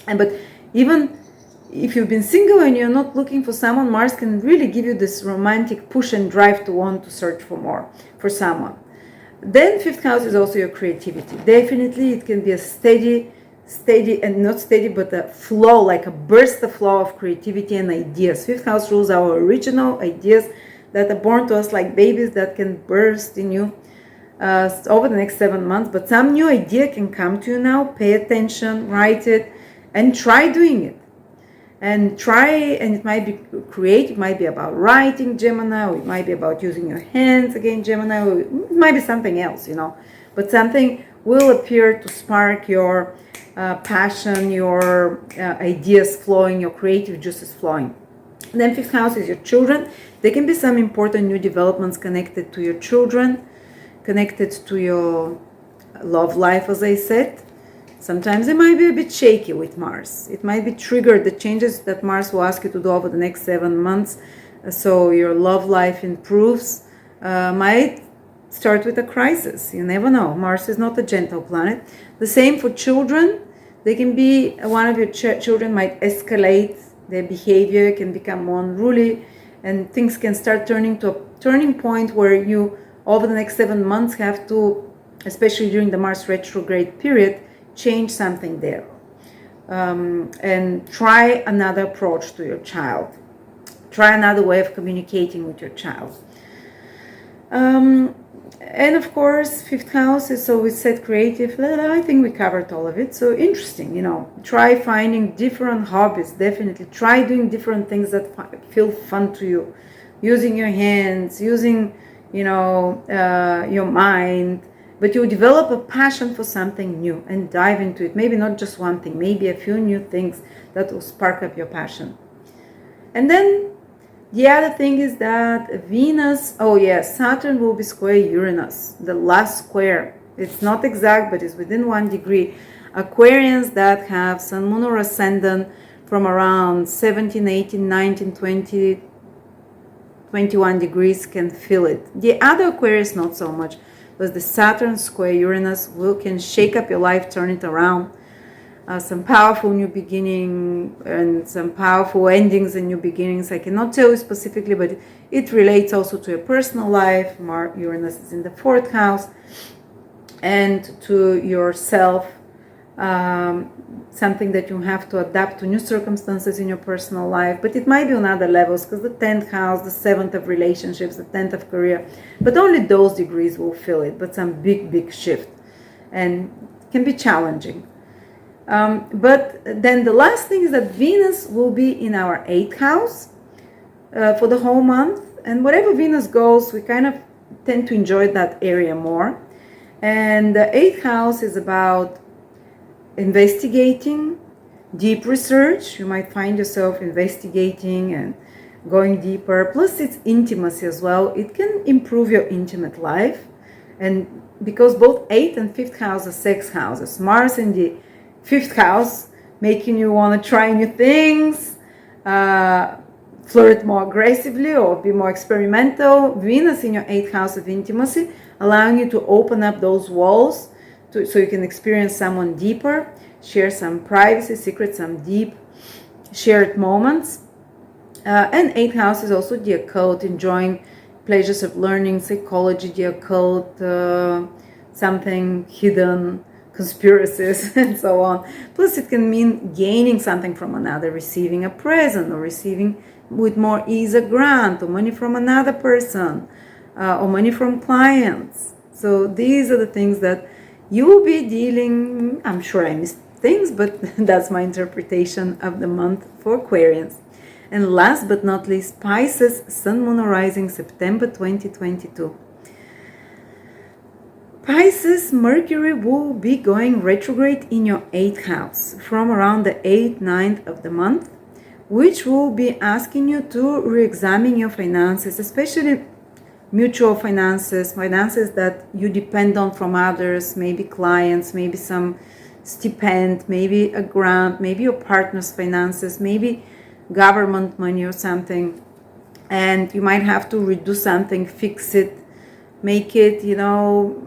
But even if you've been single and you're not looking for someone, Mars can really give you this romantic push and drive to want to search for more, for someone. Then fifth house is also your creativity. Definitely it can be a steady, and not steady, but a flow, like a burst of flow of creativity and ideas. Fifth house rules our original ideas that are born to us like babies, that can burst in you over the next 7 months. But some new idea can come to you now. Pay attention, write it, and try doing it. And it might be creative, it might be about writing, Gemini, or it might be about using your hands again, Gemini, or it might be something else, But something will appear to spark your passion, your ideas flowing, your creative juices flowing. And then fifth house is your children. There can be some important new developments connected to your children, connected to your love life, as I said. Sometimes it might be a bit shaky with Mars. It might be triggered, the changes that Mars will ask you to do over the next 7 months, so your love life improves. Might start with a crisis. You never know. Mars is not a gentle planet. The same for children. They can be, one of your children might escalate. Their behavior can become more unruly, and things can start turning to a turning point where you, over the next 7 months, have to, especially during the Mars retrograde period, change something there, and try another approach to your child. Try another way of communicating with your child. And of course, fifth house is, so we said creative. I think we covered all of it. So interesting, try finding different hobbies. Definitely try doing different things that feel fun to you, using your hands, using, your mind. But you develop a passion for something new and dive into it. Maybe not just one thing, maybe a few new things that will spark up your passion. And then the other thing is that Venus, Saturn will be square Uranus, the last square. It's not exact, but it's within 1 degree. Aquarians that have Sun, Moon, or Ascendant from around 17, 18, 19, 20, 21 degrees can feel it. The other Aquarius, not so much. But the Saturn square Uranus can shake up your life, turn it around. Some powerful new beginning and some powerful endings and new beginnings. I cannot tell you specifically, but it relates also to your personal life. Uranus is in the 4th house, and to yourself. Something that you have to adapt to new circumstances in your personal life, but it might be on other levels, because the 10th house, the 7th of relationships, the 10th of career, but only those degrees will feel it, but some big shift, and can be challenging. But then the last thing is that Venus will be in our 8th house for the whole month, and wherever Venus goes, we kind of tend to enjoy that area more. And the 8th house is about investigating, deep research. You might find yourself investigating and going deeper. Plus it's intimacy as well. It can improve your intimate life. And because both 8th and 5th house are sex houses, Mars in the 5th house making you want to try new things, flirt more aggressively or be more experimental. Venus in your 8th house of intimacy, allowing you to open up those walls so you can experience someone deeper, share some privacy, secrets, some deep shared moments. And 8th house is also the occult, enjoying pleasures of learning, psychology, the occult, something hidden, conspiracies, and so on. Plus it can mean gaining something from another, receiving a present, or receiving with more ease a grant, or money from another person, or money from clients. So these are the things that you will be dealing. I'm sure I missed things, but that's my interpretation of the month for Aquarians. And last but not least, Pisces, Sun, Moon, Rising, September 2022. Pisces, Mercury will be going retrograde in your 8th house from around the 8th, 9th of the month, which will be asking you to re-examine your finances, especially mutual finances that you depend on from others, maybe clients, maybe some stipend, maybe a grant, maybe your partner's finances, maybe government money or something. and you might have to redo something, fix it, make it,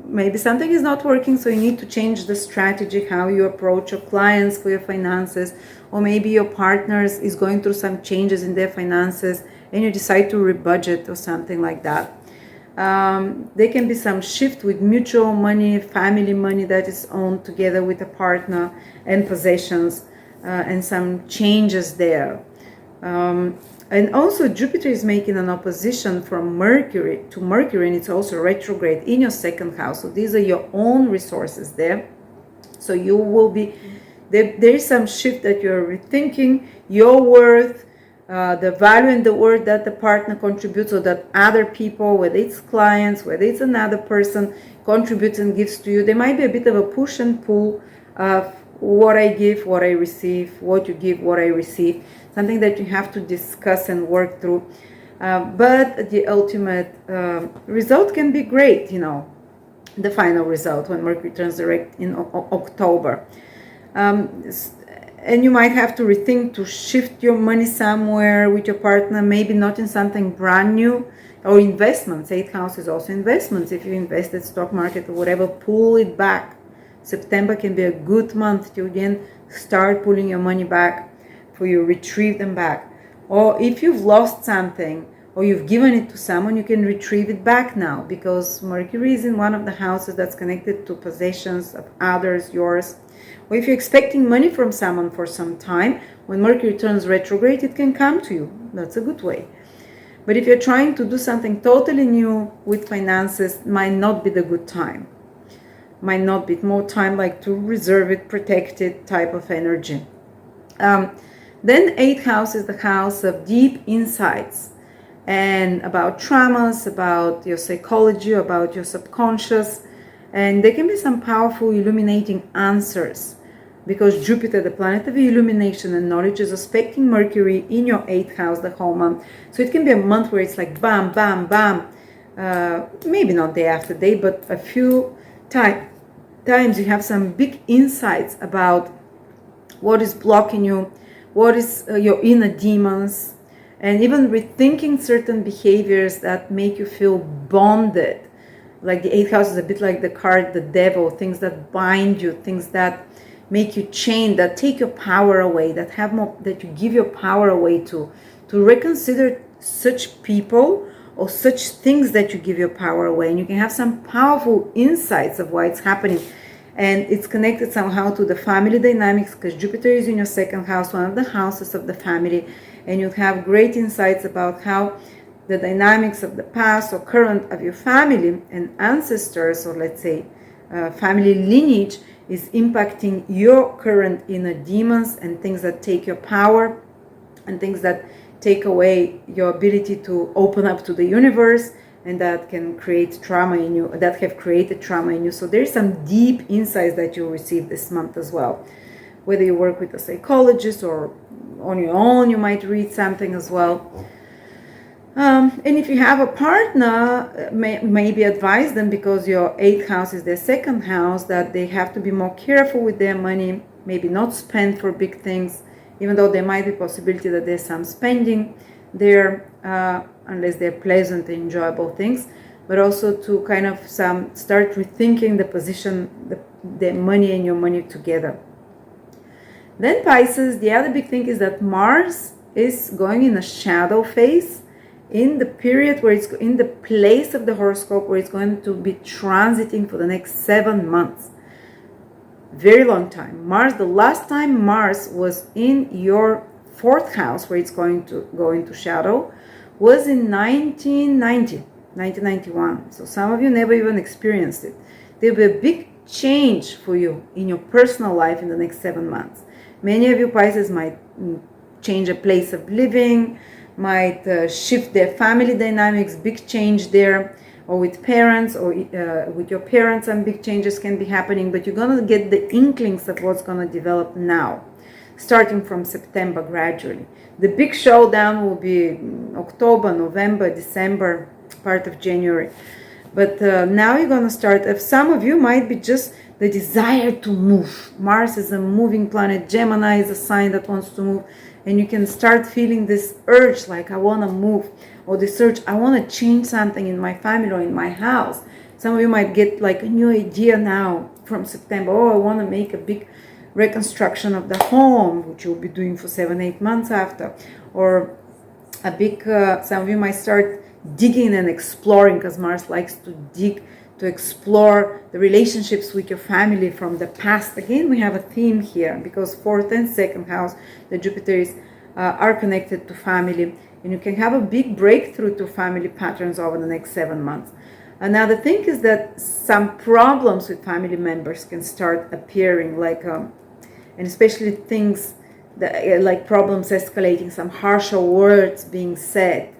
maybe something is not working, so you need to change the strategy, how you approach your clients for your finances, or maybe your partners is going through some changes in their finances and you decide to rebudget or something like that. There can be some shift with mutual money, family money that is owned together with a partner, and possessions, and some changes there. And also Jupiter is making an opposition from Mercury to Mercury, and it's also retrograde in your second house. So these are your own resources there. So you will be, there is some shift that you're rethinking your worth, the value and the worth that the partner contributes, or that other people, whether it's clients, whether it's another person, contributes and gives to you. There might be a bit of a push and pull of what I give, what I receive, what you give, what I receive, something that you have to discuss and work through. But the ultimate result can be great, the final result when Mercury turns direct in October. And you might have to rethink to shift your money somewhere with your partner, maybe not in something brand new, or investments. 8th house is also investments. If you invest in stock market or whatever, pull it back. September can be a good month to again start pulling your money back, for you retrieve them back. Or if you've lost something or you've given it to someone, you can retrieve it back now, because Mercury is in one of the houses that's connected to possessions of others, yours. Or if you're expecting money from someone for some time, when Mercury turns retrograde, it can come to you. That's a good way. But if you're trying to do something totally new with finances, might not be the good time. Might not be more time like to reserve it, protect it type of energy. Then 8th house is the house of deep insights and about traumas, about your psychology, about your subconscious. And there can be some powerful illuminating answers, because Jupiter, the planet of illumination and knowledge, is aspecting Mercury in your 8th house the whole month. So it can be a month where it's like bam, bam, bam. Maybe not day after day, but a few times you have some big insights about what is blocking you, what is your inner demons, and even rethinking certain behaviors that make you feel bonded. Like the 8th house is a bit like the card, the devil, things that bind you, things that make you chained, that take your power away, that have more, that you give your power away to reconsider such people or such things that you give your power away. And you can have some powerful insights of why it's happening. And it's connected somehow to the family dynamics, because Jupiter is in your second house, one of the houses of the family. And you have great insights about how the dynamics of the past or current of your family and ancestors, or let's say family lineage, is impacting your current inner demons and things that take your power and things that take away your ability to open up to the universe, and that can create trauma in you, that have created trauma in you. So there's some deep insights that you'll receive this month as well. Whether you work with a psychologist or on your own, you might read something as well. And if you have a partner, maybe advise them, because your 8th house is their second house, that they have to be more careful with their money, maybe not spend for big things, even though there might be possibility that there's some spending there, unless they're pleasant and enjoyable things, but also to kind of start rethinking the position, the money and your money together. Then Pisces, the other big thing is that Mars is going in a shadow phase, in the period where it's in the place of the horoscope where it's going to be transiting for the next 7 months. Very long time. Mars, the last time Mars was in your 4th house where it's going to go into shadow was in 1991. So some of you never even experienced it. There'll be a big change for you in your personal life in the next 7 months. Many of you Pisces might change a place of living, might shift their family dynamics, big change there, or with parents, or with your parents, some big changes can be happening, but you're going to get the inklings of what's going to develop now, starting from September gradually. The big showdown will be October, November, December, part of January. But now you're going to start, if some of you might be just the desire to move. Mars is a moving planet, Gemini is a sign that wants to move, and you can start feeling this urge, like I want to move. or the search, I want to change something in my family or in my house. Some of you might get like a new idea now from September. Oh, I want to make a big reconstruction of the home, which you'll be doing for 7-8 months after. Or a big, some of you might start digging and exploring, because Mars likes to dig, to explore the relationships with your family from the past. Again, we have a theme here, because 4th and 2nd house, the Jupiters are connected to family, and you can have a big breakthrough to family patterns over the next 7 months. Another thing is that some problems with family members can start appearing, like, and especially things that, like problems escalating, some harsher words being said,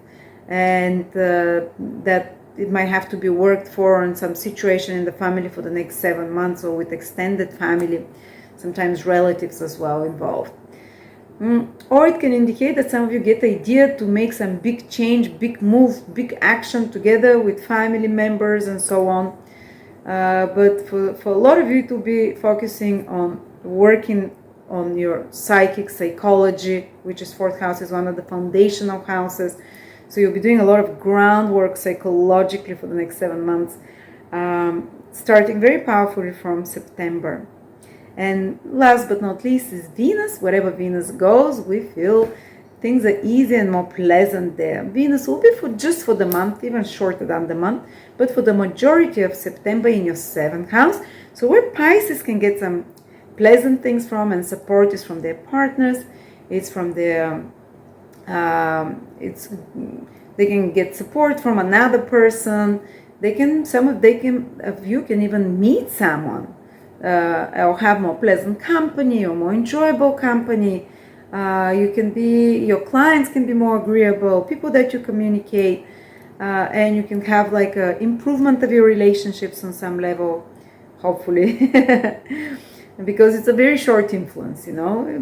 and that it might have to be worked for in some situation in the family for the next 7 months, or with extended family, sometimes relatives as well involved. Or it can indicate that some of you get the idea to make some big change, big move, big action together with family members and so on. But for a lot of you to be focusing on working on your psychic psychology, which is 4th house, is one of the foundational houses. So you'll be doing a lot of groundwork psychologically for the next 7 months, starting very powerfully from September. And last but not least is Venus. Wherever Venus goes, we feel things are easier and more pleasant there. Venus will be just for the month, even shorter than the month, but for the majority of September in your 7th house. So where Pisces can get some pleasant things from, and support is from their partners. It's from their, they can get support from another person. Some of you can even meet someone. Or have more pleasant company or more enjoyable company. Your clients can be more agreeable, people that you communicate, and you can have like an improvement of your relationships on some level, hopefully, because it's a very short influence,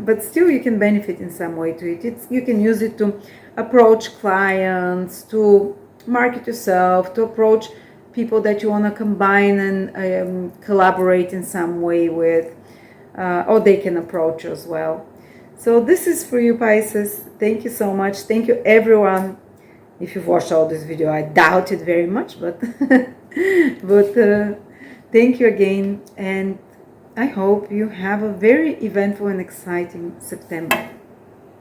but still you can benefit in some way to it. You can use it to approach clients, to market yourself, to approach people that you want to combine and collaborate in some way with, or they can approach you as well. So this is for you, Pisces. Thank you so much. Thank you, everyone. If you've watched all this video, I doubt it very much, but thank you again, and I hope you have a very eventful and exciting September.